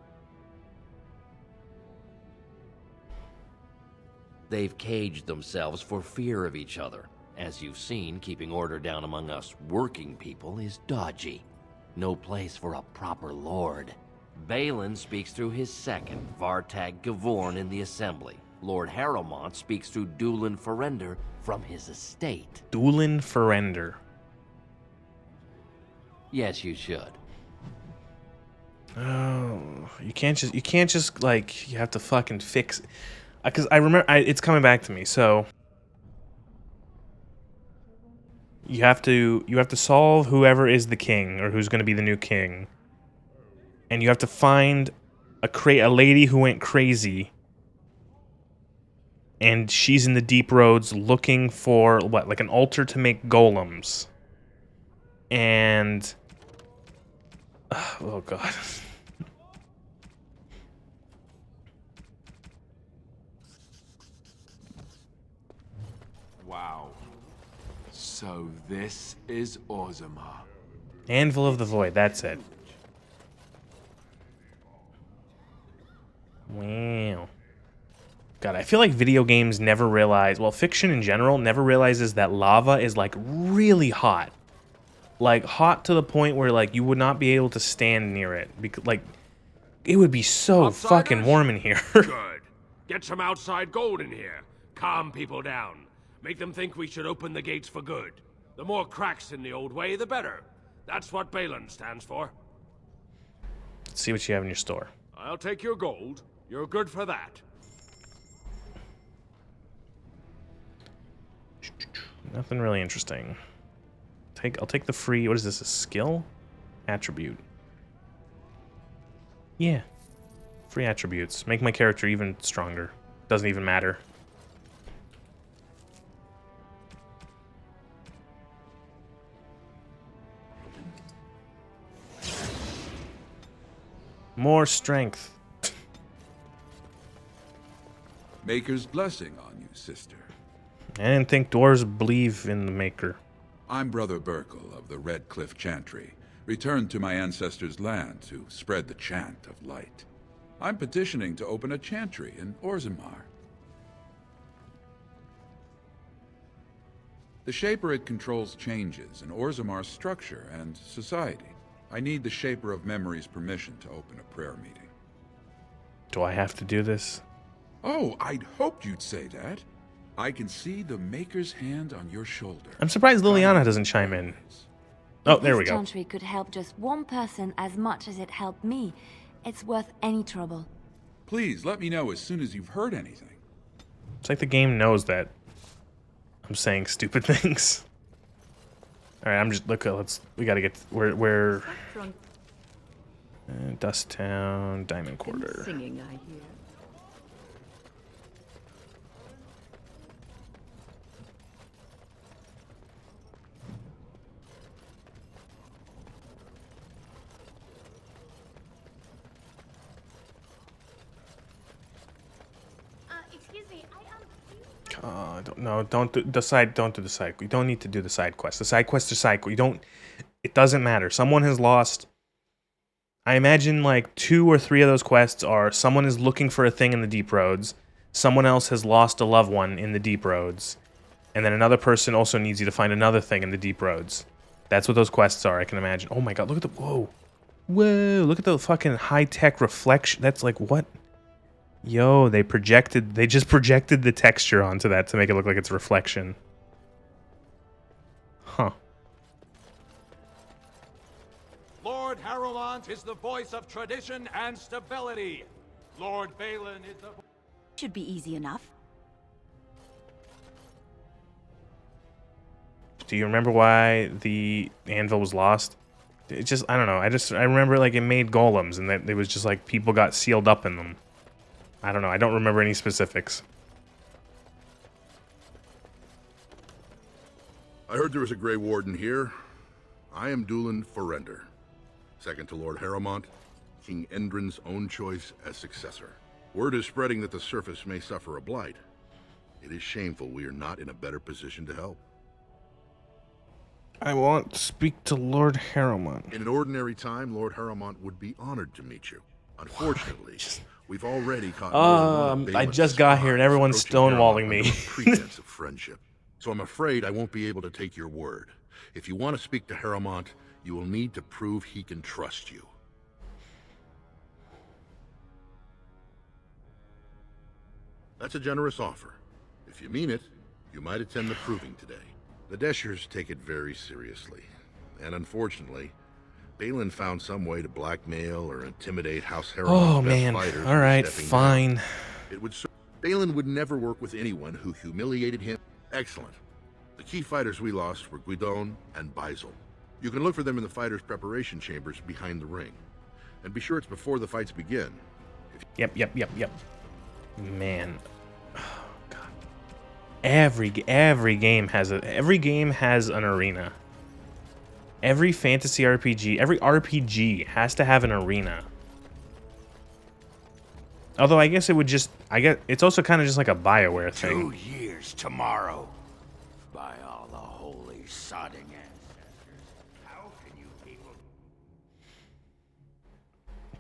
They've caged themselves for fear of each other. As you've seen, keeping order down among us working people is dodgy. No place for a proper lord. Balin speaks through his second, Vartag Gavorn, in the Assembly. Lord Harrowmont speaks through Dulin Ferender from his estate. Dulin Ferender. Yes, you should. Oh, you can't just like, you have to fucking fix. Because I remember, it's coming back to me. So you have to solve whoever is the king or who's going to be the new king, and you have to find a lady who went crazy, and she's in the deep roads looking for what, like an altar to make golems, and oh god. Wow. So this is Orzammar. Anvil of the Void, that's it. Wow. God, I feel like video games never realize, well, fiction in general never realizes that lava is like really hot. Like hot to the point where like you would not be able to stand near it because like it would be so Outsiders? fucking warm in here. Good. Get some outside gold in here. Calm people down. Make them think we should open the gates for good. The more cracks in the old way, the better. That's what Balin stands for. Let's see what you have in your store. I'll take your gold. You're good for that. Nothing really interesting. I'll take the free, what is this, a skill? Attribute. Yeah. Free attributes. Make my character even stronger. Doesn't even matter. More strength. Maker's blessing on you, sister. I didn't think dwarves believe in the Maker. I'm Brother Burkle of the Red Cliff Chantry, returned to my ancestors' land to spread the chant of light. I'm petitioning to open a chantry in Orzammar. The Shaperid controls changes in Orzammar's structure and society. I need the Shaper of Memory's permission to open a prayer meeting. Do I have to do this? Oh, I'd hoped you'd say that. I can see the Maker's hand on your shoulder. I'm surprised Liliana doesn't chime in. Oh, there we This go. chantry could help just one person as much as it helped me. It's worth any trouble. Please, let me know as soon as you've heard anything. It's like the game knows that I'm saying stupid things. All right, I'm just we gotta get where Dust Town, Diamond Quarter. Singing, I hear. Excuse me, Don't do the side. Don't do the side. You don't need to do the side quest. The side quests are side. You don't. It doesn't matter. Someone has lost. I imagine like 2 or 3 of those quests are someone is looking for a thing in the deep roads. Someone else has lost a loved one in the deep roads, and then another person also needs you to find another thing in the deep roads. That's what those quests are. I can imagine. Oh my god! Look at the whoa. Look at the fucking high-tech reflection. That's like what? Yo, they just projected the texture onto that to make it look like it's a reflection. Huh. Lord Harrowmont is the voice of tradition and stability. Lord Balin is the... Should be easy enough. Do you remember why the anvil was lost? It just, I don't know. I remember like it made golems and that it was just like people got sealed up in them. I don't know. I don't remember any specifics. I heard there was a Grey Warden here. I am Dulin Forrender, second to Lord Harrowmont, King Endrin's own choice as successor. Word is spreading that the surface may suffer a blight. It is shameful we are not in a better position to help. I want to speak to Lord Harrowmont. In an ordinary time, Lord Harrowmont would be honored to meet you. Unfortunately, we've already caught more than one I Balin's just got here and everyone's approaching stonewalling Harrowmont me. under the pretense of friendship. So I'm afraid I won't be able to take your word. If you want to speak to Harrowmont, you will need to prove he can trust you. That's a generous offer. If you mean it, you might attend the proving today. The Deshers take it very seriously. And unfortunately, Balin found some way to blackmail or intimidate House Harrowmont's best fighters. All right, into stepping fine. down. It would Balin would never work with anyone who humiliated him. Excellent. The key fighters we lost were Guidon and Baisel. You can look for them in the fighters' preparation chambers behind the ring. And be sure it's before the fights begin. Yep. Man. Oh, God. Every game has an arena. Every fantasy RPG, every RPG has to have an arena. Although I guess it would just, it's also kind of just like a BioWare thing. 2 years tomorrow. By all the holy sodding ancestors. How can you people...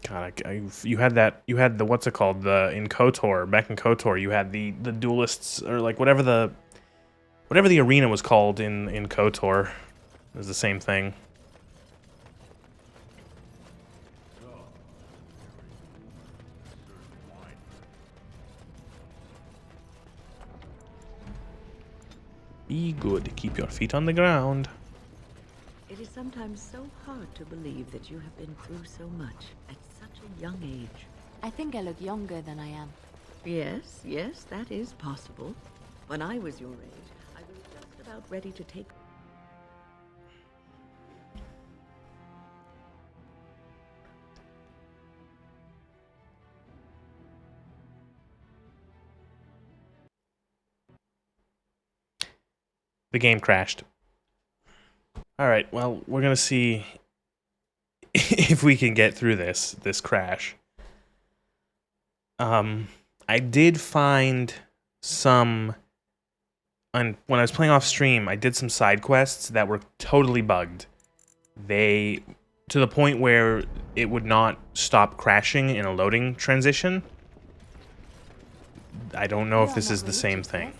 God, you had the what's it called? In KOTOR, back in KOTOR, you had the duelists, or like whatever the arena was called in KOTOR. It was the same thing. Be good. Keep your feet on the ground. It is sometimes so hard to believe that you have been through so much at such a young age. I think I look younger than I am. Yes, that is possible. When I was your age, I was just about ready to take... The game crashed. Alright, well, we're gonna see if we can get through this crash. I did find some... when I was playing off stream, I did some side quests that were totally bugged. To the point where it would not stop crashing in a loading transition. I don't know if this is the same thing.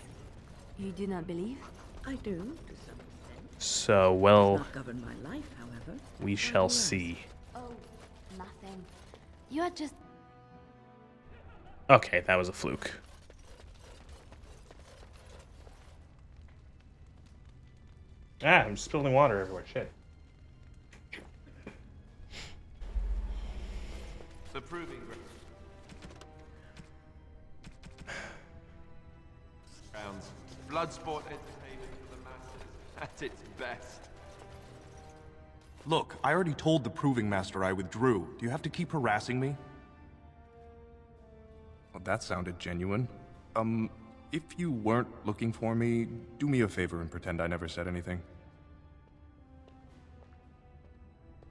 You do not believe? I do, to some extent. So, well, Does not govern my life, however. we shall see. Oh, nothing. You are just... Okay, that was a fluke. Ah, I'm spilling water everywhere. Shit. The proving grounds. Bloodsport entertainment for the masses at its best. Look, I already told the Proving Master I withdrew. Do you have to keep harassing me? Well, that sounded genuine. If you weren't looking for me, do me a favor and pretend I never said anything.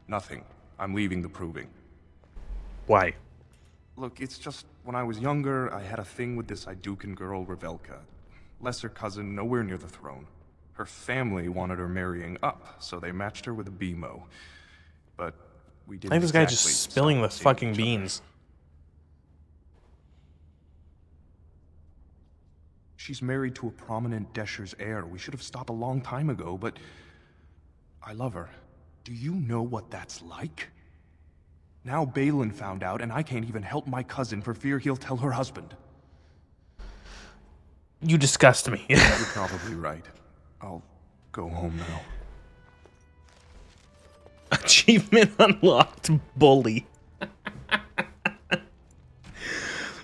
Nothing. I'm leaving the Proving. Why? Look, it's just, when I was younger, I had a thing with this Idukan girl, Revelka. Lesser cousin, nowhere near the throne. Her family wanted her marrying up, so they matched her with a BMO. But we didn't I think this guy exactly just spilling the stop fucking seeing each other. beans. She's married to a prominent Desher's heir. We should have stopped a long time ago, but I love her. Do you know what that's like? Now Balin found out, and I can't even help my cousin for fear he'll tell her husband. You disgust me. You're probably right. I'll go home now. Achievement unlocked, bully.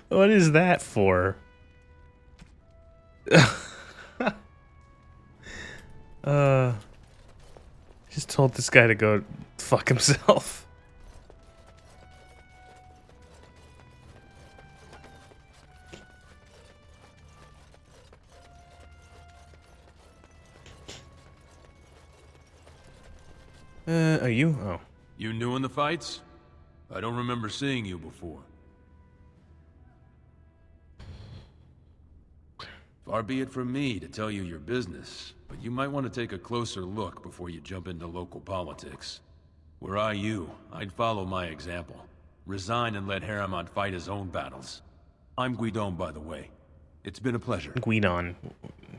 What is that for? Just told this guy to go fuck himself. Are you? Oh. You new in the fights? I don't remember seeing you before. Far be it from me to tell you your business, but you might want to take a closer look before you jump into local politics. Were I you, I'd follow my example. Resign and let Harriman fight his own battles. I'm Guidon, by the way. It's been a pleasure. Guidon.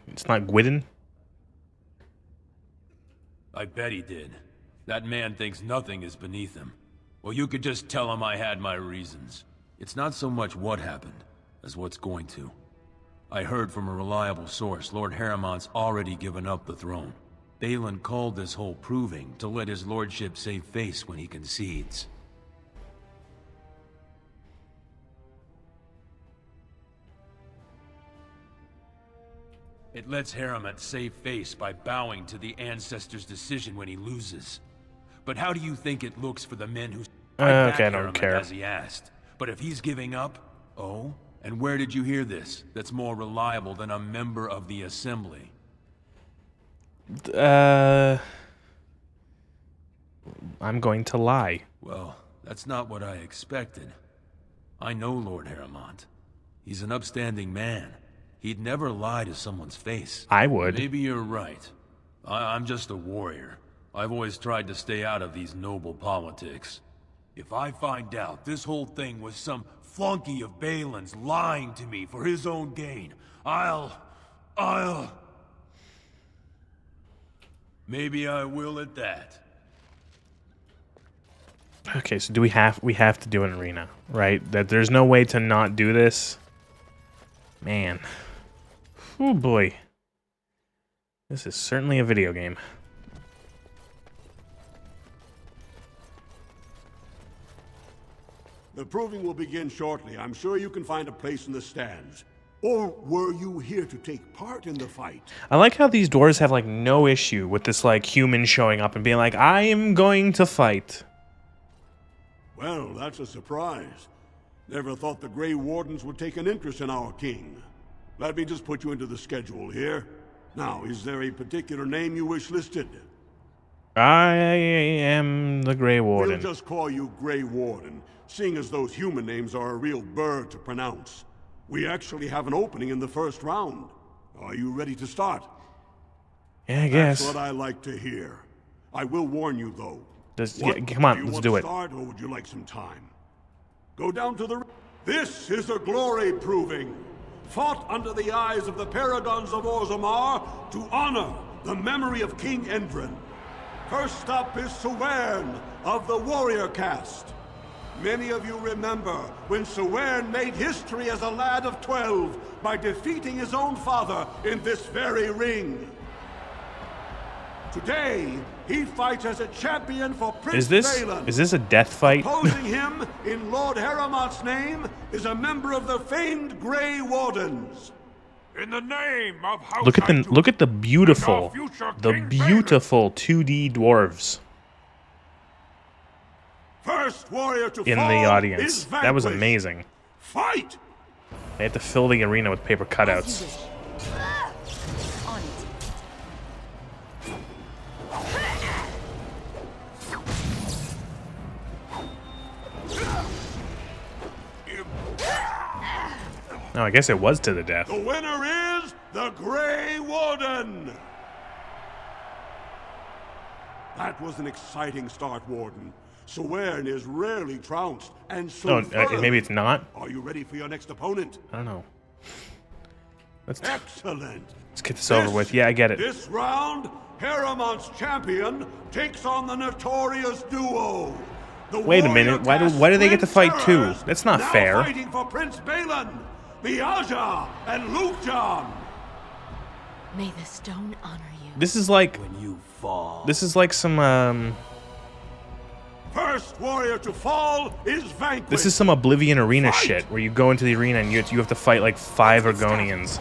It's not Guidon? I bet he did. That man thinks nothing is beneath him. Well, you could just tell him I had my reasons. It's not so much what happened, as what's going to. I heard from a reliable source Lord Harriman's already given up the throne. Balin called this whole proving to let his lordship save face when he concedes. It lets Harriman save face by bowing to the ancestors' decision when he loses. But how do you think it looks for the men who... Okay, I don't care. As he asked. But if he's giving up, oh? And where did you hear this? That's more reliable than a member of the Assembly. I'm going to lie. Well, that's not what I expected. I know Lord Harriman. He's an upstanding man. He'd never lie to someone's face. I would. Maybe you're right. I'm just a warrior. I've always tried to stay out of these noble politics. If I find out this whole thing was some flunky of Balin's lying to me for his own gain, I'll... Maybe I will at that. Okay, so do we have to do an arena, right? That there's no way to not do this? Man. Oh boy. This is certainly a video game. The proving will begin shortly. I'm sure you can find a place in the stands. Or were you here to take part in the fight? I like how these dwarves have, like, no issue with this, like, human showing up and being like, I am going to fight. Well, that's a surprise. Never thought the Grey Wardens would take an interest in our king. Let me just put you into the schedule here. Now, is there a particular name you wish listed? I am the Grey Warden. We'll just call you Grey Warden, seeing as those human names are a real burr to pronounce. We actually have an opening in the first round. Are you ready to start? Yeah, I guess. That's what I like to hear. I will warn you, though. Come on, let's do it. Start, or would you like some time? Go down to the... This is a glory proving. Fought under the eyes of the Paragons of Orzammar to honor the memory of King Endrin. First up is Suwern of the Warrior Caste. Many of you remember when Suwern made history as a lad of 12 by defeating his own father in this very ring. Today, he fights as a champion for Prince Balin. Is this a death fight? Opposing him in Lord Harriman's name is a member of the famed Grey Wardens. In the name of House Look at the beautiful 2D dwarves. First warrior to in fall the audience. is That was vanquished. amazing. Fight! They had to fill the arena with paper cutouts. On it. No, I guess it was to the death. The winner is the Grey Warden! That was an exciting start, Warden. Suwern is rarely trounced, and so maybe it's not? Are you ready for your next opponent? I don't know. Excellent. Let's get this over with. Yeah, I get it. This round, Harriman's champion takes on the notorious duo. The Wait a minute. Why do they get to fight too? That's not now fair. Fighting for Prince Balin, the Aja and Lukjan. May the stone honor you. This is like when you fall. This is like some first warrior to fall is vanquished. This is some Oblivion Arena shit, where you go into the arena and you have to fight like 5 Argonians.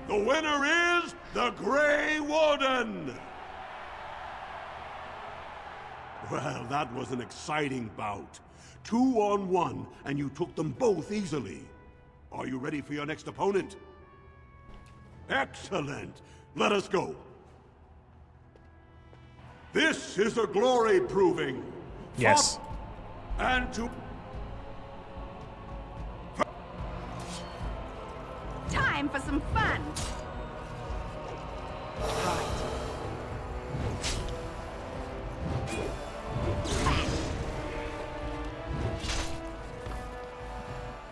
The winner is the Grey Warden! Well, that was an exciting bout. 2-on-1, and you took them both easily. Are you ready for your next opponent? Excellent! Let us go. This is a glory proving. Yes. And to... Time for some fun.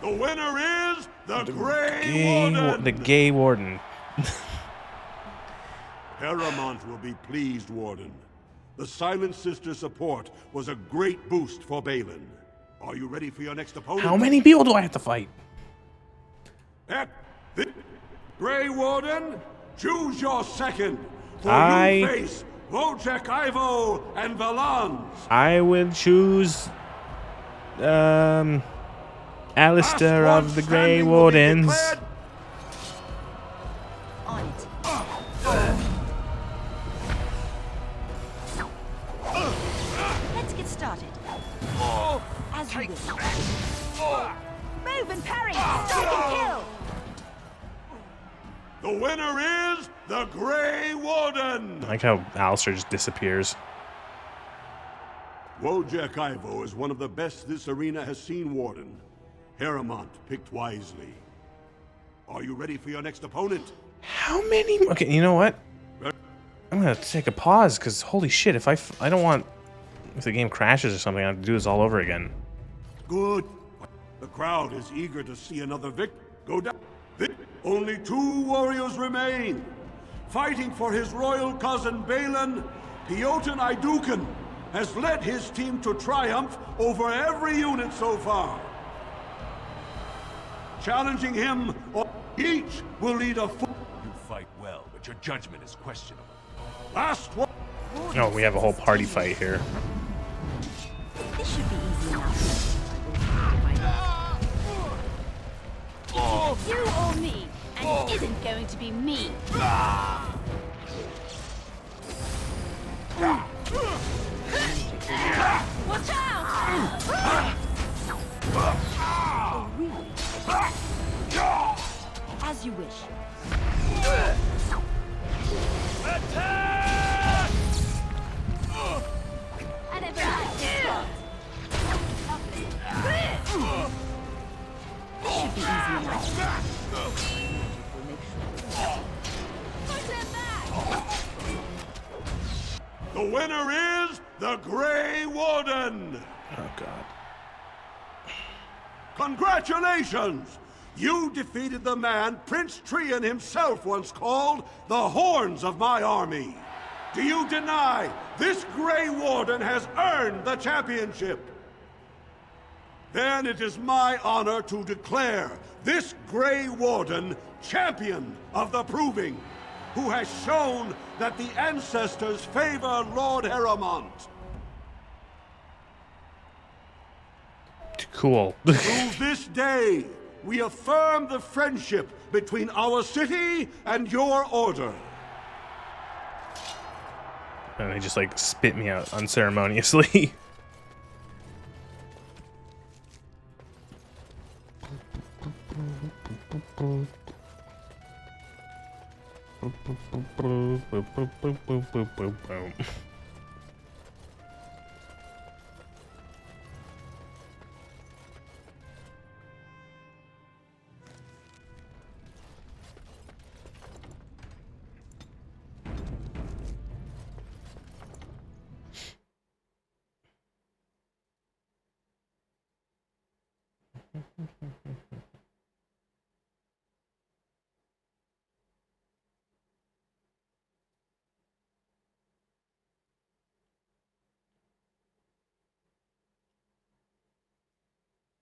The winner is the Grey Warden! The Gay Warden. Heremont will be pleased, Warden. The Silent Sister support was a great boost for Balin. Are you ready for your next opponent? How many people do I have to fight? Grey Warden, choose your second. For I you face Wojciech Ivo and Valans. I would choose Alistair of the Grey Wardens. On it. Let's get started. As you wish. Move and parry! Stop and kill! The winner is the Grey Warden! I like how Alistair just disappears. Wojciech Ivo is one of the best this arena has seen, Warden. Heremont picked wisely. Are you ready for your next opponent? How many? Okay, you know what? I'm gonna take a pause because holy shit! If I don't want if the game crashes or something, I have to do this all over again. Good. The crowd is eager to see another victor go down. Only 2 warriors remain. Fighting for his royal cousin Balin, Piotr Idukan has led his team to triumph over every unit so far. Challenging him, each will lead a full... You fight well, but your judgment is questionable. Last one. Oh, we have a whole party fight here. This should be easy enough. You or me, and it isn't going to be me. Watch out! Oh, really? As you wish. Attack! I never liked this spot. This should be easy enough. We'll make sure. Push him back! The winner is the Grey Warden! Oh, God. Congratulations! You defeated the man Prince Trian himself once called the Horns of my army. Do you deny this Grey Warden has earned the championship? Then it is my honor to declare this Grey Warden champion of the Proving, who has shown that the ancestors favor Lord Heremont. Cool. Through this day, we affirm the friendship between our city and your order. And they just like spit me out unceremoniously.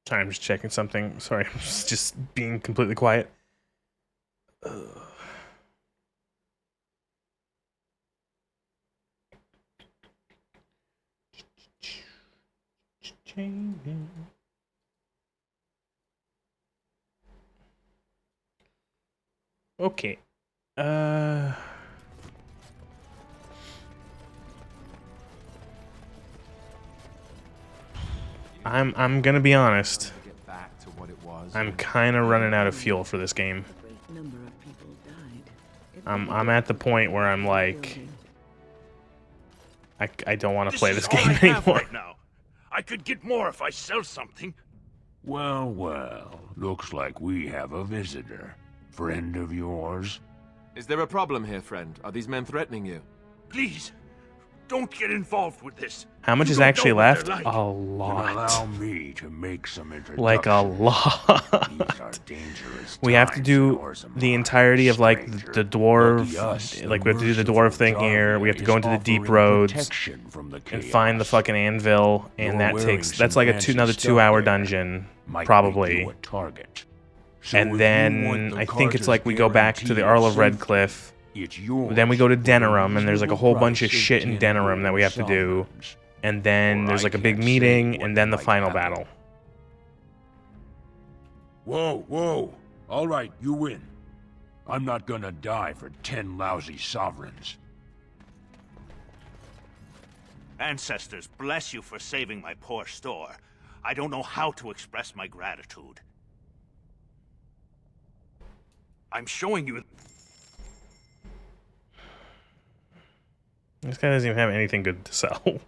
Sorry, I'm just checking something. Sorry, I'm just being completely quiet. Okay. I'm gonna be honest. I'm kind of running out of fuel for this game. I'm at the point where I'm like, I don't want to play this game anymore. Right now. I could get more if I sell something. Well, well, looks like we have a visitor. Friend of yours? Is there a problem here, friend? Are these men threatening you? Please, don't get involved with this. How much You is don't actually know what left? they're like. A lot. Allow me to make some introductions. Like a lot. These are dangerous We have to times do in Orzammar, the entirety of like the dwarf, Lucky us, like the we have to do the dwarf thing here. We have to go into the deep offering roads protection from the and find the fucking anvil, and You're that wearing takes that's some like fancy another stuff 2-hour there. dungeon Might make probably. you a target. So if And you then want the I think it's like we Carter's go back to the guarantee Arl of of Redcliffe. It's yours Then we go to for a Denerim, and there's like a whole bunch of reasonable shit in price of Denerim that we have to do. And then Or there's I like a big can't say meeting, what and then the might final happen. battle. Whoa, whoa. All right, you win. I'm not gonna die for 10 lousy sovereigns. Ancestors, bless you for saving my poor store. I don't know how to express my gratitude. I'm showing you... This guy doesn't even have anything good to sell.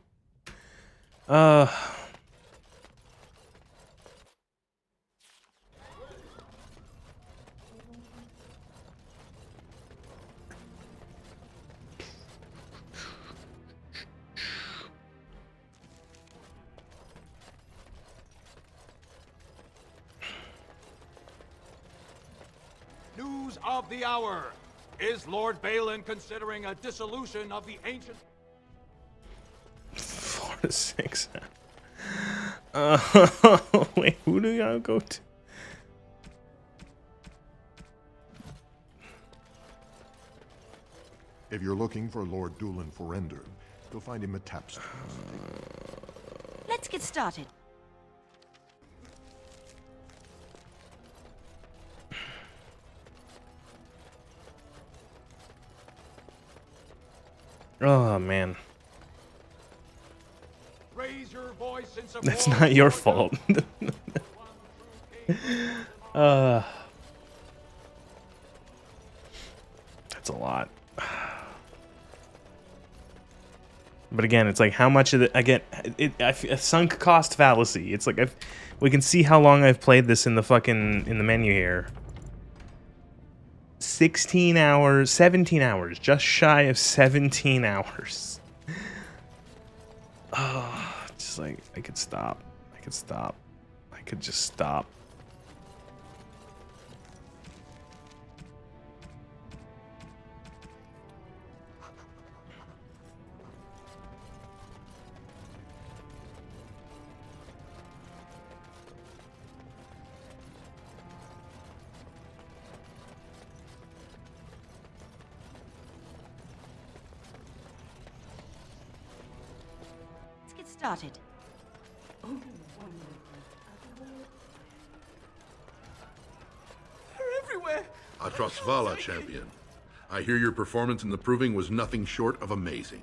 News of the hour. Is Lord Balin considering a dissolution of the ancient... 4 to 6. Wait, who do y'all go to? If you're looking for Lord Dulin Forrender, you'll find him at Tapstone. Let's get started. Oh man, Raise your voice in support that's not your fault. That's a lot. But again, it's like how much of it? Again, a sunk cost fallacy. It's like we can see how long I've played this in the menu here. 16 hours, 17 hours, just shy of 17 hours. Oh, just like I could stop. I could stop. I could just stop. Let's get started. They're everywhere! Atrosvala, champion. I hear your performance in the Proving was nothing short of amazing.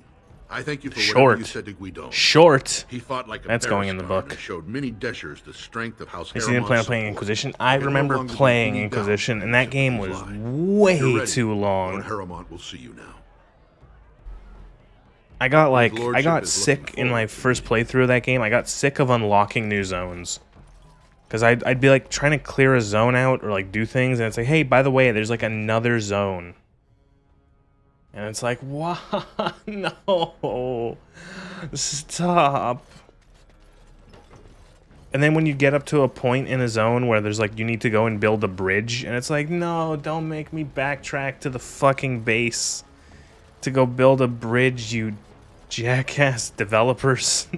I thank you for whatever you said to Guidon. Short. He fought like a That's going in the Berestar book. and showed many Deshers the strength of House I didn't plan on playing Inquisition. I remember playing Inquisition, and that game was way too long. Lord Harrowmont will see you now. I got like His I lordship got is sick in my first playthrough of that game. I got sick of unlocking new zones. Cause I'd be like trying to clear a zone out or like do things, and it's like, hey, by the way, there's like another zone. And it's like, what? No, stop. And then when you get up to a point in a zone where there's like you need to go and build a bridge, and it's like, no, don't make me backtrack to the fucking base to go build a bridge, you jackass developers.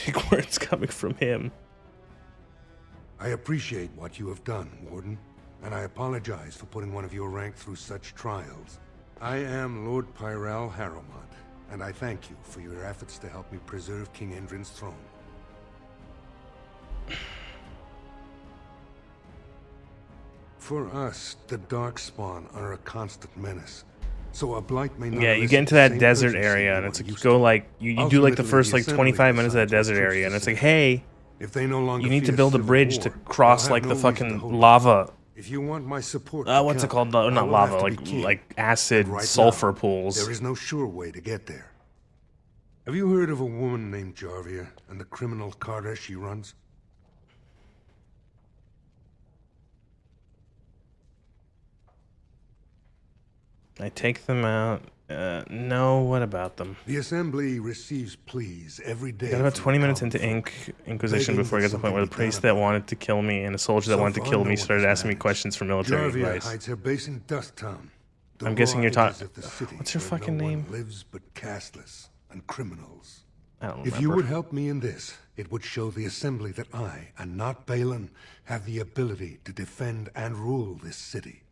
big words coming from him. I appreciate what you have done, Warden, and I apologize for putting one of your rank through such trials. I am Lord Pyrell Harrowmont, and I thank you for your efforts to help me preserve King Endrin's throne. For us, the Darkspawn are a constant menace. So a blight may not. Yeah, you get into that desert area, and it's like you go like you do like the first like 25 minutes of that desert area, and it's like, hey, if they no longer you need to fear build a civil bridge war, to cross they'll like have the no reason to fucking hold lava. If you want my support, What's it called? No, not lava, like acid right sulfur now, pools. There is no sure way to get there. Have you heard of a woman named Jarvia and the criminal carter she runs? I take them out. No, what about them? The Assembly receives pleas every day. Got about from 20 the minutes common into folk, Inquisition begging before I that get to the point where the something be priest done that wanted to kill me and a soldier that So wanted to far, kill no me one started has asking me managed. questions for military Jarvia advice. hides her base in Dust Town. The I'm guessing you're raw talking. edges of the city What's your where fucking no one name? lives but castless and criminals. I don't If you remember. would help me in this, it would show the Assembly that I, and not Balin, have the ability to defend and rule this city.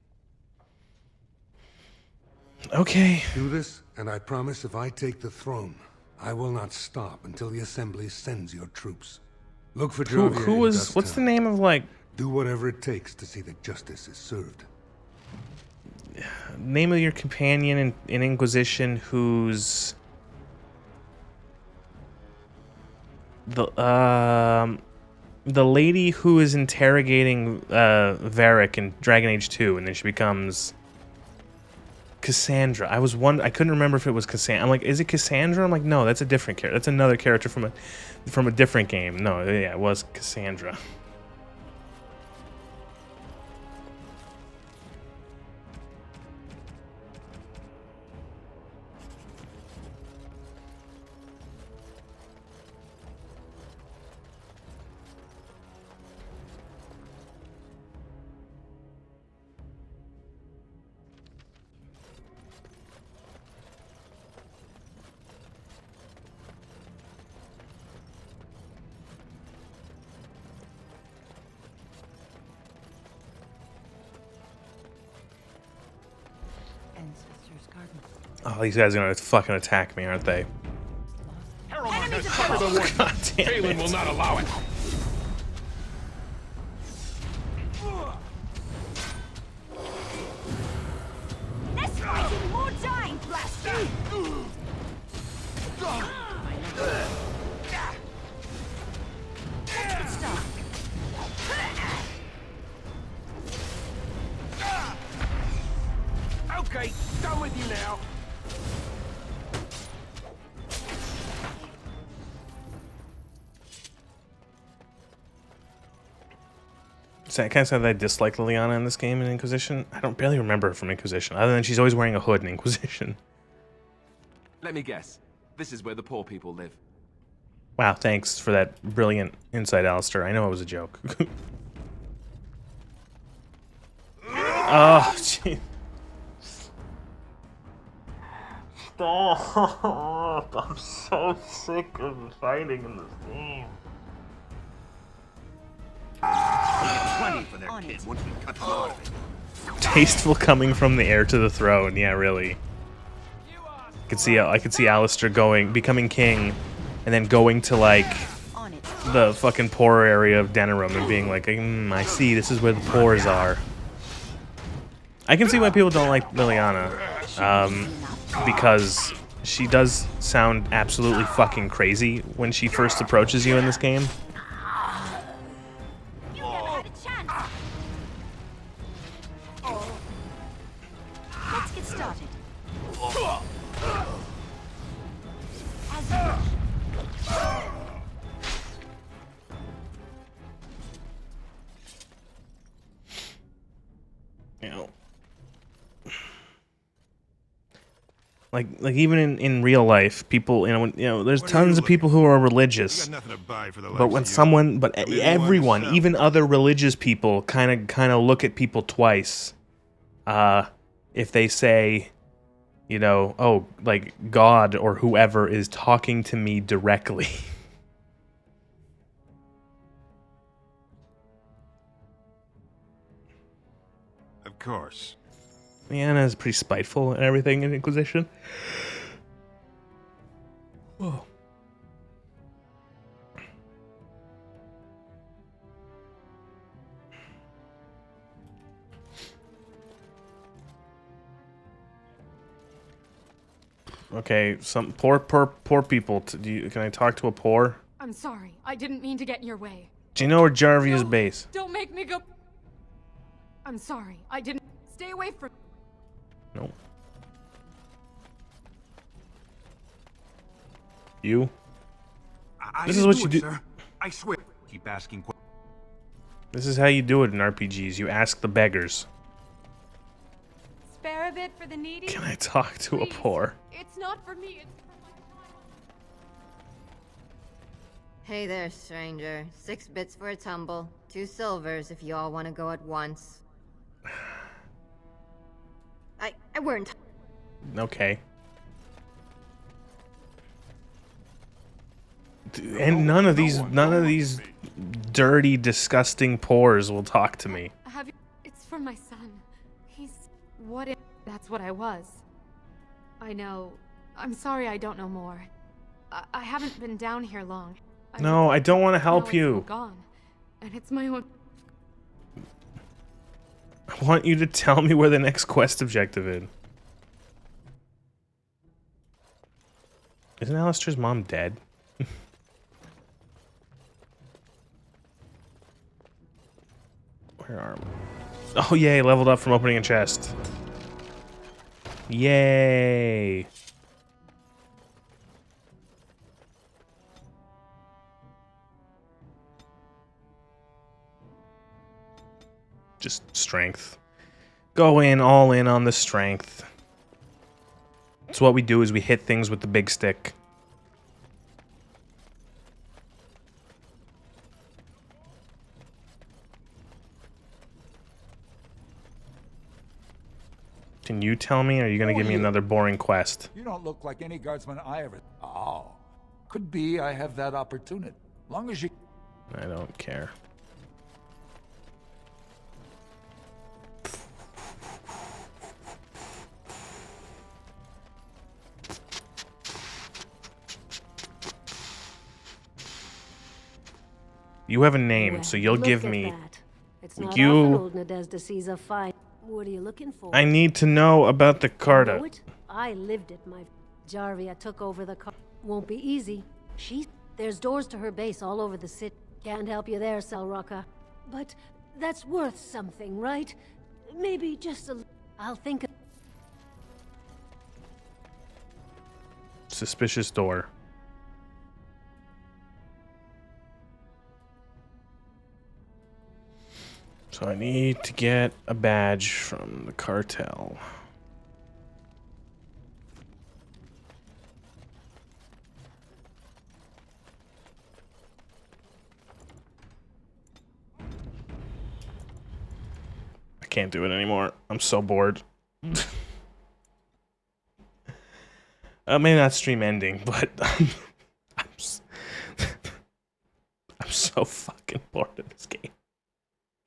Okay. Do this, and I promise if I take the throne, I will not stop until the Assembly sends your troops. Look for Who Jarvia in was? Dust What's the Town. name of like? Do whatever it takes to see that justice is served. Name of your companion in Inquisition who's the lady who is interrogating Varric in Dragon Age 2, and then she becomes Cassandra. I couldn't remember if it was Cassandra. I'm like, is it Cassandra? I'm like, no, that's a different character. That's another character from a different game. No, yeah, it was Cassandra. Ancestors' garden. Oh, these guys are gonna fucking attack me, aren't they? Harrowmont has covered the warden. God damn Balin it. will not allow it. Let's fight in more time, blast you! Let's get started. Okay, done with you now. So I kind of said that I dislike Liliana in this game in Inquisition. I don't barely remember her from Inquisition, other than she's always wearing a hood in Inquisition. Let me guess. This is where the poor people live. Wow, thanks for that brilliant insight, Alistair. I know it was a joke. Oh, gee. Stop! I'm so sick of fighting in this game. Plenty for their kid once we cut them out of it. Tasteful coming from the heir to the throne. Yeah, really. I could see Alistair becoming king, and then going to like the fucking poor area of Denerim and being like, I see, this is where the poors are. I can see why people don't like Liliana, because she does sound absolutely fucking crazy when she first approaches you in this game. You never had a chance. Let's get started. As you wish. You know, like even in real life, people, there's tons of people who are religious, but when everyone, even other religious people, kind of look at people twice, if they say, oh, like God or whoever is talking to me directly. course. Leanna is pretty spiteful and everything in Inquisition. Whoa. Okay, some poor people. Can I talk to a poor? I'm sorry. I didn't mean to get in your way. Do you know where Jarvia's base? Don't make me go. I'm sorry. I didn't. Stay away from. Nope. You? This is what you do. Sir. I swear. Keep asking questions. This is how you do it in RPGs. You ask the beggars. Spare a bit for the needy. Can I talk to a poor? It's not for me. It's for my Hey there, stranger. 6 bits for a tumble. 2 silvers if you all want to go at once. I weren't. Okay. And none of these dirty, disgusting pores will talk to me. Have you? It's for my son. He's what if that's what I was. I know. I'm sorry I don't know more. I haven't been down here long. No, I don't want to help you. It's gone. And it's my own. I want you to tell me where the next quest objective is. Isn't Alistair's mom dead? Where are we? Oh, yay, leveled up from opening a chest. Yay! Just strength. Go in, all in on the strength. So what we do is we hit things with the big stick. Can you tell me, or are you going to give me another boring quest? You don't look like any guardsman I ever... Oh. Could be I have that opportunity. Long as you... I don't care. You have a name, so you'll give me... It's not often old Nadezhda sees a fight. What are you looking for? I need to know about the Carta. Know it? I lived it. My Jarvia took over the car. Won't be easy. There's doors to her base all over the city. Can't help you there, Selraka. But that's worth something, right? Maybe just a... I'll think of... Suspicious door. So I need to get a badge from the cartel. I can't do it anymore. I'm so bored. Maybe not stream ending, but I'm so fucking bored of this game.